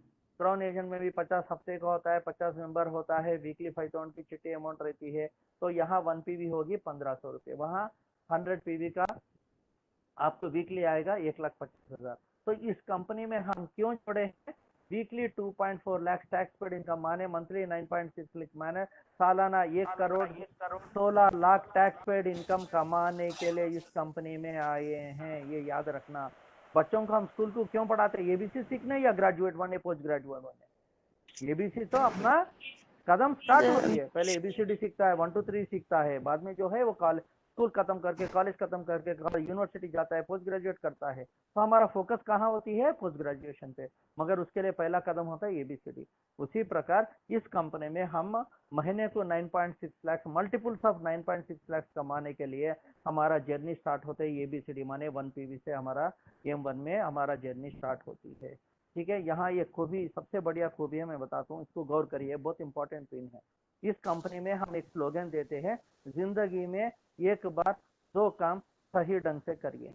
क्राउन एजेंट में भी 50 हफ्ते का होता है, 50 मेंबर होता है, वीकली 5,000 की चिट्ठी अमाउंट रहती है। तो यहाँ 1 PV होगी 1500 रुपये, वहाँ 100 PV का आपको वीकली आएगा 1,25,000। तो इस कंपनी में हम क्यों जुड़े हैं? Weekly 2.4 lakh tax paid income, माने मंथली 9.6 लाख, माने सालाना 1 crore 16 lakh tax paid income कमाने के लिए इस कंपनी में आए हैं। ये याद रखना। बच्चों को हम स्कूल को क्यों पढ़ाते हैं? एबीसी सीखने या ग्रेजुएट बनने, पोस्ट ग्रेजुएट बनने? एबीसी तो अपना कदम स्टार्ट होती है, पहले ABCD सीखता है, 1 2 3 सीखता है, बाद में जो है वो स्कूल खत्म करके, कॉलेज खत्म करके यूनिवर्सिटी जाता है, पोस्ट ग्रेजुएट करता है, तो हमारा फोकस कहाँ होती है? पोस्ट ग्रेजुएशन पे। मगर उसके लिए पहला कदम होता है एबीसीडी। उसी प्रकार इस कंपनी में हम महीने को 9.6 लाख, मल्टीपल्स ऑफ 9.6 लाख कमाने के लिए हमारा जर्नी स्टार्ट होता है एबीसीडी माने 1 पीवी से। हमारा M1 में हमारा जर्नी स्टार्ट होती है। ठीक है, यहाँ ये खूबी, सबसे बढ़िया खूबी है, मैं बताता हूँ, इसको गौर करिए, बहुत इंपॉर्टेंट पिन है। इस कंपनी में हम एक स्लोगन देते हैं, जिंदगी में एक बार दो काम सही ढंग से करिए।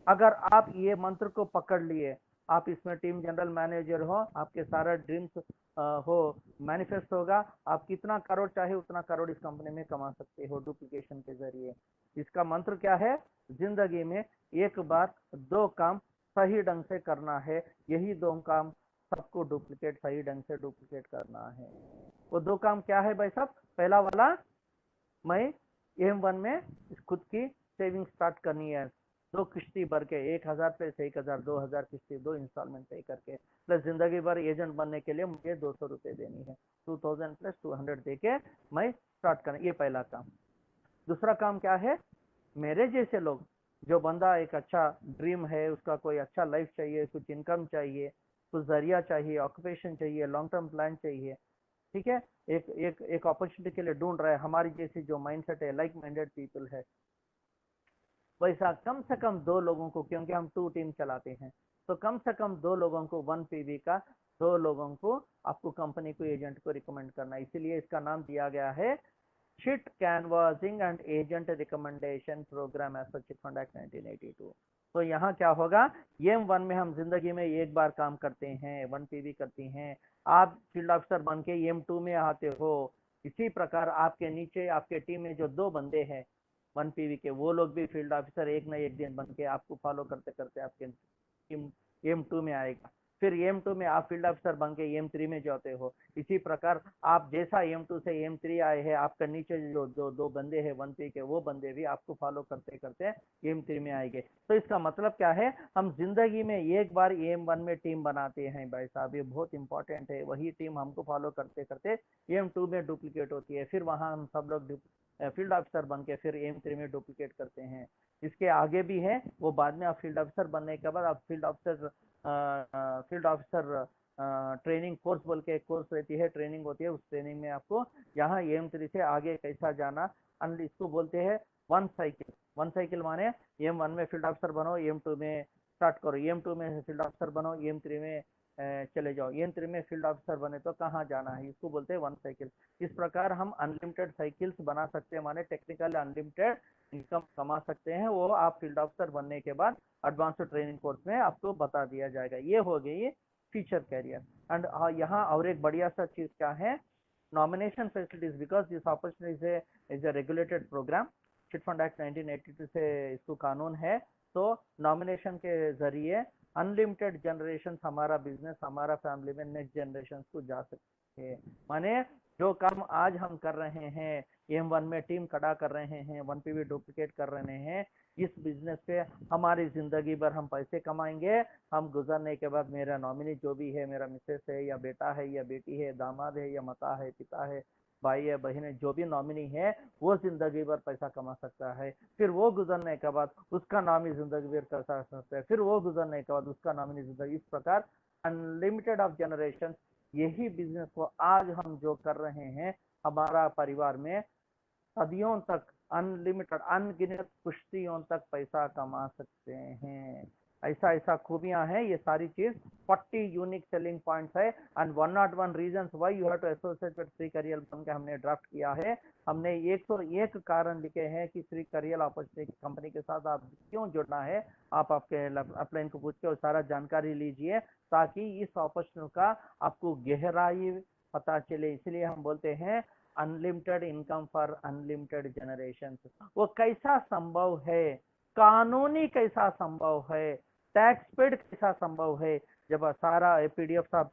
अगर आप ये मंत्र को पकड़ लिए, आप इसमें टीम जनरल मैनेजर हो, आपके सारा ड्रीम्स हो मैनिफेस्ट होगा। आप कितना करोड़ चाहे उतना करोड़ इस कंपनी में कमा सकते हो डुप्लीकेशन के जरिए। इसका मंत्र क्या है? जिंदगी में एक बार दो काम सही ढंग से करना है। यही दो काम सबको डुप्लीकेट, सही ढंग से डुप्लीकेट करना है। वो दो काम क्या है भाई साहब? पहला वाला, मैं M1 में खुद की सेविंग स्टार्ट करनी है, दो किश्ती भर के, 1000 प्लस 1000, 2000 किश्ती, दो इंस्टॉलमेंट पे करके, प्लस जिंदगी भर एजेंट बनने के लिए मुझे 200 रुपए देनी है, 2000 प्लस 200 दे के मैं स्टार्ट करना। ये पहला काम। दूसरा काम क्या है? मेरे जैसे लोग, जो बंदा एक अच्छा ड्रीम है, उसका कोई अच्छा लाइफ चाहिए, कुछ इनकम चाहिए, कुछ जरिया चाहिए, ऑक्यूपेशन चाहिए, लॉन्ग टर्म प्लान चाहिए, ठीक है, एक अपॉर्चुनिटी के लिए ढूंढ रहा है, हमारी जैसी जो माइंडसेट है, लाइक माइंडेड पीपल है, वैसा कम से कम दो लोगों को, क्योंकि हम 2 टीम चलाते हैं, तो कम से कम दो लोगों को 1 पीवी का, दो लोगों को आपको कंपनी को, एजेंट को रिकमेंड करना। इसीलिए इसका नाम दिया गया है chit canvassing and agent recommendation program as per chit fund act 1982। तो यहाँ क्या होगा? M1 में हम जिंदगी में एक बार काम करते हैं, 1 पीवी करती हैं। आप फील्ड ऑफिसर बन के M2 में आते हो। इसी प्रकार आपके नीचे आपके टीम में जो दो बंदे हैं 1 पीवी के, वो लोग भी फील्ड ऑफिसर एक न एक दिन बन के आपको फॉलो करते करते आपके टीम M2 में आएगा। फिर M2 में आप फील्ड ऑफिसर बन के M3 में जाते हो। इसी प्रकार आप जैसा M2 से M3 आए हैं, आपका नीचे जो दो बंदे हैं 1 पी के, वो बंदे भी आपको फॉलो करते करते M3 में आएंगे। तो इसका मतलब क्या है? हम जिंदगी में एक बार M1 में टीम बनाते हैं भाई साहब, ये बहुत इंपॉर्टेंट है। वही टीम हमको फॉलो करते करते M2 में डुप्लीकेट होती है, फिर वहां हम सब लोग फील्ड ऑफिसर बन के फिर M3 में डुप्लीकेट करते हैं। इसके आगे भी है, वो बाद में आप फील्ड ऑफिसर बनने के बाद आप फील्ड ऑफिसर ट्रेनिंग कोर्स बोल के एक कोर्स रहती है, ट्रेनिंग होती है, उस ट्रेनिंग में आपको यहाँ M3 से आगे कैसा जाना, इसको बोलते हैं 1 साइकिल। 1 साइकिल माने M1 में फील्ड ऑफिसर बनो, M2 में स्टार्ट करो, M2 में फील्ड ऑफिसर बनो, M3 में चले जाओ, M3 में फील्ड ऑफिसर बने तो कहाँ जाना है, इसको बोलते हैं 1 साइकिल। इस प्रकार हम अनलिमिटेड साइकिल्स बना सकते हैं, माने टेक्निकल अनलिमिटेड इनकम कमा सकते हैं। वो आप फील्ड ऑफिसर बनने के बाद एडवांस ट्रेनिंग कोर्स में आपको बता दिया जाएगा। ये हो गई फ्यूचर कैरियर। एंड यहाँ और एक बढ़िया सा चीज क्या है? Nomination facilities, because this opportunity is a regulated program, chit fund act 1982 से इसको कानून है। तो नॉमिनेशन के जरिए अनलिमिटेड जनरेशन हमारा बिजनेस, हमारा फैमिली में नेक्स्ट जनरेशन को जा सकते हैं। माने जो काम आज हम कर रहे हैं, M1 में टीम खड़ा कर रहे हैं, 1 पीवी डुप्लीकेट कर रहे हैं, इस बिजनेस पे हमारी जिंदगी भर हम पैसे कमाएंगे। हम गुजरने के बाद मेरा नॉमिनी जो भी है, मेरा मिसेस है या बेटा है या बेटी है, दामाद है या माता है, पिता है, भाई है, बहन है, जो भी नॉमिनी है, वो जिंदगी भर पैसा कमा सकता है। फिर वो गुजरने के बाद उसका नॉमिनी जिंदगी भर कर सकता है, फिर वो गुजरने के बाद उसका नॉमिनी जिंदगी, इस प्रकार अनलिमिटेड ऑफ जनरेशन। यही बिजनेस को आज हम जो कर रहे हैं, हमारा परिवार में सदियों तक अनलिमिटेड, अनगिनत पुश्तियों तक पैसा कमा सकते हैं। ऐसा ऐसा खूबियां हैं, ये सारी चीज 40 यूनिक सेलिंग पॉइंट्स है and 101 reasons why you have to associate with Shri Karyal बन के हमने ड्राफ्ट किया है। हमने 101 कारण लिखे हैं कि श्री करियल अपॉर्चुनिटी कंपनी के साथ आप क्यों जुड़ना है। आप आपके अपलाइन को पूछ के सारा जानकारी लीजिए, ताकि इस अपॉर्चुनिटी का आपको गहराई पता चले। इसलिए हम बोलते हैं unlimited income for unlimited generation. वो कैसा संभव है, कानूनी कैसा संभव है, टैक्स पेड कैसा संभव है, जब सारा PDF आप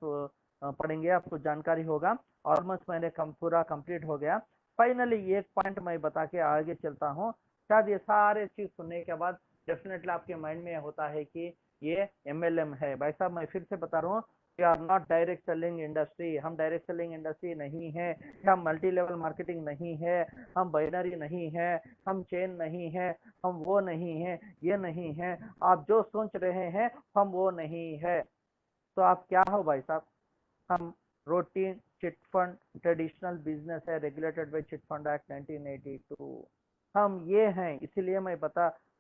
पढ़ेंगे आपको जानकारी होगा। ऑलमोस्ट मैंने पूरा कंप्लीट हो गया। फाइनली एक पॉइंट मैं बता के आगे चलता हूँ। शायद ये सारे चीज सुनने के बाद डेफिनेटली आपके माइंड में होता है कि ये MLM है। भाई साहब मैं फिर से बता रहा हूँ, we are not direct selling industry, हम डायरेक्ट सेलिंग इंडस्ट्री नहीं है, हम मल्टी लेवल मार्केटिंग नहीं है, हम बाइनरी नहीं है, हम चेन नहीं है, हम वो नहीं है, ये नहीं है, आप जो सोच रहे हैं हम वो नहीं है। तो आप क्या हो भाई साहब? हम routine chit fund traditional business है, regulated by chit fund act 1982, हम ये हैं। इसीलिए मैं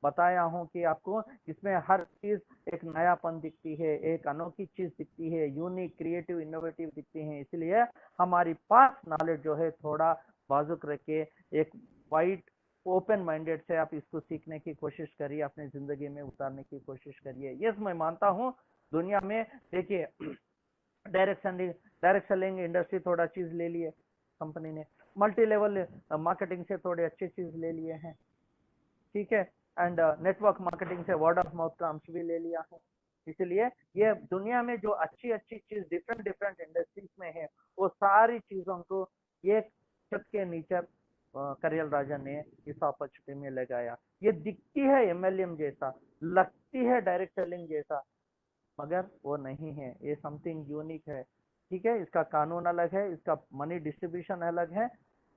बताया हूँ कि आपको इसमें हर चीज एक नयापन दिखती है, एक अनोखी चीज दिखती है, यूनिक क्रिएटिव इनोवेटिव दिखती है। इसलिए हमारी पास नॉलेज जो है थोड़ा बाजुक रखे, एक वाइड ओपन माइंडेड से आप इसको सीखने की कोशिश करिए, अपनी जिंदगी में उतारने की कोशिश करिए। यस, मैं मानता हूँ दुनिया में, देखिए, डायरेक्ट सेलिंग इंडस्ट्री थोड़ा चीज ले लिए कंपनी ने, मल्टी लेवल मार्केटिंग से थोड़े अच्छे चीज ले लिए हैं, ठीक है, एंड नेटवर्क मार्केटिंग से वर्ड ऑफ माउथ का अंश भी ले लिया है। इसलिए ये दुनिया में जो अच्छी अच्छी चीज डिफरेंट डिफरेंट इंडस्ट्रीज में है, वो सारी चीजों को एक छत के नीचे करियल राजा ने इस अपॉर्चुनिटी में लगाया। ये दिखती है एमएलएम जैसा, लगती है डायरेक्ट सेलिंग जैसा, मगर वो नहीं है, ये समथिंग यूनिक है, ठीक है। इसका कानून अलग है, इसका मनी डिस्ट्रीब्यूशन अलग है।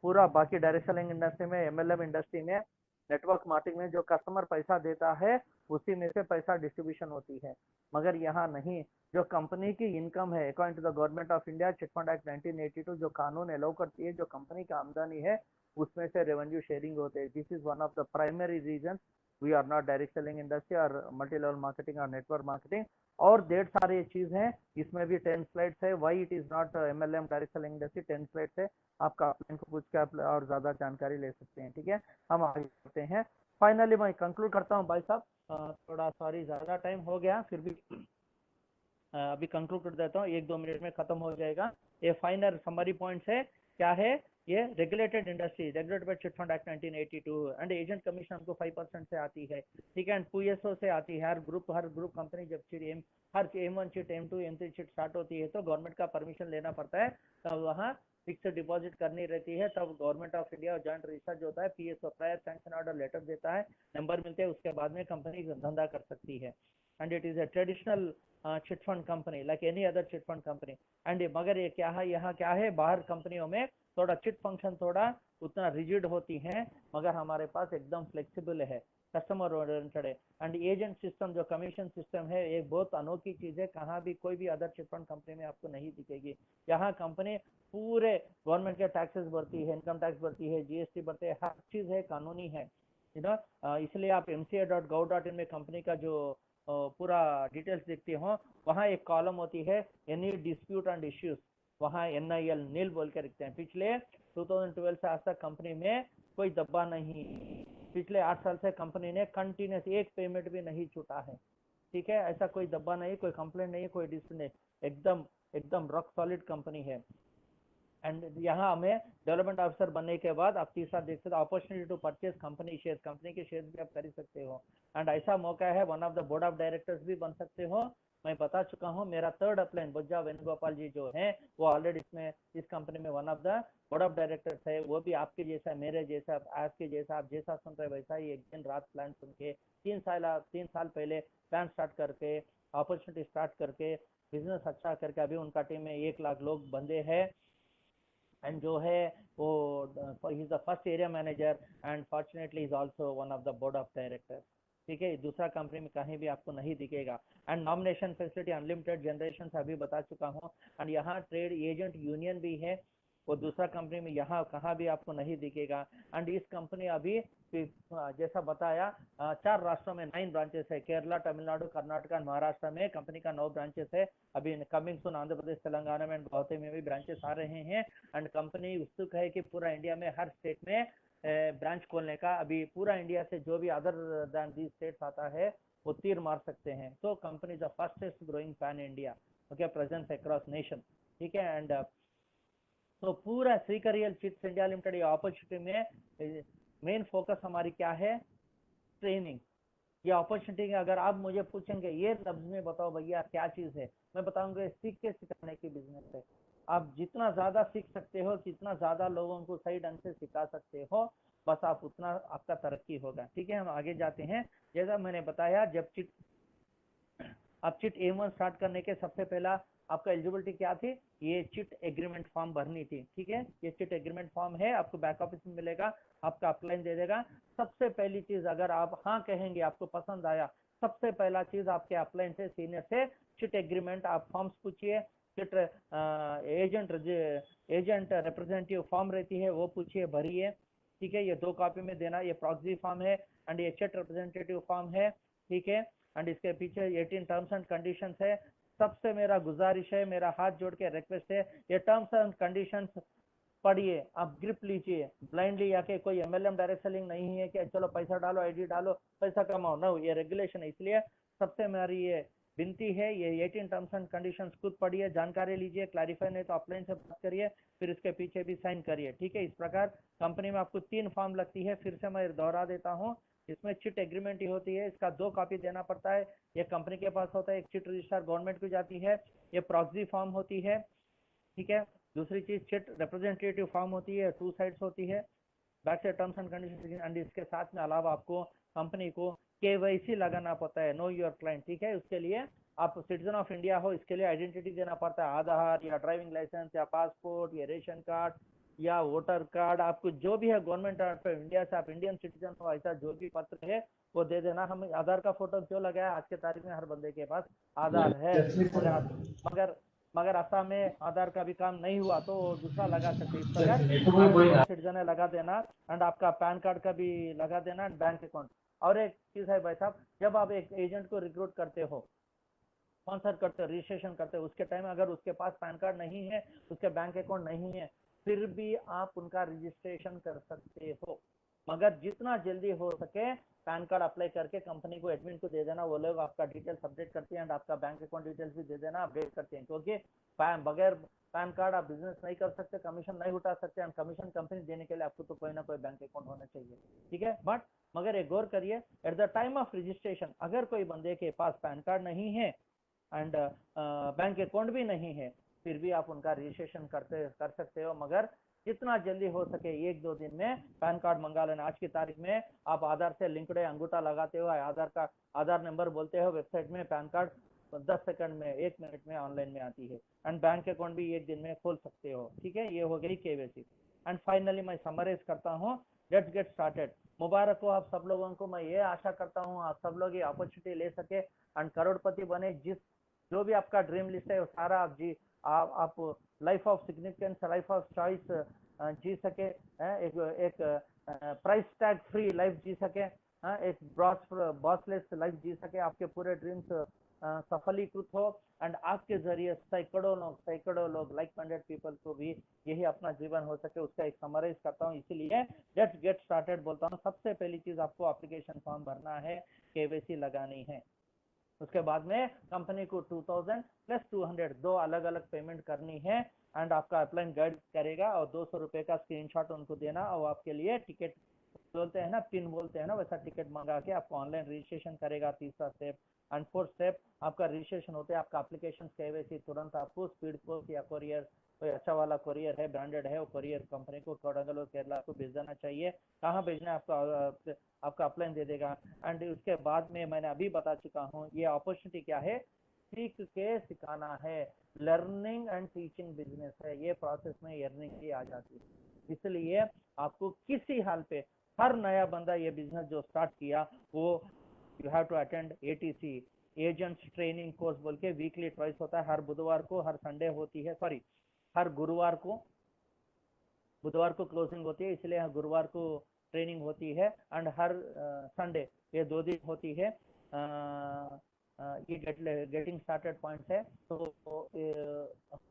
पूरा बाकी डायरेक्ट सेलिंग इंडस्ट्री में, एमएलएम इंडस्ट्री में, नेटवर्क मार्केटिंग में जो कस्टमर पैसा देता है उसी में से पैसा डिस्ट्रीब्यूशन होती है, मगर यहाँ नहीं। जो कंपनी की इनकम है according to the government of India chit fund act 1982, जो कानून अलाउ करती है, जो कंपनी का आमदनी है उसमें से रेवेन्यू शेयरिंग होते हैं। This is one of the primary reason we are not direct selling industry और मल्टी लेवल मार्केटिंग और नेटवर्क मार्केटिंग। और ढेर सारे चीज हैं, इसमें भी 10 स्लाइड्स है, why it is not MLM direct selling industry, 10 slides है, आपका अपने को पूछ के आप और ज्यादा जानकारी ले सकते हैं, ठीक है। हम आगे बढ़ते हैं। फाइनली मैं कंक्लूड करता हूँ भाई साहब, थोड़ा सॉरी ज्यादा टाइम हो गया, फिर भी अभी कंक्लूड कर देता हूँ, 1-2 मिनट में खत्म हो जाएगा। ये फाइनल समरी पॉइंट्स है, क्या है ये? Regulated industry, regulated by chit fund act 1982, and agent commission हमको 5% से आती है, ठीक है, एंड पीएसओ से आती है। हर ग्रुप कंपनी जब चिट हर M1 chit, M2, M3 chit start होती है तो गवर्नमेंट का परमिशन लेना पड़ता है, तब वहाँ फिक्स डिपॉजिट करनी रहती है, तब government of India joint register जो होता है, PSO prior sanction order letter देता है, नंबर मिलते हैं, उसके बाद में कंपनी धंधा कर सकती है। And it is a traditional chit fund company like any other chit fund company. And मगर ये क्या है, यहाँ क्या है, बाहर कंपनियों में थोड़ा चिट फंक्शन थोड़ा उतना रिजिड होती है, मगर हमारे पास एकदम फ्लेक्सिबल है, कस्टमर ओरिएंटेड है। एंड एजेंट सिस्टम जो कमीशन सिस्टम है, एक बहुत अनोखी चीज है, कहाँ भी कोई भी अदर चिट फंड कंपनी में आपको नहीं दिखेगी। यहाँ कंपनी पूरे गवर्नमेंट के टैक्सेस भरती है, इनकम टैक्स भरती है, जीएसटी भरते है, हर चीज है, कानूनी है, यू नो। इसलिए आप mca.gov.in में कंपनी का जो पूरा डिटेल्स देखते हो, वहाँ एक कॉलम होती है एनी डिस्प्यूट एंड इश्यूज, वहाँ NIL नील बोल के रखते हैं। पिछले 2012 से आज तक कंपनी में कोई दब्बा नहीं, पिछले 8 साल से कंपनी ने कंटिन्यूस एक पेमेंट भी नहीं छूटा है, ठीक है, ऐसा कोई दब्बा नहीं, कोई कंप्लेंट नहीं, कोई डिस्प्यूट नहीं, एकदम एकदम रॉक सॉलिड कंपनी है। एंड यहाँ हमें डेवलपमेंट ऑफिसर बनने के बाद आप तीसरा देख सकते हो, opportunity to purchase company share, company के शेयर भी आप खरीद सकते हो। एंड ऐसा मौका है, one of the board of directors भी बन सकते हो। मैं बता चुका हूँ, मेरा थर्ड अपलाइन बुज्जा वेणुगोपाल जी जो है, वो ऑलरेडी इसमें इस कंपनी में one of the board of directors है। वो भी आपके जैसा, मेरे जैसा, आपके जैसा, आप जैसा सुन रहे वैसा ही एक दिन रात प्लान सुन के 3 साल पहले प्लान स्टार्ट करके, अपॉर्चुनिटी स्टार्ट करके, बिजनेस अच्छा करके, अभी उनका टीम में 1 लाख लोग बंदे हैं। एंड जो है वो he is the first area manager and fortunately is also one of the board of director, ठीक है। दूसरा कंपनी में कहीं भी आपको नहीं दिखेगा। And nomination facility unlimited generation से अभी बता चुका हूँ। एंड यहाँ ट्रेड एजेंट यूनियन भी है, वो दूसरा कंपनी में यहाँ कहाँ भी आपको नहीं दिखेगा। एंड इस कंपनी अभी जैसा बताया 4 राष्ट्रों में 9 ब्रांचेस है, केरला, तमिलनाडु, कर्नाटक और महाराष्ट्र में कंपनी का 9 ब्रांचेस है। अभी कमिंग सुन आंध्र प्रदेश, तेलंगाना में, गौहती में भी ब्रांचेस आ रहे हैं। एंड कंपनी उत्सुक है कि पूरा इंडिया में हर स्टेट में ब्रांच खोलने का। अभी पूरा इंडिया से जो भी अदर देन दीज स्टेट्स आता है वो तीर मार सकते हैं। तो company the fastest growing pan India, okay, presence across nation, ठीक है। एंड तो पूरा श्रीकरियल चिट्स इंडिया लिमिटेड ये अपॉर्चुनिटी में मेन फोकस हमारी क्या है? ट्रेनिंग। ये अपॉर्चुनिटी अगर आप मुझे पूछेंगे ये लफ्ज में बताओ भैया क्या चीज है, मैं बताऊंगा सीख के सिखाने की बिजनेस है। आप जितना ज्यादा सीख सकते हो, जितना ज्यादा लोगों को सही ढंग से सिखा सकते हो, बस आप उतना आपका तरक्की होगा, ठीक है। हम आगे जाते हैं। जैसा मैंने बताया, जब चिट आप चिट A1 स्टार्ट करने के सबसे पहला आपका एलिजिबिलिटी क्या थी, ये चिट एग्रीमेंट फॉर्म भरनी थी, ठीक है। ये चिट एग्रीमेंट फॉर्म है, आपको बैक ऑफिस में मिलेगा, आपका अपलाइन दे देगा। सबसे पहली चीज अगर आप हाँ कहेंगे, आपको पसंद आया, सबसे पहला चीज आपके अपलाइन से सीनियर से चिट एग्रीमेंट आप फॉर्म्स पूछिए, चिट एजेंट रिप्रेजेंटेटिव फॉर्म रहती है वो पूछिए, भरिए, ठीक है। ये 2 कॉपी में देना, ये प्रॉक्सी फॉर्म है एंड ये चिट रिप्रेजेंटेटिव फॉर्म है, ठीक है। एंड इसके पीछे 18 टर्म्स एंड कंडीशंस है। सबसे मेरा गुजारिश है, मेरा हाथ जोड़ के रिक्वेस्ट है, ये टर्म्स एंड कंडीशंस पढ़िए, आप ग्रिप लीजिए। ब्लाइंडली आके कोई एमएलएम डायरेक्ट सेलिंग नहीं है कि चलो पैसा डालो, आईडी डालो, पैसा कमाओ, ना, ये रेगुलेशन है। इसलिए सबसे मेरी ये विनती है, ये 18 टर्म्स एंड कंडीशंस खुद पढ़िए, जानकारी लीजिए, क्लैरिफाई नहीं तो ऑफलाइन से बात करिए, फिर इसके पीछे भी साइन करिए, ठीक है। इस प्रकार कंपनी में आपको 3 फॉर्म लगती है, फिर से मैं दोहरा देता हूँ। इसमें चिट एग्रीमेंट ही होती है, इसका 2 कॉपी देना पड़ता है, ये कंपनी के पास होता है, एक चिट रजिस्टर गवर्नमेंट को जाती है, ये प्रॉक्सी फॉर्म होती है, ठीक है। दूसरी चीज चिट रिप्रेजेंटेटिव फॉर्म होती है, 2 साइड्स होती है, बैक से टर्म्स एंड कंडीशन, एंड इसके साथ में अलावा आपको कंपनी को केवाईसी लगाना पड़ता है, नो योर क्लाइंट, ठीक है। उसके लिए आप सिटीजन ऑफ इंडिया हो, इसके लिए आइडेंटिटी देना पड़ता है, आधार या ड्राइविंग लाइसेंस या पासपोर्ट या रेशन कार्ड या वोटर कार्ड, आपको जो भी है गवर्नमेंट ऑफ इंडिया से, आप इंडियन सिटीजन हो, ऐसा जो भी पत्र है वो दे देना। हम आधार का फोटो क्यों लगाया, आज के तारीख में हर बंदे के पास आधार है, मगर मगर असम में आधार का भी काम नहीं हुआ तो दूसरा लगा सकते। इस प्रकार आप इंडियन सिटीजन है लगा देना, एंड आपका पैन कार्ड का भी लगा देना, एंड बैंक अकाउंट। और एक चीज है भाई साहब, जब आप एक एजेंट को रिक्रूट करते हो, स्पॉन्सर करते हो, रजिस्ट्रेशन करते हो, उसके टाइम अगर उसके पास पैन कार्ड नहीं है, उसके बैंक अकाउंट नहीं है, फिर भी आप उनका रजिस्ट्रेशन कर सकते हो। मगर जितना जल्दी हो सके पैन कार्ड अप्लाई करके कंपनी को, एडमिन को दे देना, वो लोग आपका डिटेल्स अपडेट करते हैं, एंड आपका बैंक अकाउंट डिटेल्स भी दे देना, अपडेट करते हैं। क्योंकि बगैर पैन कार्ड आप बिजनेस नहीं कर सकते, कमीशन नहीं उठा सकते, एंड कमीशन कंपनी देने के लिए आपको तो कोई ना कोई बैंक अकाउंट होना चाहिए, ठीक है। बट मगर एक गौर करिए, at the time of registration अगर कोई बंदे के पास पैन कार्ड नहीं है एंड बैंक अकाउंट भी नहीं है, फिर भी आप उनका रजिस्ट्रेशन कर सकते हो। मगर जितना जल्दी हो सके 1-2 दिन में पैन कार्ड मंगा लेना। आज की तारीख में आप आधार से लिंक्ड अंगूठा लगाते हो, आधार नंबर बोलते हो, वेबसाइट में पैन कार्ड 10 सेकंड में, 1 मिनट में ऑनलाइन में आती है, एंड बैंक अकाउंट भी 1 दिन में खोल सकते हो, ठीक है। ये हो गई केवाईसी। एंड फाइनली मैं समराइज करता हूँ, लेट्स गेट स्टार्टेड। मुबारक हो आप सब लोगों को, मैं ये आशा करता हूँ आप सब लोग ये अपॉर्चुनिटी ले सके एंड करोड़पति बने। जो भी आपका ड्रीम लिस्ट है वो सारा आप life of significance, life of choice जी सके, एक प्राइस टैग फ्री लाइफ जी सके, एक बॉसलेस लाइफ जी सके, आपके पूरे ड्रीम्स सफलीकृत हो, एंड आपके जरिए सैकड़ों लोग लाइक माइंडेड पीपल को भी यही अपना जीवन हो सके, उसका एक समराइज करता हूँ। इसीलिए लेट्स गेट स्टार्टेड बोलता हूँ। सबसे पहली चीज आपको एप्लीकेशन फॉर्म भरना है, केवाईसी लगानी है। उसके बाद में कंपनी को 2000 प्लस 200 2 अलग अलग पेमेंट करनी है, एंड आपका अपलाइन गाइड करेगा, और 200 रुपए का स्क्रीनशॉट उनको देना, और आपके लिए टिकट बोलते हैं ना, पिन बोलते हैं ना, वैसा टिकट मंगा के आपको ऑनलाइन रजिस्ट्रेशन करेगा। तीसरा स्टेप एंड 4th स्टेप आपका रजिस्ट्रेशन होते हैं, आपका एप्लीकेशन केवाईसी तुरंत आपको स्पीड पोस्ट या कोरियर, कोई अच्छा वाला कोरियर है, ब्रांडेड है, वो कोरियर कंपनी को कोडंगल और केरला को भेज देना चाहिए। कहाँ भेजना है आपका अपलाइन दे देगा। एंड उसके बाद में मैंने अभी बता चुका हूँ, ये अपॉर्चुनिटी क्या है, सीख के सिखाना है, लर्निंग एंड टीचिंग बिजनेस है, ये प्रोसेस में अर्निंग भी आ जाती है। इसलिए आपको किसी हाल पे, हर नया बंदा ये बिजनेस जो स्टार्ट किया, वो you have to attend ATC, agents training course बोल के, वीकली ट्वाइस होता है, हर बुधवार को, हर संडे होती है, सॉरी हर गुरुवार को, बुधवार को क्लोजिंग होती है, इसलिए गुरुवार को ट्रेनिंग होती है, एंड हर संडे, ये 2 दिन होती है। ये गेटिंग स्टार्टेड पॉइंट्स है। तो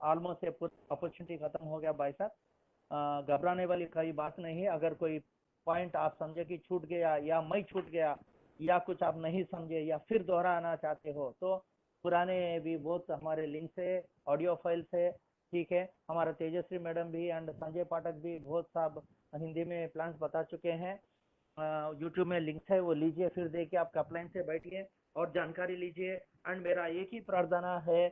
ऑलमोस्ट अपॉर्चुनिटी खत्म हो गया भाई साहब, घबराने वाली कोई बात नहीं है। अगर कोई पॉइंट आप समझे कि छूट गया, या मैं छूट गया, या कुछ आप नहीं समझे, या फिर दोहराना चाहते हो, तो पुराने भी बहुत हमारे लिंक्स है, ऑडियो फाइल्स है, ठीक है। हमारा तेजस्वी मैडम भी एंड संजय पाठक भी बहुत साहब हिंदी में प्लान्स बता चुके हैं। यूट्यूब में लिंक्स है, वो लीजिए, फिर देखिए, आप अपलाइन से बैठिए और जानकारी लीजिए। एंड मेरा एक ही प्रार्थना है,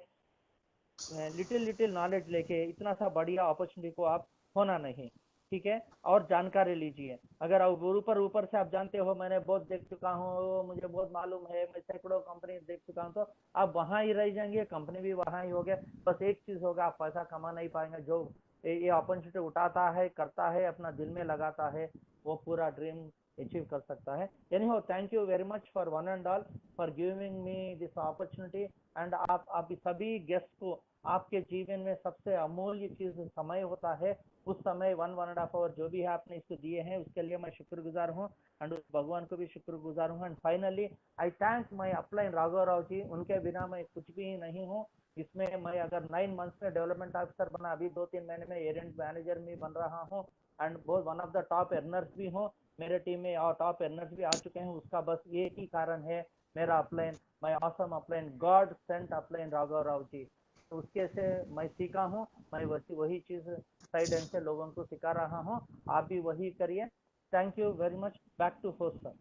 लिटिल नॉलेज लेके इतना सा बढ़िया अपॉर्चुनिटी को आप होना नहीं। ठीक है, और जानकारी लीजिए। अगर आप ऊपर से आप जानते हो मैंने बहुत देख चुका हूँ, मुझे बहुत मालूम है, मैं सैकड़ों कंपनी देख चुका हूँ, तो आप वहां ही रह जाएंगे, कंपनी भी वहां ही हो गया। बस एक चीज होगा, आप पैसा कमा नहीं पाएंगे। जो ये अपॉर्चुनिटी उठाता है, करता है, अपना दिल में लगाता है, वो पूरा ड्रीम अचीव कर सकता है। Anyhow, thank you very much for one and all for giving me this opportunity. And आप सभी गेस्ट को, आपके जीवन में सबसे अमूल्य चीज समय होता है, उस समय 1.5 आवर जो भी है आपने इसको दिए हैं, उसके लिए मैं शुक्रगुजार हूँ, एंड उस भगवान को भी शुक्रगुजार हूँ। And finally I thank my upline Raghav Rao ji, उनके बिना मैं कुछ भी नहीं हूँ। इसमें मैं अगर 9 मंथ्स में डेवलपमेंट ऑफिसर बना, अभी 2-3 महीने में एजेंट मैनेजर में बन रहा हूँ, एंड बहुत one of the top earners भी हूँ, मेरे टीम में और टॉप अर्नर्स भी आ चुके हैं। उसका बस एक ही कारण है, मेरा upline, my awesome upline, God sent upline Raghav Rao ji. तो उसके से मैं सीखा हूँ, मैं वही चीज साइड एंड से लोगों को सिखा रहा हूँ, आप भी वही करिए। Thank you very much, back to host sir.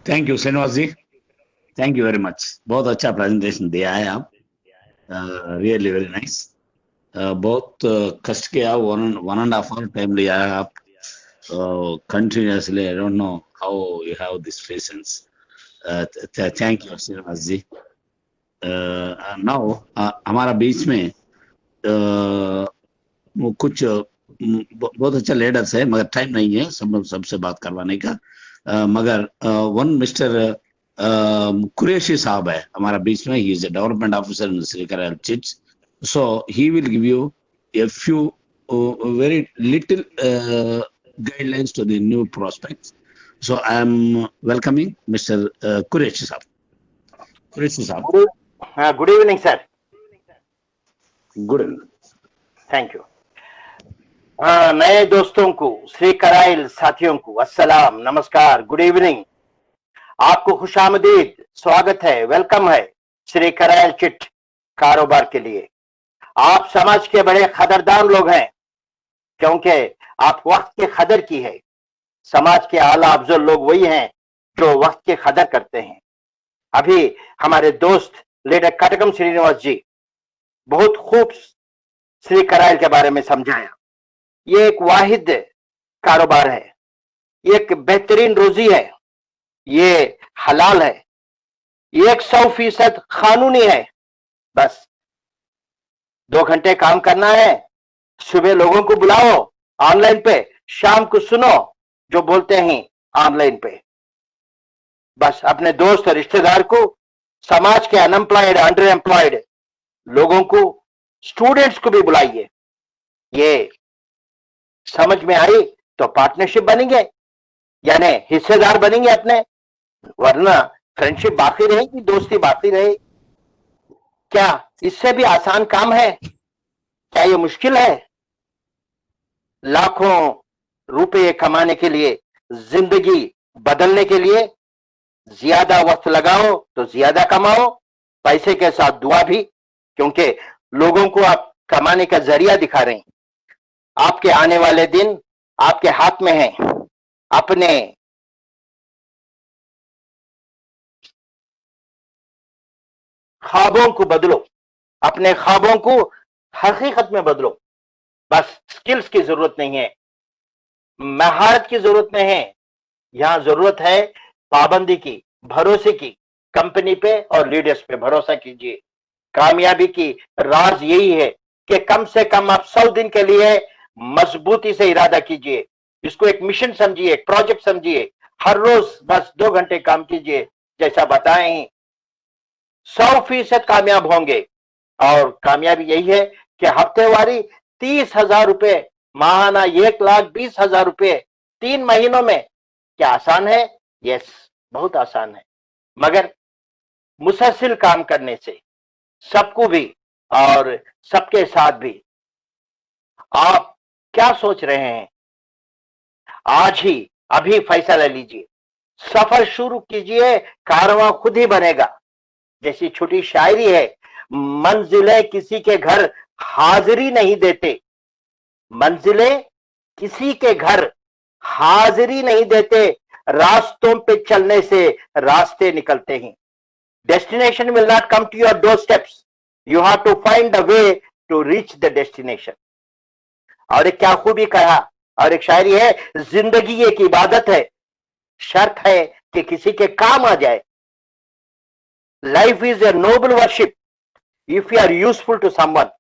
Thank you Srinivas ji, thank you very much. बहुत अच्छा प्रेजेंटेशन दिया है आप, रियली वेरी नाइस। बहुत कष्ट किया, 1.5 आवर टाइम लिया है आप continuously. I don't know how you have this patience. Thank you Srinivas ji. Now हमारा बीच में वो कुछ बहुत अच्छा लीडर्स है, मगर टाइम नहीं है सबसे बात करवाने का। मगर वन मिस्टर कुरैशी साहब है हमारा बीच में। He is a development officer in Shrikaryal chits, so he will give you a few very little guidelines to the new prospects. So I am welcoming Mr. Qureshi Saab. Qureshi Saab. Good evening, sir. Good evening. Thank you. नए दोस्तों को, श्री कराइल साथियों को अस्सलाम, नमस्कार, good evening. आपको खुशामदीद, स्वागत है, वेलकम है श्री कराइल चिट कारोबार के लिए। आप समाज के बड़े कदरदान लोग हैं, क्योंकि आप वक्त की कदर की है। समाज के आला अफजल लोग वही हैं जो वक्त की कदर करते हैं। अभी हमारे दोस्त लीडर कटकम श्रीनिवास जी बहुत खूब श्री कराइल के बारे में समझाया। ये एक वाहिद कारोबार है, ये एक बेहतरीन रोजी है, ये हलाल है, ये 100% कानूनी है। बस 2 घंटे काम करना है, सुबह लोगों को बुलाओ ऑनलाइन पे, शाम को सुनो जो बोलते हैं ऑनलाइन पे। बस अपने दोस्त और रिश्तेदार को, समाज के अनएम्प्लॉयड, अंडर एम्प्लॉयड लोगों को, स्टूडेंट्स को भी बुलाइए। ये समझ में आई तो पार्टनरशिप बनेंगे, यानी हिस्सेदार बनेंगे अपने, वरना फ्रेंडशिप बाकी रहेगी, दोस्ती बाकी रहेगी। क्या इससे भी आसान काम है? क्या ये मुश्किल है? लाखों रुपए कमाने के लिए, जिंदगी बदलने के लिए ज्यादा वक्त लगाओ तो ज्यादा कमाओ, पैसे के साथ दुआ भी, क्योंकि लोगों को आप कमाने का जरिया दिखा रहे हैं। आपके आने वाले दिन आपके हाथ में है। अपने ख्वाबों को बदलो, अपने ख्वाबों को हकीकत में बदलो। बस स्किल्स की जरूरत नहीं है, महारत की जरूरत नहीं है, यहां जरूरत है पाबंदी की, भरोसे की। कंपनी पे और लीडर्स पे भरोसा कीजिए। कामयाबी की राज यही है कि कम से कम आप 100 दिन के लिए मजबूती से इरादा कीजिए, इसको एक मिशन समझिए, एक प्रोजेक्ट समझिए। हर रोज बस 2 घंटे काम कीजिए, जैसा बताएं 100% कामयाब होंगे। और कामयाबी यही है कि हफ्तेवारी 30,000 रुपए, माहाना 1,20,000 रुपए 3 महीनों में। क्या आसान है? यस, बहुत आसान है, मगर मुसलसिल काम करने से सबको भी और सबके साथ भी। आप क्या सोच रहे हैं? आज ही अभी फैसला लीजिए, सफर शुरू कीजिए, कारवां खुद ही बनेगा। जैसी छोटी शायरी है, मंजिलें किसी के घर हाजिरी नहीं देते, मंजिलें किसी के घर हाजिरी नहीं देते, रास्तों पे चलने से रास्ते निकलते हैं। Destination will not come to your doorsteps. You have to find a way to reach the destination. और एक क्या खूबी कहा, और एक शायरी है, जिंदगी एक इबादत है, शर्त है कि किसी के काम आ जाए। Life is a noble worship if you are useful to someone.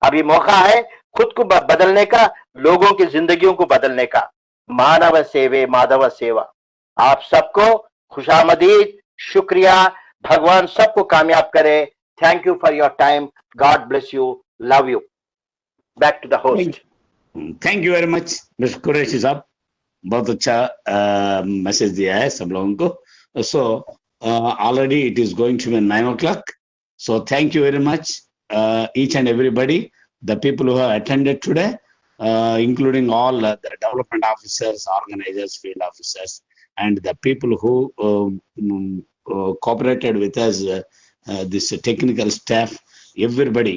अभी मौका है खुद को बदलने का, लोगों की जिंदगियों को बदलने का। मानव सेवे माधव सेवा। आप सबको खुशामदीद, शुक्रिया। भगवान सबको कामयाब करे। Thank you for your time. God bless you, love you. Back to the host. Thank you very much mister Qureshi साहब, बहुत अच्छा मैसेज दिया है सब लोगों को। सो already it is going to be 9 o'clock. So thank you very much, each and everybody, the people who have attended today, including all the development officers, organizers, field officers, and the people who cooperated with us, this technical staff, everybody.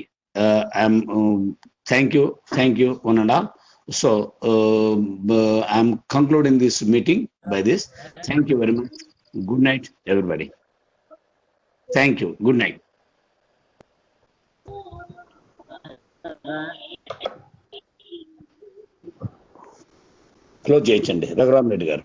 Thank you, one and all. So I'm concluding this meeting by this. Thank you very much. Good night, everybody. Thank you. Good night. Close చేయండి రఘురామ్ రెడ్డి గారు.